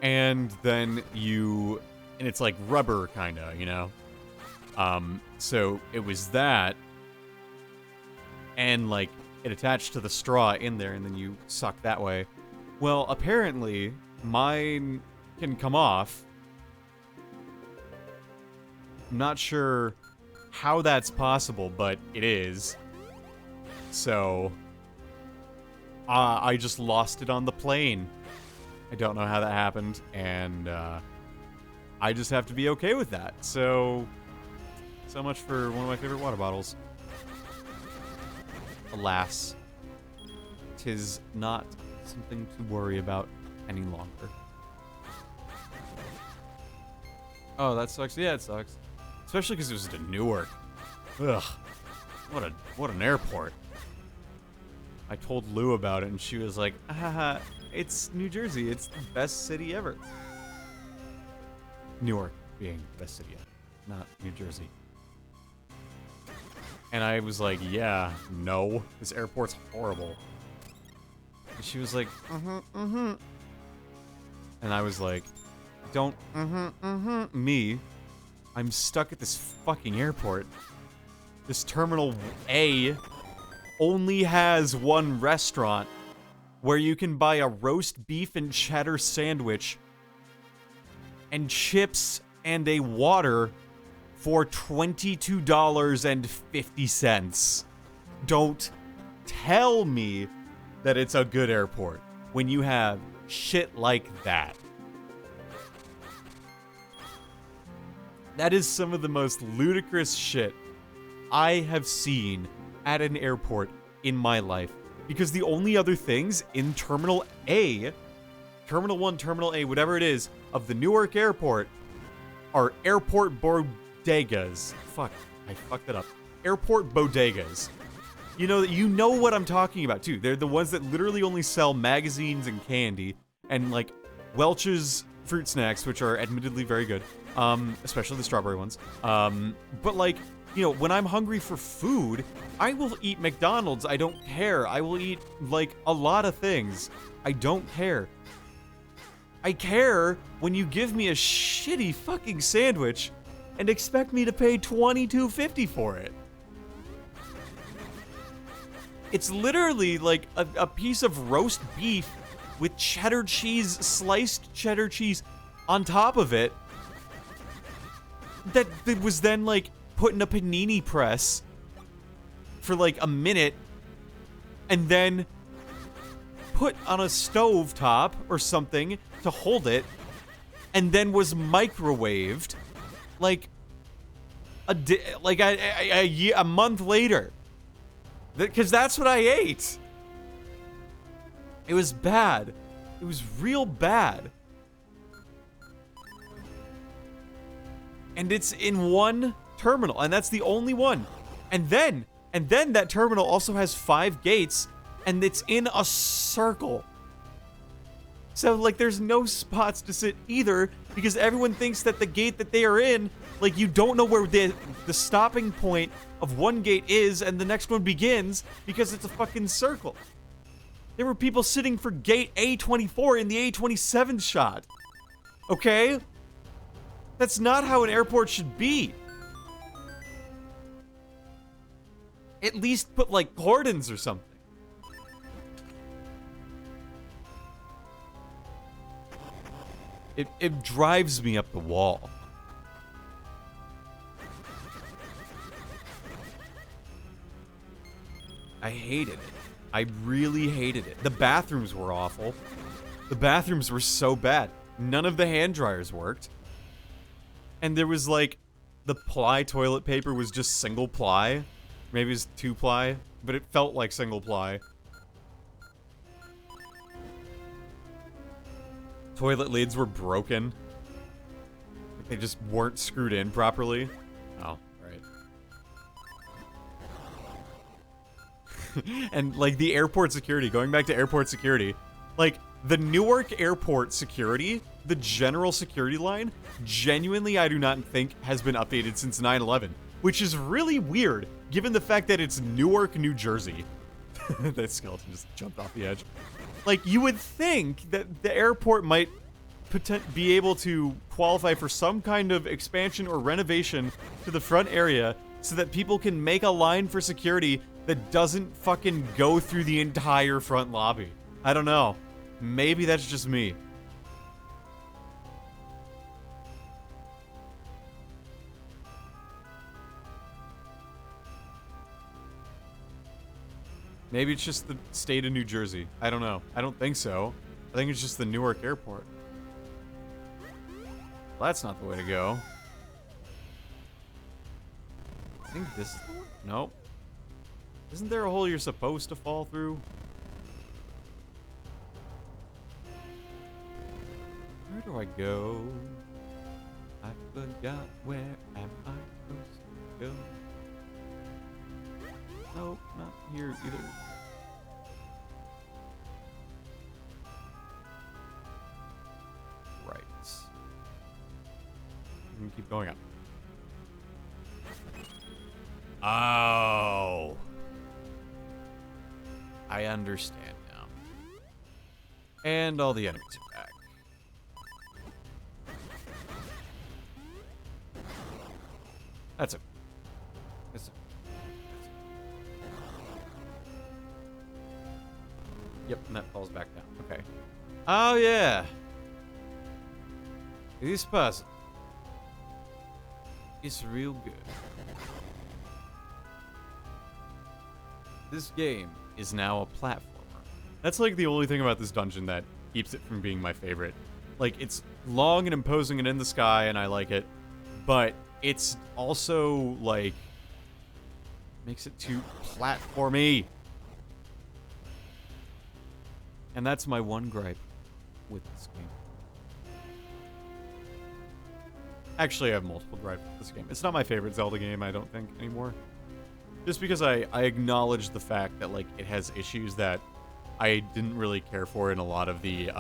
And then and it's like rubber kinda, you know? So it was that, and like it attached to the straw in there, and then you suck that way. Well, apparently mine can come off. I'm not sure how that's possible, but it is. So I just lost it on the plane. I don't know how that happened, and I just have to be okay with that. So much for one of my favorite water bottles. Alas, 'tis not something to worry about any longer. Oh, that sucks. Yeah, it sucks. Especially because it was to Newark. Ugh. What an airport. I told Lou about it, and she was like, it's New Jersey. It's the best city ever. Newark being the best city ever, not New Jersey. And I was like, yeah, no, this airport's horrible. And she was like, and I was like, don't, me. I'm stuck at this fucking airport. This Terminal A only has one restaurant where you can buy a roast beef and cheddar sandwich and chips and a water for $22.50. Don't tell me that it's a good airport when you have shit like that. That is some of the most ludicrous shit I have seen at an airport in my life. Because the only other things in Terminal A, Terminal 1, Terminal A, whatever it is, of the Newark airport are airport bodegas. Fuck, I fucked it up. Airport bodegas. You know what I'm talking about, too. They're the ones that literally only sell magazines and candy and, like, Welch's fruit snacks, which are admittedly very good. Especially the strawberry ones. But, like, you know, when I'm hungry for food, I will eat McDonald's. I don't care. I will eat, like, a lot of things. I don't care. I care when you give me a shitty fucking sandwich and expect me to pay $22.50 for it. It's literally like a piece of roast beef with cheddar cheese, sliced cheddar cheese on top of it that was then like put in a panini press for like a minute and then put on a stove top or something to hold it and then was microwaved like a month later. Because that's what I ate. It was bad. It was real bad. And it's in one terminal, and that's the only one. And then that terminal also has 5 gates, and it's in a circle. So, like, there's no spots to sit either, because everyone thinks that the gate that they are in, like, you don't know where the stopping point of one gate is and the next one begins, because it's a fucking circle. There were people sitting for gate A24 in the A27 shot. Okay? That's not how an airport should be. At least put, like, cordons or something. It drives me up the wall. I hated it. I really hated it. The bathrooms were awful. The bathrooms were so bad. None of the hand dryers worked. And there was, like, the ply toilet paper was just single ply. Maybe it was 2 ply, but it felt like single ply. Toilet lids were broken. Like they just weren't screwed in properly. Oh, right. And, like, the airport security, going back to airport security, like, the Newark airport security, the general security line, genuinely I do not think has been updated since 9/11, which is really weird, given the fact that it's Newark, New Jersey. That skeleton just jumped off the edge. Like, you would think that the airport might be able to qualify for some kind of expansion or renovation to the front area so that people can make a line for security that doesn't fucking go through the entire front lobby. I don't know. Maybe that's just me. Maybe it's just the state of New Jersey. I don't know. I don't think so. I think it's just the Newark airport. Well, that's not the way to go. I think this is the one? Nope. Isn't there a hole you're supposed to fall through? Where do I go? I forgot where am I supposed to go? Nope, not here either. Right. I'm gonna keep going up. Oh. I understand now. And all the enemies are back. That's a... That's a... Yep, and that falls back down. Okay. Oh, yeah. This puzzle is real good. This game is now a platformer. That's like the only thing about this dungeon that keeps it from being my favorite. Like, it's long and imposing and in the sky, and I like it. But it's also, like, makes it too platformy. And that's my one gripe with this game. Actually, I have multiple gripes with this game. It's not my favorite Zelda game, I don't think, anymore. Just because I acknowledge the fact that, like, it has issues that I didn't really care for in a lot of the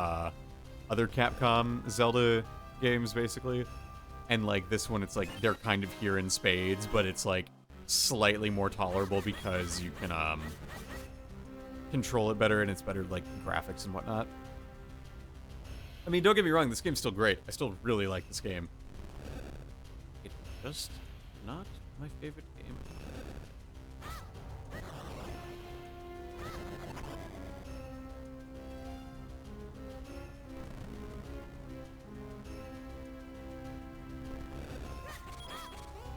other Capcom Zelda games, basically. And, like, this one, it's like, they're kind of here in spades, but it's, like, slightly more tolerable because you can, control it better and it's better, like, graphics and whatnot. I mean, don't get me wrong, this game's still great. I still really like this game. It's just not my favorite game.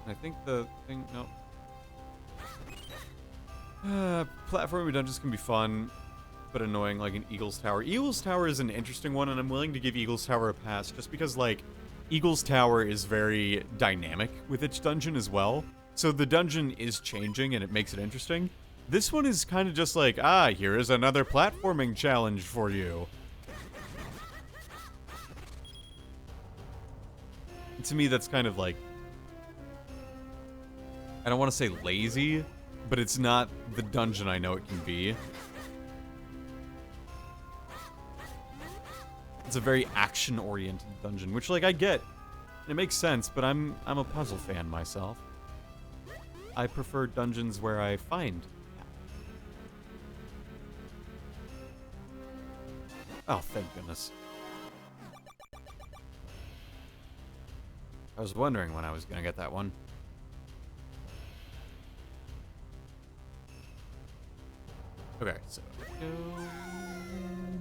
I think the thing, no. Platforming dungeons can be fun, but annoying, like an Eagle's Tower. Eagle's Tower is an interesting one, and I'm willing to give Eagle's Tower a pass, just because, like, Eagle's Tower is very dynamic with its dungeon as well. So the dungeon is changing, and it makes it interesting. This one is kind of just like, here is another platforming challenge for you. And to me, that's kind of like, I don't want to say lazy, but it's not the dungeon I know it can be. It's a very action-oriented dungeon, which, like, I get. It makes sense, but I'm a puzzle fan myself. I prefer dungeons where I find. Oh, thank goodness. I was wondering when I was gonna get that one. Okay, so go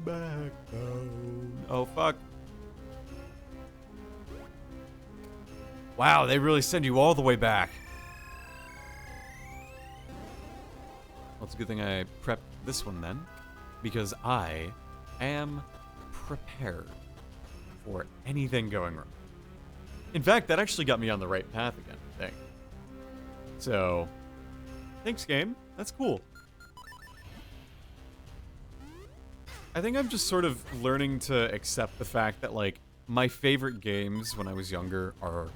back down. Oh, fuck. Wow, they really send you all the way back. Well, it's a good thing I prepped this one then, because I am prepared for anything going wrong. In fact, that actually got me on the right path again, I think. So, thanks, game. That's cool. I think I'm just sort of learning to accept the fact that, like, my favorite games when I was younger are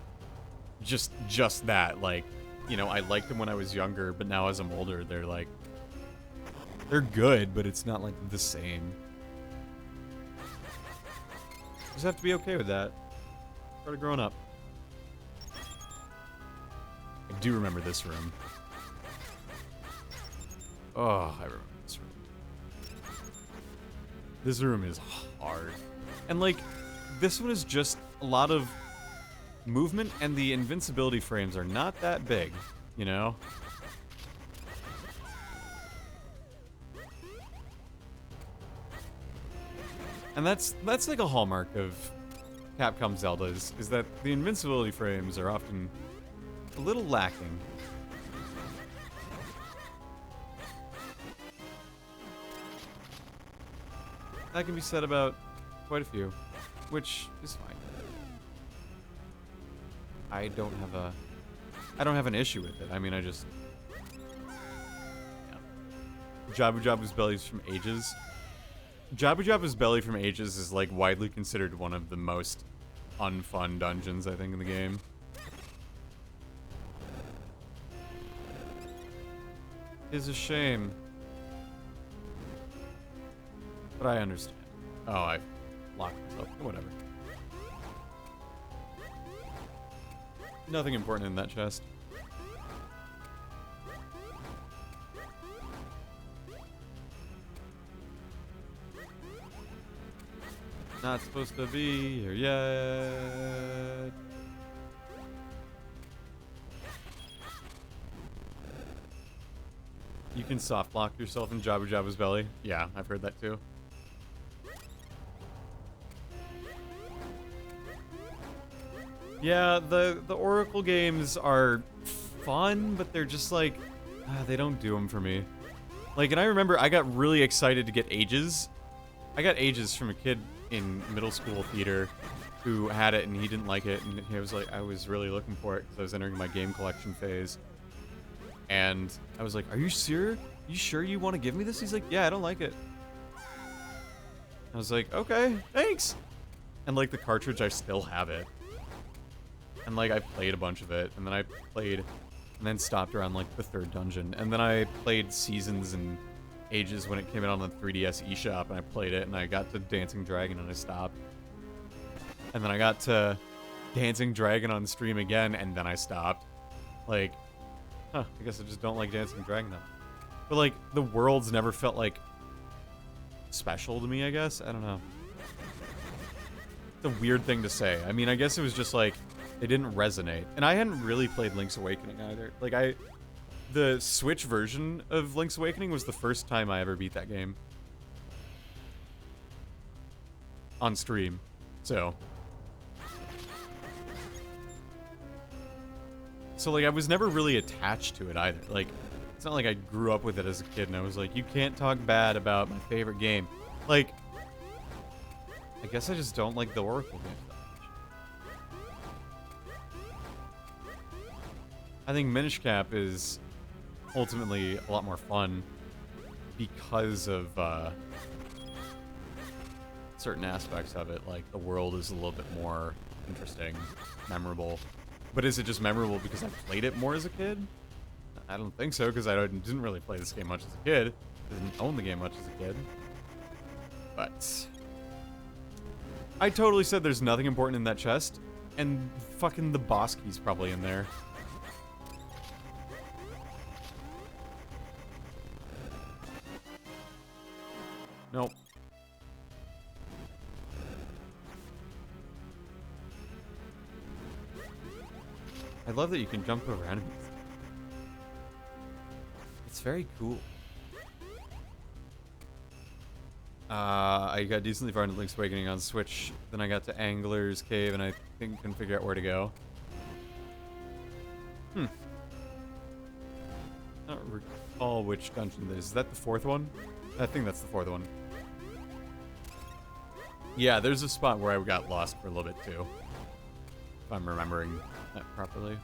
just that. Like, you know, I liked them when I was younger, but now as I'm older, they're like, they're good, but it's not like the same. Just have to be okay with that. Started growing up. I do remember this room. Oh, I remember this room. This room is hard. And, like, this one is just a lot of movement, and the invincibility frames are not that big, you know? And that's like a hallmark of Capcom Zeldas, is that the invincibility frames are often a little lacking. That can be said about quite a few, which is fine. I don't have an issue with it. I mean, I just, yeah. Jabu Jabu's Bellies from Ages. Jabu Jabu's Belly from Ages is, like, widely considered one of the most unfun dungeons, I think, in the game. It's a shame. But I understand. Oh, I locked myself. Whatever. Nothing important in that chest. Not supposed to be here yet. You can soft lock yourself in Jabu Jabu's belly. Yeah, I've heard that too. Yeah, the Oracle games are fun, but they're just like, they don't do them for me. Like, and I remember I got really excited to get Ages. I got Ages from a kid in middle school theater who had it and he didn't like it, and he was like, I was really looking for it because I was entering my game collection phase. And I was like, are you sure? You sure you want to give me this? He's like, yeah, I don't like it. I was like, okay, thanks. And, like, the cartridge, I still have it. And, like, I played a bunch of it, and then I played, and then stopped around, like, the third dungeon. And then I played Seasons and Ages when it came out on the 3DS eShop, and I played it, and I got to Dancing Dragon, and I stopped. And then I got to Dancing Dragon on stream again, and then I stopped. Like, I guess I just don't like Dancing Dragon now. But, like, the worlds never felt, like, special to me, I guess? I don't know. It's a weird thing to say. I mean, I guess it was just, like, they didn't resonate. And I hadn't really played Link's Awakening either. Like, the Switch version of Link's Awakening was the first time I ever beat that game. On stream. So, like, I was never really attached to it either. Like, it's not like I grew up with it as a kid and I was like, you can't talk bad about my favorite game. Like, I guess I just don't like the Oracle games that much. I think Minish Cap is ultimately a lot more fun because of certain aspects of it. Like, the world is a little bit more interesting, memorable. But is it just memorable because I played it more as a kid? I don't think so, because I didn't really play this game much as a kid. Didn't own the game much as a kid. But I totally said there's nothing important in that chest, and fucking the boss key's probably in there. Nope. I love that you can jump over enemies. It's very cool. I got decently far into Link's Awakening on Switch. Then I got to Angler's Cave, and I think couldn't figure out where to go. I don't recall which dungeon this is. Is that the fourth one? I think that's the fourth one. Yeah, there's a spot where I got lost for a little bit too. If I'm remembering that properly.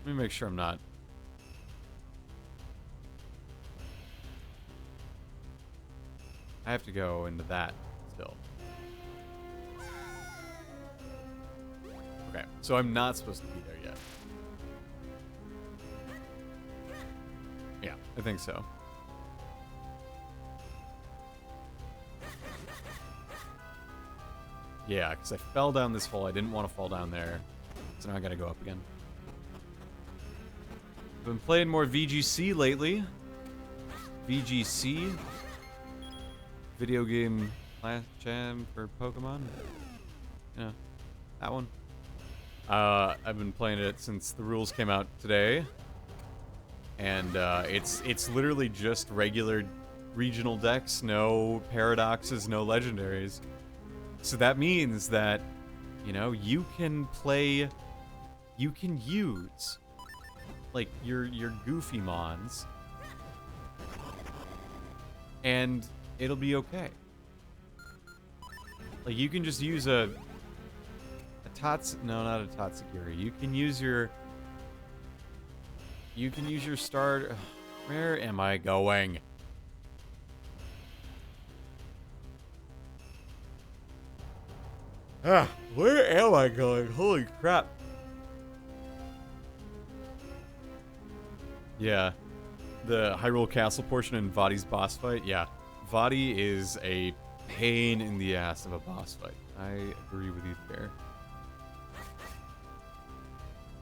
Let me make sure I'm not. I have to go into that still. Okay, so I'm not supposed to be there yet. Yeah, I think so. Yeah, because I fell down this hole. I didn't want to fall down there. So now I gotta go up again. I've been playing more VGC lately. VGC. Video game last jam for Pokemon. Yeah, that one. I've been playing it since the rules came out today. And it's literally just regular regional decks, no paradoxes, no legendaries. So that means that, you know, you can use like your goofy mons and it'll be okay. Like, you can just use a no, not a Tatsugiri. You can use your start. Where am I going? Where am I going? Holy crap. Yeah. The Hyrule Castle portion in Vadi's boss fight. Yeah. Vadi is a pain in the ass of a boss fight. I agree with you there.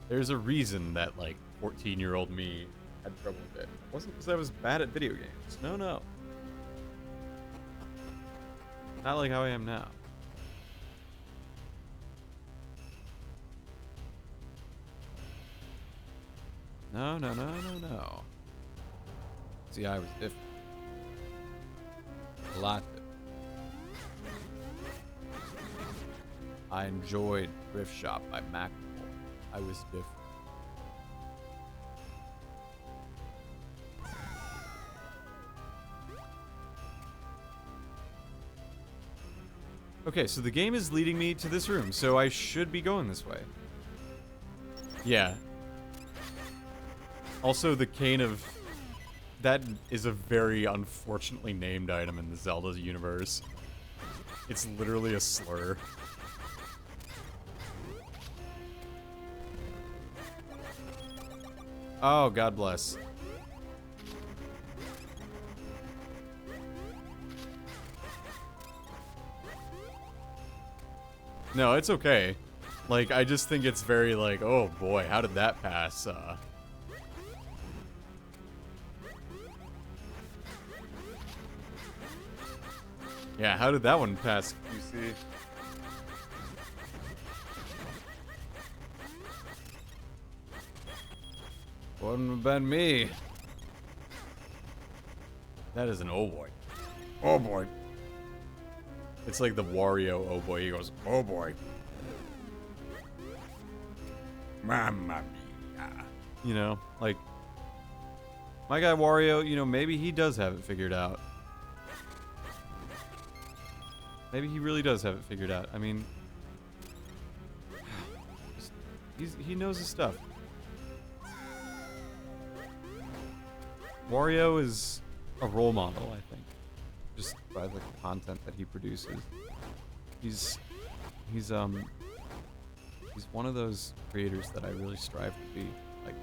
There's a reason that, like, 14-year-old me had trouble with it. It wasn't because I was bad at video games. No, no. Not like how I am now. No, no, no, no, no. See, I was different. A lot different. I enjoyed Thrift Shop by Mac. I was different. Okay, so the game is leading me to this room, so I should be going this way. Yeah. Also, the Cane of... That is a very unfortunately named item in the Zelda universe. It's literally a slur. Oh, God bless. No, it's okay. Like, I just think it's very like, oh boy, how did that pass? Yeah, how did that one pass, QC? Wouldn't have been me. That is an oh boy. Oh boy. It's like the Wario oh boy. He goes, oh boy. Mamma mia. You know, like, My guy Wario, you know, maybe he does have it figured out. Maybe he really does have it figured out. I mean, he knows his stuff. Wario is a role model, I think, just by the content that he produces. He's one of those creators that I really strive to be. Like,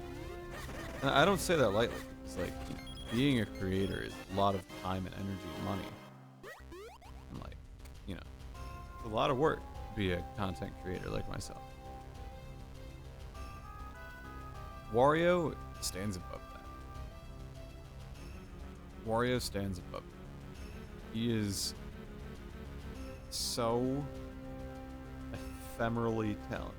and I don't say that lightly. It's like, you know, being a creator is a lot of time and energy and money. And like, you know, it's a lot of work to be a content creator like myself. Wario stands above that. Wario stands above that. He is so ephemerally talented.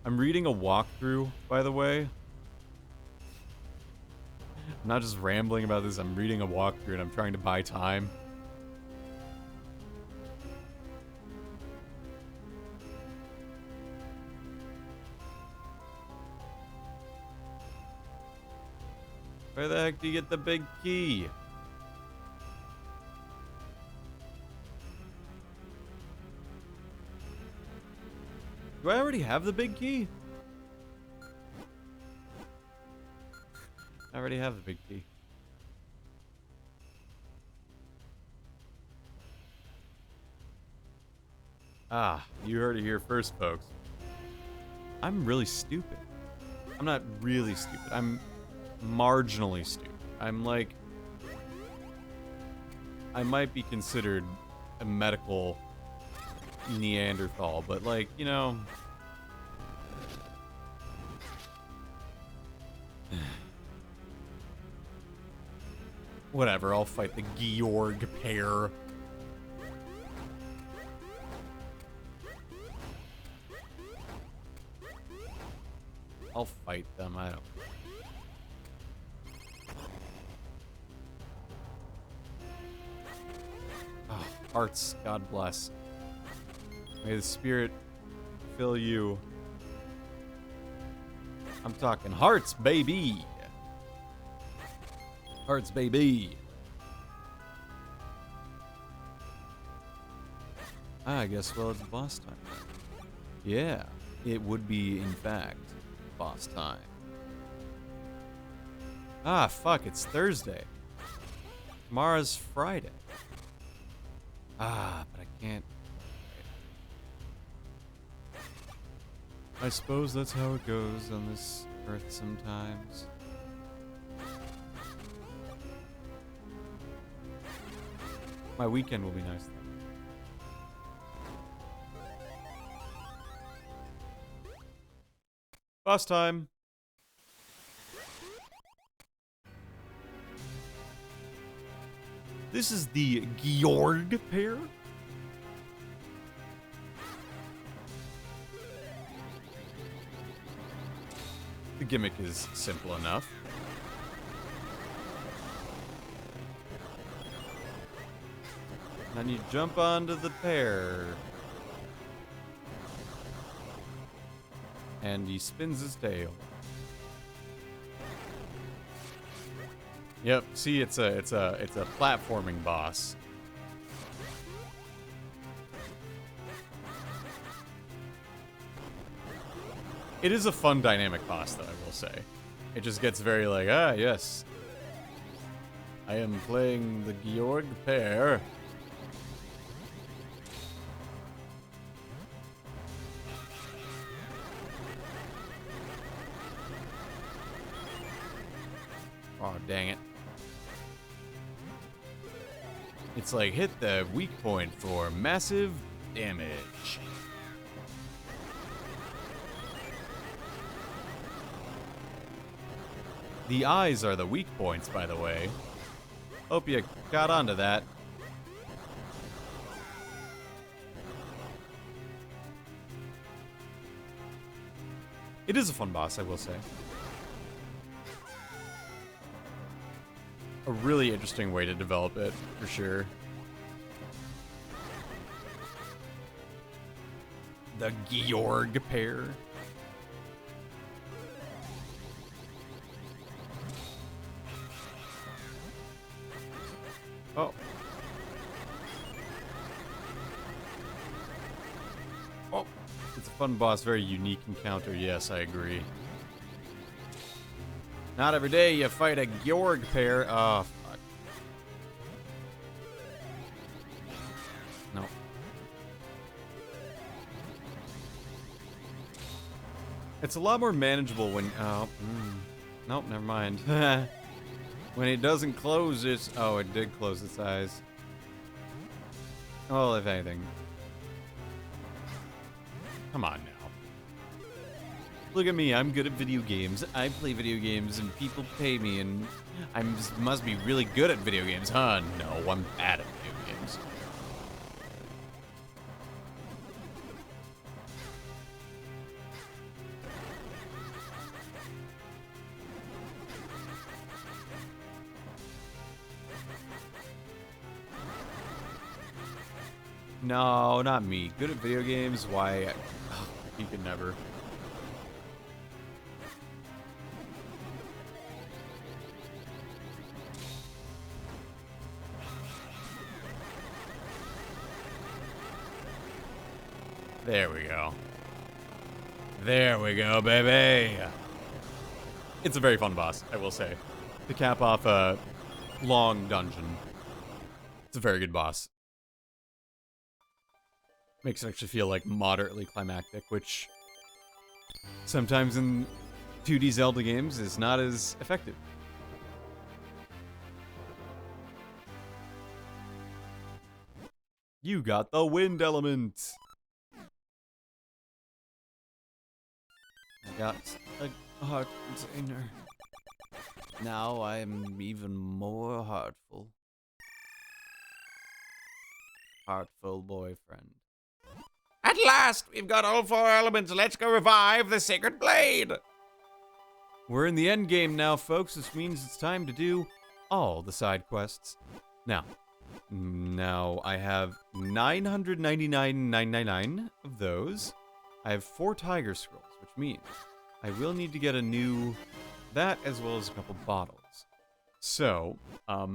I'm reading a walkthrough, by the way. I'm not just rambling about this, I'm reading a walkthrough and I'm trying to buy time. Where the heck do you get the big key? Do I already have the big key? I already have the big key. Ah, you heard it here first, folks. I'm really stupid. I'm not really stupid. I'm marginally stupid. I'm like... I might be considered a medical Neanderthal, but like, you know... Whatever, I'll fight the Georg pair. I'll fight them, I don't... Oh, hearts, God bless. May the spirit fill you. I'm talking hearts, baby. Hearts, baby. I guess, well, it's boss time. Yeah, it would be, in fact, boss time. Ah, fuck, it's Thursday. Tomorrow's Friday. Ah, but I can't. I suppose that's how it goes on this earth sometimes. My weekend will be nice though. Boss time. This is the Georg pair. The gimmick is simple enough. Then you jump onto the pair. And he spins his tail. Yep, see, it's a platforming boss. It is a fun dynamic boss, though, I will say. It just gets very like, ah, yes. I am playing the Georg pair. Oh, dang it. It's like, hit the weak point for massive damage. The eyes are the weak points, by the way. Hope you got onto that. It is a fun boss, I will say. A really interesting way to develop it, for sure. The Georg pair. Oh. Oh. It's a fun boss, very unique encounter. Yes, I agree. Not every day you fight a Georg pair. Oh, fuck. No. It's a lot more manageable when... Oh, nope, never mind. When it doesn't close its... Oh, it did close its eyes. Well, if anything. Come on now. Look at me, I'm good at video games. I play video games and people pay me and I must be really good at video games, huh? No, I'm bad at video games. No, not me. Good at video games? Why? He could never. There we go. There we go, baby. It's a very fun boss, I will say. To cap off a long dungeon. It's a very good boss. Makes it actually feel like moderately climactic, which sometimes in 2D Zelda games is not as effective. You got the wind element. I got a heart container. Now I am even more heartful. Heartful boyfriend. At last, we've got all 4 elements. Let's go revive the Sacred Blade. We're in the end game now, folks. This means it's time to do all the side quests. Now I have 999,999 of those. I have 4 Tiger Scrolls, which means I will need to get a new that as well as a couple bottles. So, I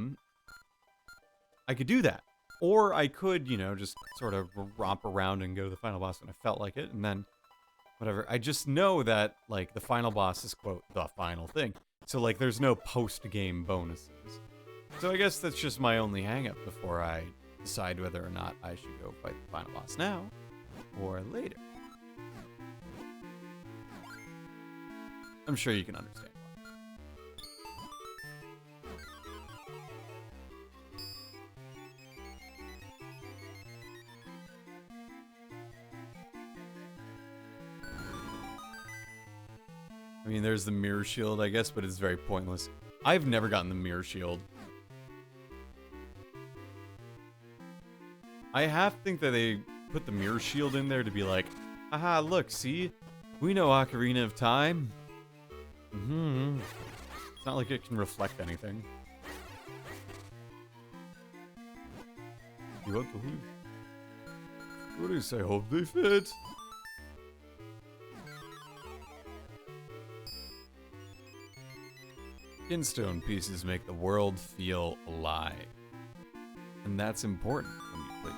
could do that. Or I could, you know, just sort of romp around and go to the final boss when I felt like it, and then whatever. I just know that, like, the final boss is, quote, the final thing. So, like, there's no post-game bonuses. So I guess that's just my only hang-up before I decide whether or not I should go fight the final boss now or later. I'm sure you can understand. I mean, there's the mirror shield, I guess, but it's very pointless. I've never gotten the mirror shield. I have to think that they put the mirror shield in there to be like, aha, look, see? We know Ocarina of Time. It's not like it can reflect anything. You want the hood? What do you say? Hope they fit. Stone pieces make the world feel alive. And that's important when you play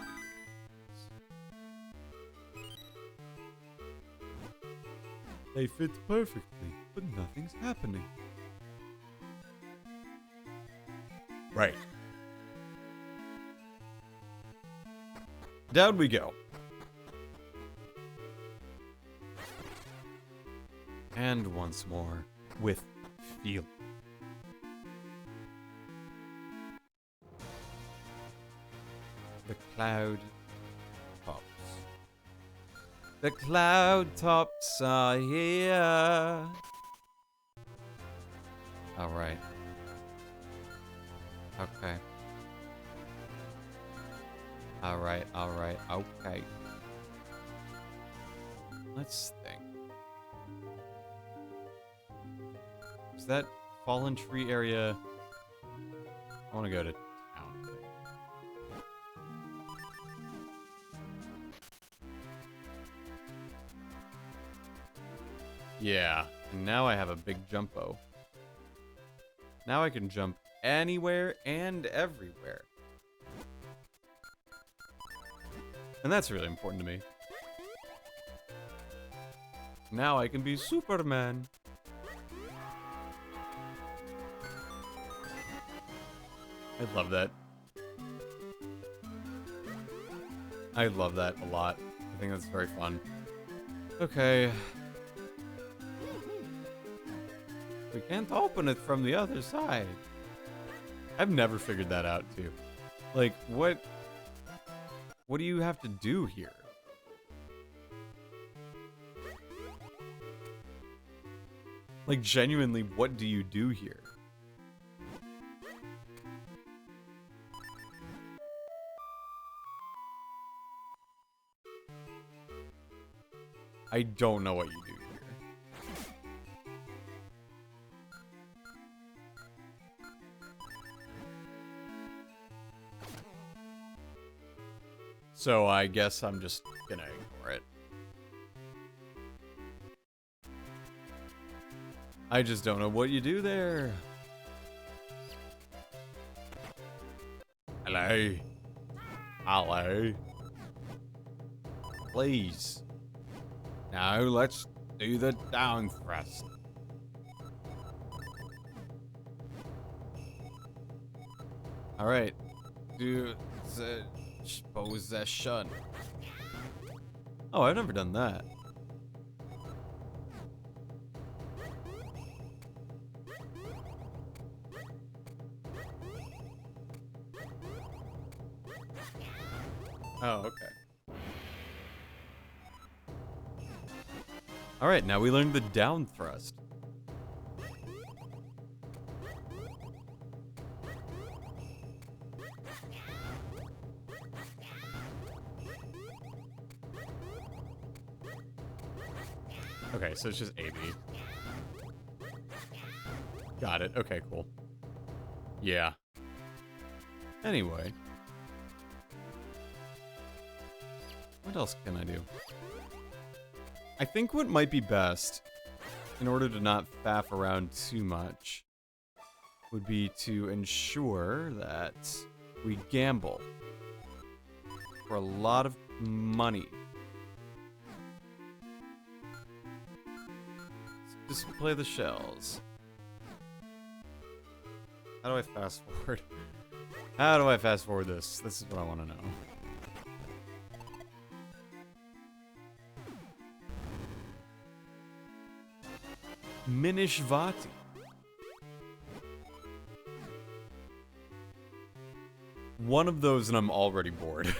games. They fit perfectly, but nothing's happening. Right. Down we go. And once more, with feel. The cloud tops. The cloud tops are here. All right. Okay. All right. Okay. Let's think. Is that fallen tree area? I want to go to town. Yeah, and now I have a big jumpo. Now I can jump anywhere and everywhere. And that's really important to me. Now I can be Superman. I love that. I love that a lot. I think that's very fun. Okay. We can't open it from the other side. I've never figured that out, too. Like, what do you have to do here? Like, genuinely, what do you do here? I don't know what you do here. So I guess I'm just gonna ignore it. I just don't know what you do there. Hello. Hello. Please. Now let's do the down thrust. Alright. Do the possession. Oh, I've never done that. Oh, okay. Alright, now we learned the down thrust. Okay, so it's just AB. Got it. Okay, cool. Yeah. Anyway. What else can I do? I think what might be best, in order to not faff around too much, would be to ensure that we gamble for a lot of money. Just play the shells. How do I fast forward? How do I fast forward this? This is what I want to know. Minish Vati. One of those and I'm already bored.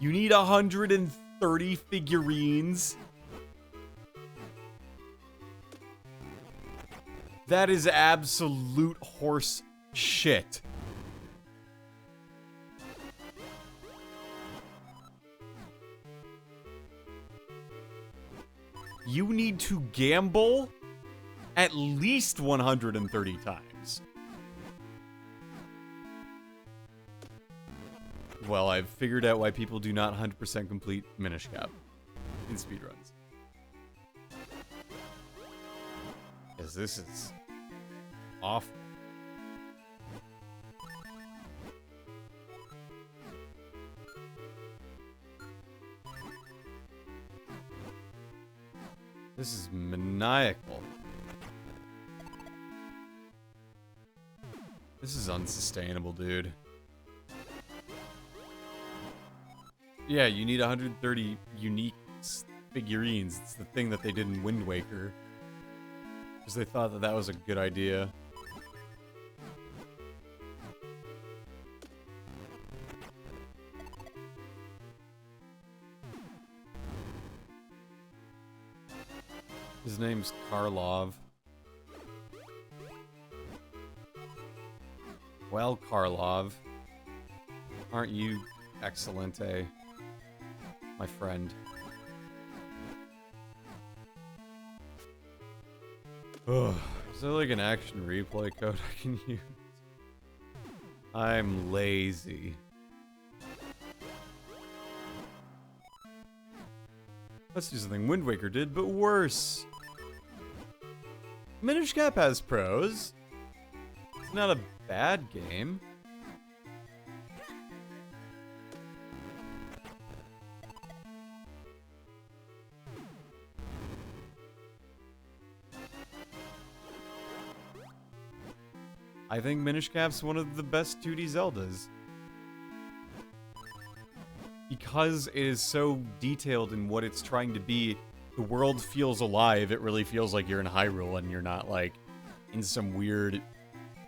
You need 130 figurines? That is absolute horse shit. You need to gamble at least 130 times. Well, I've figured out why people do not 100% complete Minish Cap in speedruns. Because this is awful. This is maniacal. This is unsustainable, dude. Yeah, you need 130 unique figurines. It's the thing that they did in Wind Waker. Because they thought that that was a good idea. His name's Karlov. Well, Karlov, aren't you excellente, my friend? Ugh, is there like an action replay code I can use? I'm lazy. Let's do something Wind Waker did, but worse. Minish Cap has pros. It's not a bad game. I think Minish Cap's one of the best 2D Zeldas. Because it is so detailed in what it's trying to be, the world feels alive. It really feels like you're in Hyrule and you're not, like, in some weird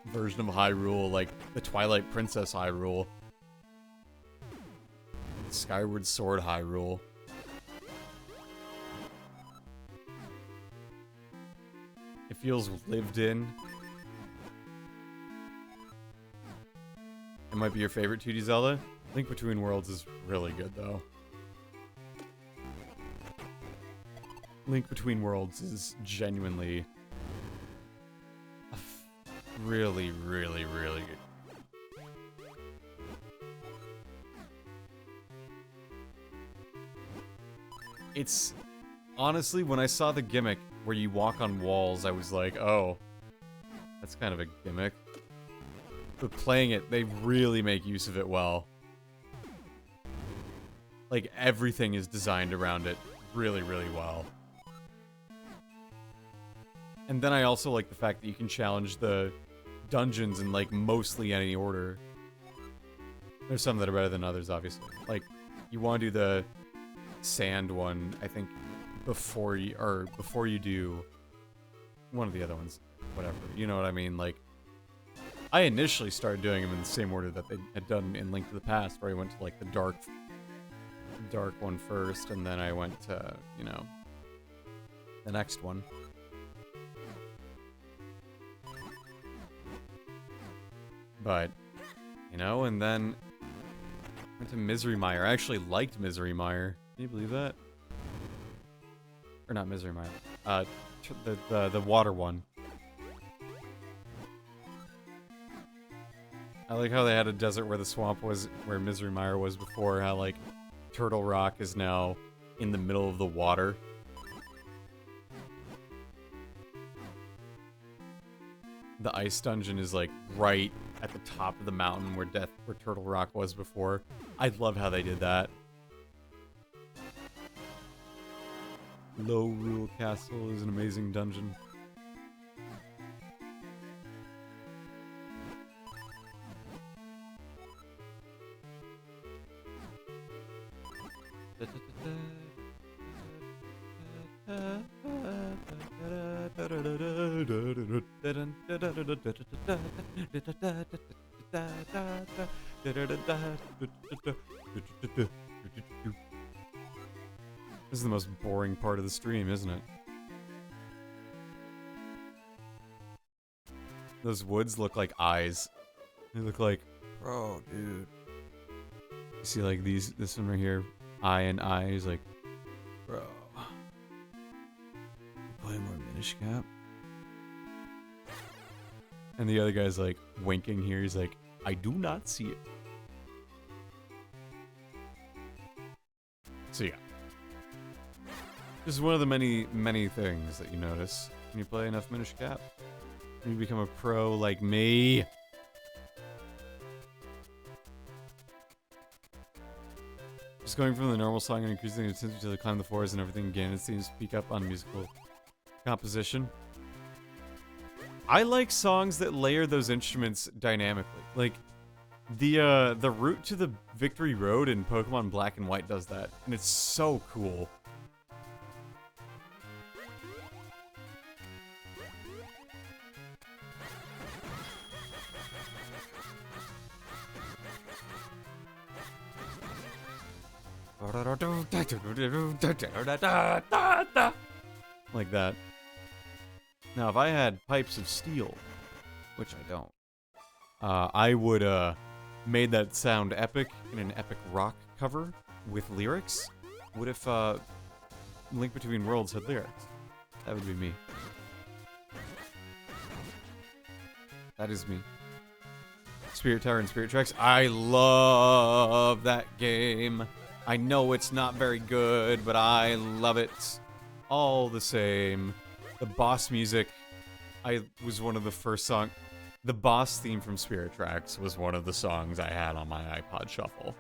version of Hyrule, like the Twilight Princess Hyrule. Skyward Sword Hyrule. It feels lived in. It might be your favorite 2D Zelda. Link Between Worlds is really good, though. Link Between Worlds is genuinely really, really, really good. It's honestly, when I saw the gimmick where you walk on walls, I was like, oh, that's kind of a gimmick. But playing it, they really make use of it well. Like, everything is designed around it really, really well. And then I also like the fact that you can challenge the dungeons in, like, mostly any order. There's some that are better than others, obviously. Like, you want to do the sand one, I think, before you do one of the other ones. Whatever. You know what I mean? Like, I initially started doing them in the same order that they had done in Link to the Past, where I went to, like, the dark one first, and then I went to, you know, the next one. But, you know, and then went to Misery Mire. I actually liked Misery Mire. Can you believe that? Or not Misery Mire. The water one. I like how they had a desert where the swamp was, where Misery Mire was before, how, like, Turtle Rock is now in the middle of the water. The ice dungeon is, like, right at the top of the mountain where Turtle Rock was before. I love how they did that. Low Rule Castle is an amazing dungeon. This is the most boring part of the stream, isn't it? Those woods look like eyes. They look like, bro, dude. You see, like, this one right here, eye and eye. He's like, bro. Play more Minish Cap. And the other guy's like winking here. He's like, I do not see it. So yeah. This is one of the many, many things that you notice when you play enough Minish Cap. When you become a pro like me. Just going from the normal song and increasing the intensity to climb the floors and everything again, it seems to speak up on musical composition. I like songs that layer those instruments dynamically. Like, the route to the Victory Road in Pokemon Black and White does that, and it's so cool. Like that. Now, if I had Pipes of Steel, which I don't, I would made that sound epic in an epic rock cover with lyrics. What if Link Between Worlds had lyrics? That would be me. That is me. Spirit Tower and Spirit Tracks. I love that game. I know it's not very good, but I love it all the same. The boss music, was one of the first songs. The boss theme from Spirit Tracks was one of the songs I had on my iPod Shuffle.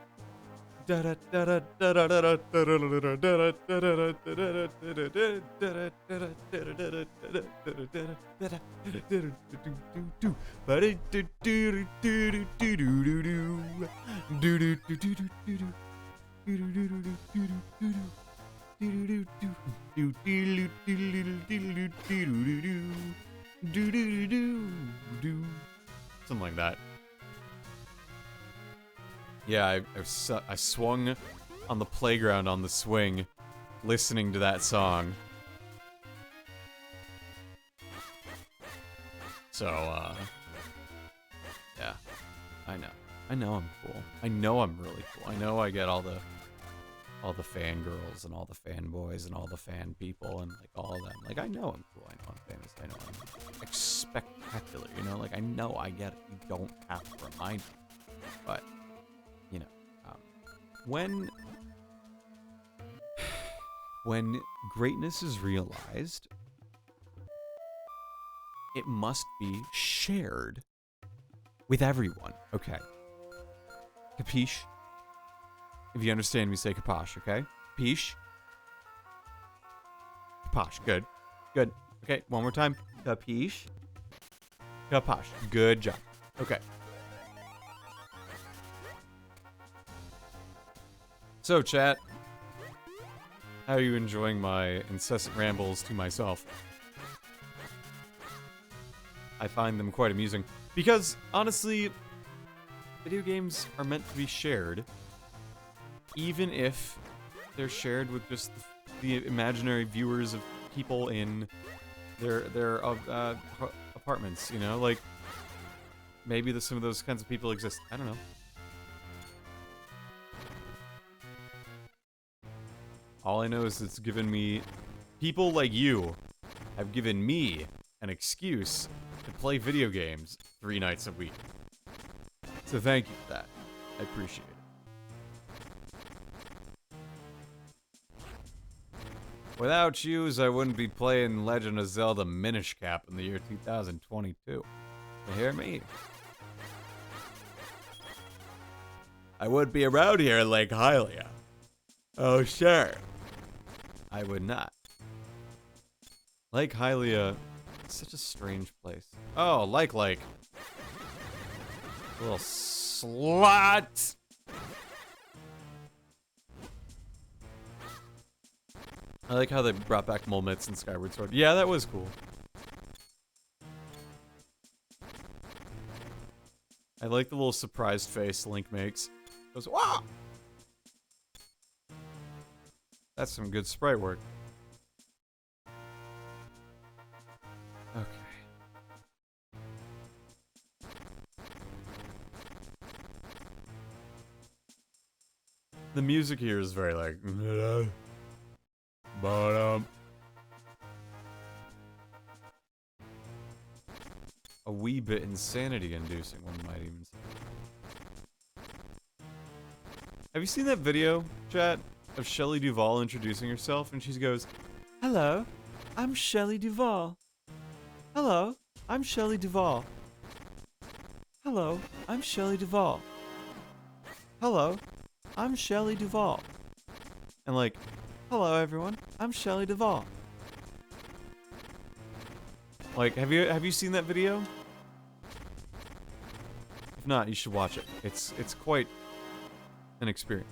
Something like that. Yeah, I swung on the playground on the swing, listening to that song. So, yeah, I know I'm cool. I know I'm really cool. I know I get all the fangirls and all the fanboys and all the fan people and like all of them. Like, I know I'm cool. I know I'm famous. I know I'm spectacular. You know, like I know I get it. You don't have to remind me. But you know, when greatness is realized, it must be shared with everyone. Okay. Capiche? If you understand me, say kaposh, okay? Capiche? Kaposh, good. Good. Okay, one more time. Capiche? Kaposh. Good job. Okay. So, chat. How are you enjoying my incessant rambles to myself? I find them quite amusing. Because, honestly, video games are meant to be shared. Even if they're shared with just the imaginary viewers of people in their apartments, you know? Like, maybe some of those kinds of people exist. I don't know. All I know is it's given me... People like you have given me an excuse to play video games 3 nights a week. So thank you for that. I appreciate it. Without yous, I wouldn't be playing Legend of Zelda Minish Cap in the year 2022. You hear me? I would be around here in Lake Hylia. Oh, sure. I would not. Lake Hylia is such a strange place. Oh, Lake. Little slut! I like how they brought back Molmitz and Skyward Sword. Yeah, that was cool. I like the little surprised face Link makes. Goes, wow! That's some good sprite work. Okay. The music here is very like... But, a wee bit insanity-inducing, one might even say. Have you seen that video, chat, of Shelley Duvall introducing herself? And she goes, "Hello, I'm Shelley Duvall. Hello, I'm Shelley Duvall. Hello, I'm Shelley Duvall. Hello, I'm Shelley Duvall." And like, "Hello everyone, I'm Shelley Duvall." Like, have you seen that video? If not, you should watch it. It's quite an experience.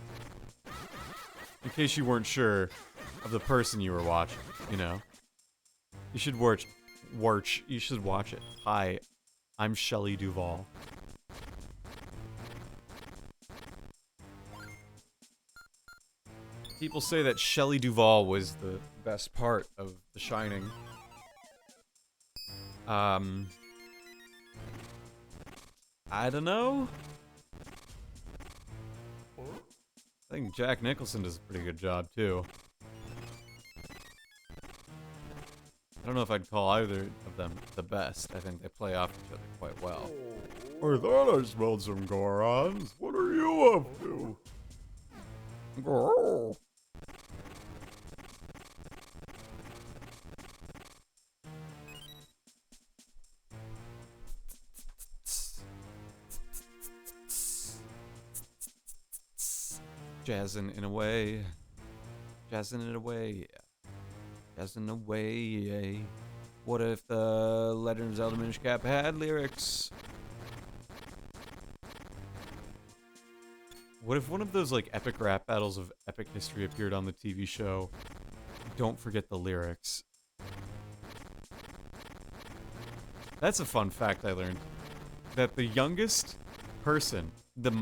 In case you weren't sure of the person you were watching, you know? You should you should watch it. Hi, I'm Shelley Duvall. People say that Shelley Duvall was the best part of The Shining. I don't know. I think Jack Nicholson does a pretty good job, too. I don't know if I'd call either of them the best. I think they play off each other quite well. I thought I smelled some Gorons. What are you up to? Grrr. Jazzing in a way. Jazzing it away. Jazzing away. What if the Legend of Zelda Minish Cap had lyrics? What if one of those like epic rap battles of epic history appeared on the TV show? Don't forget the lyrics. That's a fun fact I learned. That the youngest person, the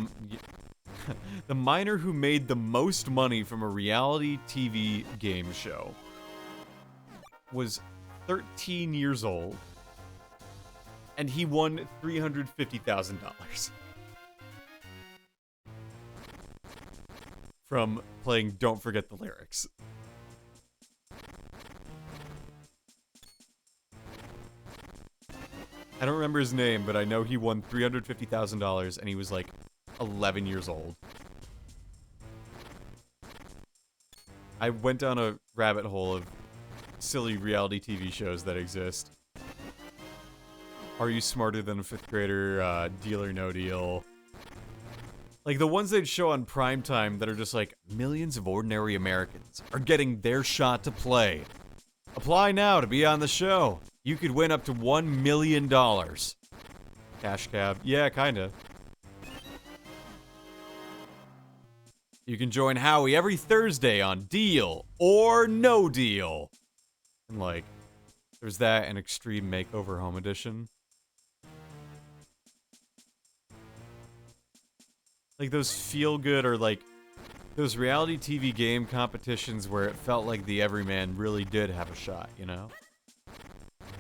minor who made the most money from a reality TV game show was 13 years old, and he won $350,000 from playing Don't Forget the Lyrics. I don't remember his name, but I know he won $350,000 and he was like 11 years old. I went down a rabbit hole of silly reality TV shows that exist. Are You Smarter Than a Fifth Grader? Deal or No Deal. Like the ones they'd show on primetime that are just like, millions of ordinary Americans are getting their shot to play. Apply now to be on the show. You could win up to $1 million. Cash cab. Yeah, kinda. You can join Howie every Thursday on Deal or No Deal. And like, there's that and Extreme Makeover Home Edition. Like those feel-good or like those reality TV game competitions where it felt like the everyman really did have a shot, you know?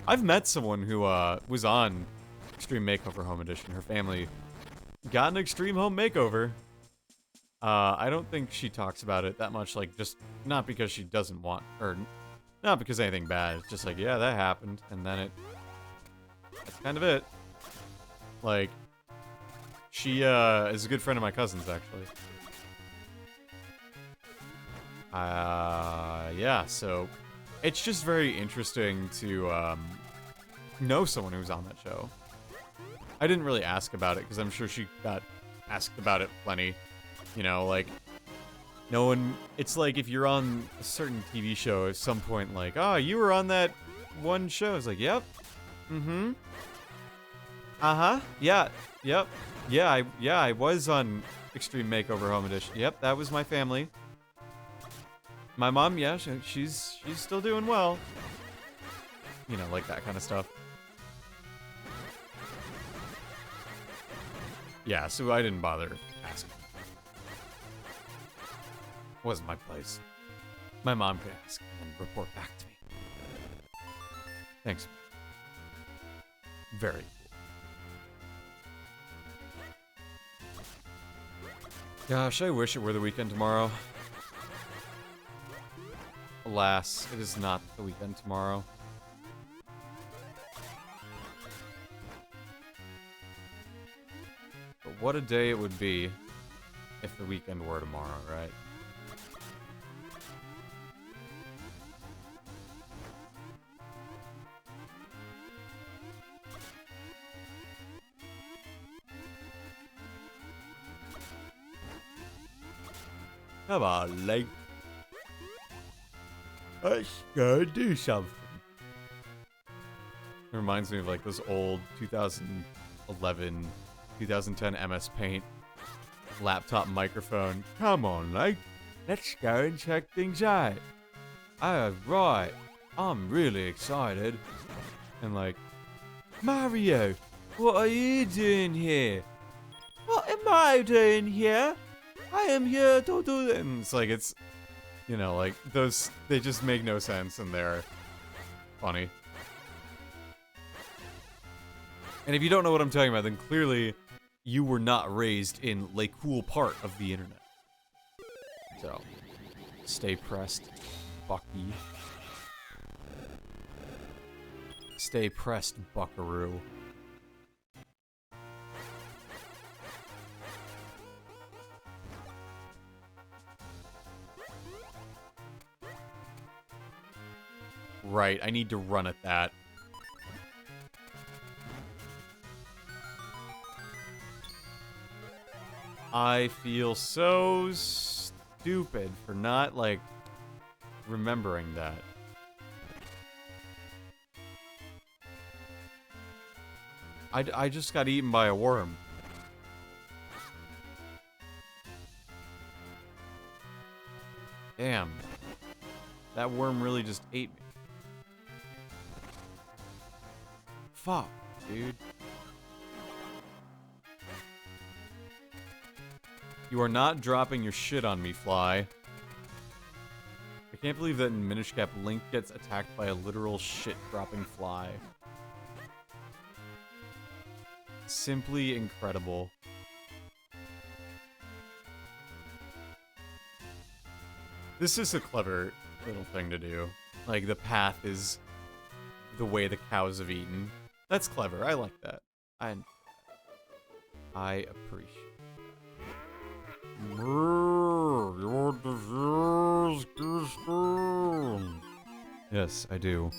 I've met someone who was on Extreme Makeover Home Edition. Her family got an extreme home makeover. I don't think she talks about it that much, like, just not because she doesn't want, or not because anything bad. It's just like, yeah, that happened, and then that's kind of it. Like, she is a good friend of my cousin's, actually. Yeah, so it's just very interesting to know someone who's on that show. I didn't really ask about it because I'm sure she got asked about it plenty. You know, like, no one... It's like if you're on a certain TV show at some point, like, oh, you were on that one show. It's like, yep. Mm-hmm. Uh-huh. Yeah. Yep. Yeah, I was on Extreme Makeover Home Edition. Yep, that was my family. My mom, yeah, she's still doing well. You know, like that kind of stuff. Yeah, so I didn't bother asking. Wasn't my place. My mom could ask and report back to me. Thanks. Very cool. Gosh, I wish it were the weekend tomorrow. Alas, it is not the weekend tomorrow. But what a day it would be if the weekend were tomorrow, right? Come on, like, let's go do something. It reminds me of like this old 2011, 2010 MS Paint laptop microphone. Come on, like, let's go and check things out. Right, I'm really excited. And like, Mario, what are you doing here? What am I doing here? I am here to do it. And it's like, it's, you know, like, those, they just make no sense and they're funny. And if you don't know what I'm talking about, then clearly you were not raised in a cool part of the internet. So, stay pressed, Bucky. Stay pressed, buckaroo. Right, I need to run at that. I feel so stupid. stupid for not, like, remembering that. I just got eaten by a worm. Damn. That worm really just ate me. Fuck, dude. You are not dropping your shit on me, Fly. I can't believe that in Minish Cap, Link gets attacked by a literal shit-dropping fly. Simply incredible. This is a clever little thing to do. Like, the path is the way the cows have eaten. That's clever. I like that. I appreciate it. Your disease is yes, I do.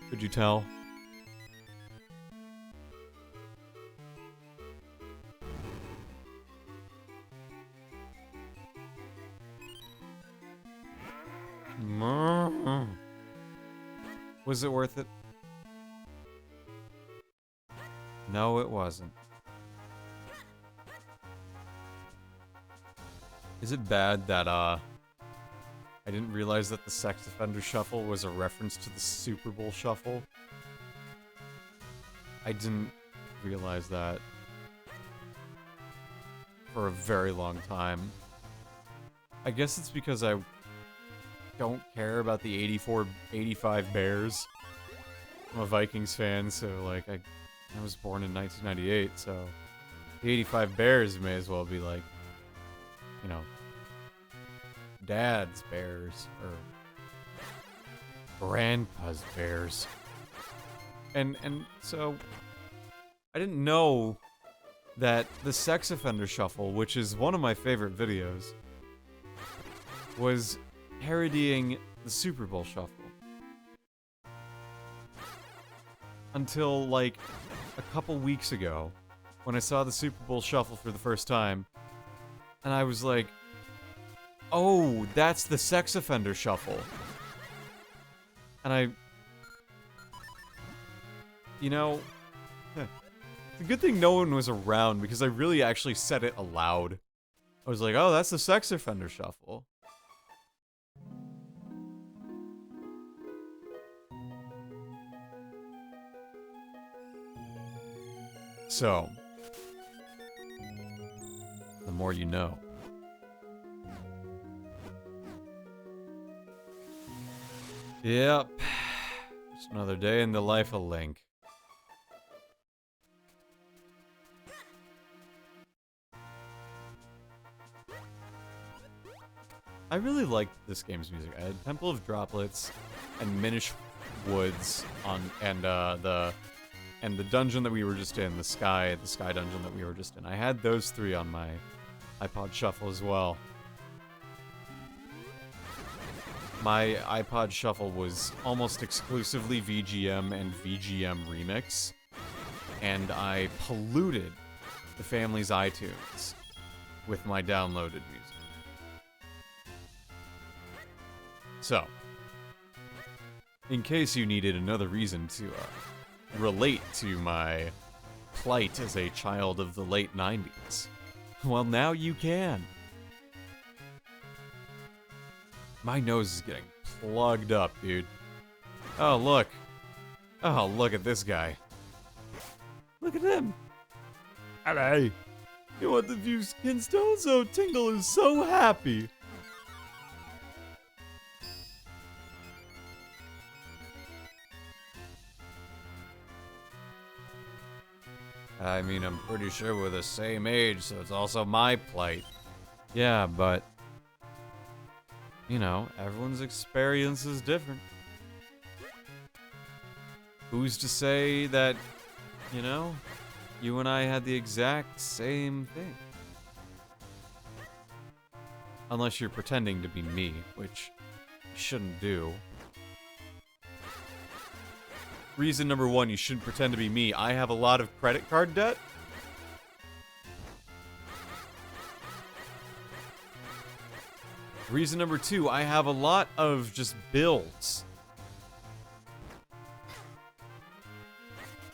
Could you tell? Was it worth it? No, it wasn't. Is it bad that, I didn't realize that the Sex Offender Shuffle was a reference to the Super Bowl Shuffle? I didn't realize that for a very long time. I guess it's because I don't care about the 85 Bears. I'm a Vikings fan, so, like, I was born in 1998, so the 85 Bears may as well be, like, you know, Dad's Bears, or Grandpa's Bears. And so, I didn't know that the Sex Offender Shuffle, which is one of my favorite videos, was parodying the Super Bowl Shuffle. Until, like, a couple weeks ago, when I saw the Super Bowl Shuffle for the first time, and I was like, oh, that's the Sex Offender Shuffle. And I... You know... It's a good thing no one was around, because I really actually said it aloud. I was like, oh, that's the Sex Offender Shuffle. So, the more you know. Yep. Just another day in the life of Link. I really liked this game's music. I had Temple of Droplets and Minish Woods on, and the dungeon that we were just in, the sky dungeon that we were just in. I had those three on my iPod Shuffle as well. My iPod Shuffle was almost exclusively VGM and VGM Remix, and I polluted the family's iTunes with my downloaded music. So, in case you needed another reason to relate to my plight as a child of the late 90s, well, now you can. My nose is getting plugged up, dude. Oh, look. Oh, look at this guy. Look at him. Hello. You want the view skin stone? So Tingle is so happy. I mean, I'm pretty sure we're the same age, so it's also my plight. Yeah, but... you know, everyone's experience is different. Who's to say that, you know, you and I had the exact same thing? Unless you're pretending to be me, which you shouldn't do. Reason number one, you shouldn't pretend to be me. I have a lot of credit card debt. Reason number 2, I have a lot of just builds.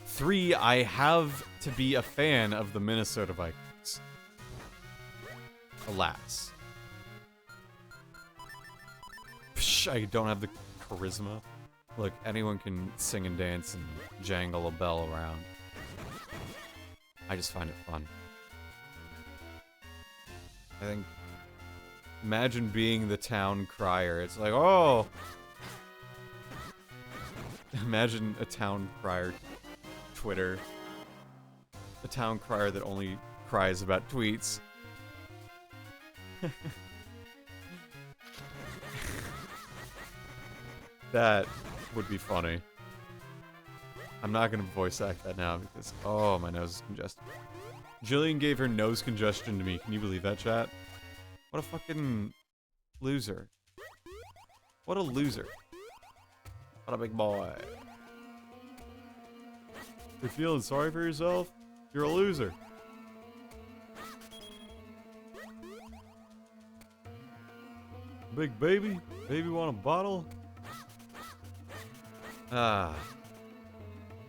3, I have to be a fan of the Minnesota Vikings. Alas. Psh, I don't have the charisma. Look, anyone can sing and dance and jangle a bell around. I just find it fun. I think... Imagine being the town crier. It's like, oh! Imagine a town crier Twitter. A town crier that only cries about tweets. That would be funny. I'm not gonna voice act that now because, oh, my nose is congested. Jillian gave her nose congestion to me. Can you believe that, chat? What a fucking loser. What a loser. What a big boy. You're feeling sorry for yourself? You're a loser. Big baby? Baby want a bottle? Ah.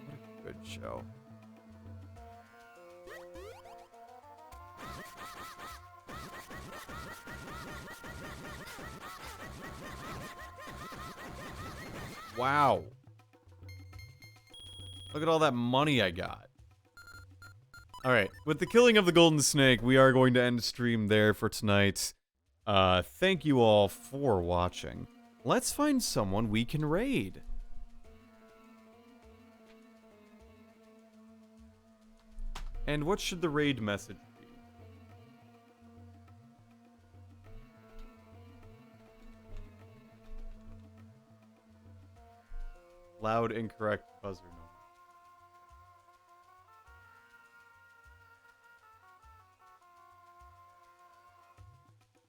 What a good show. Wow. Look at all that money I got. Alright, with the killing of the golden snake, we are going to end the stream there for tonight. Thank you all for watching. Let's find someone we can raid. And what should the raid message be? Loud, incorrect buzzer. No.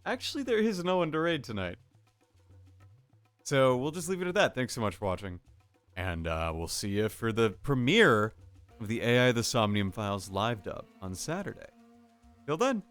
Actually, there is no one to raid tonight. So we'll just leave it at that. Thanks so much for watching. And we'll see you for the premiere of the AI The Somnium Files live dub on Saturday. Till then.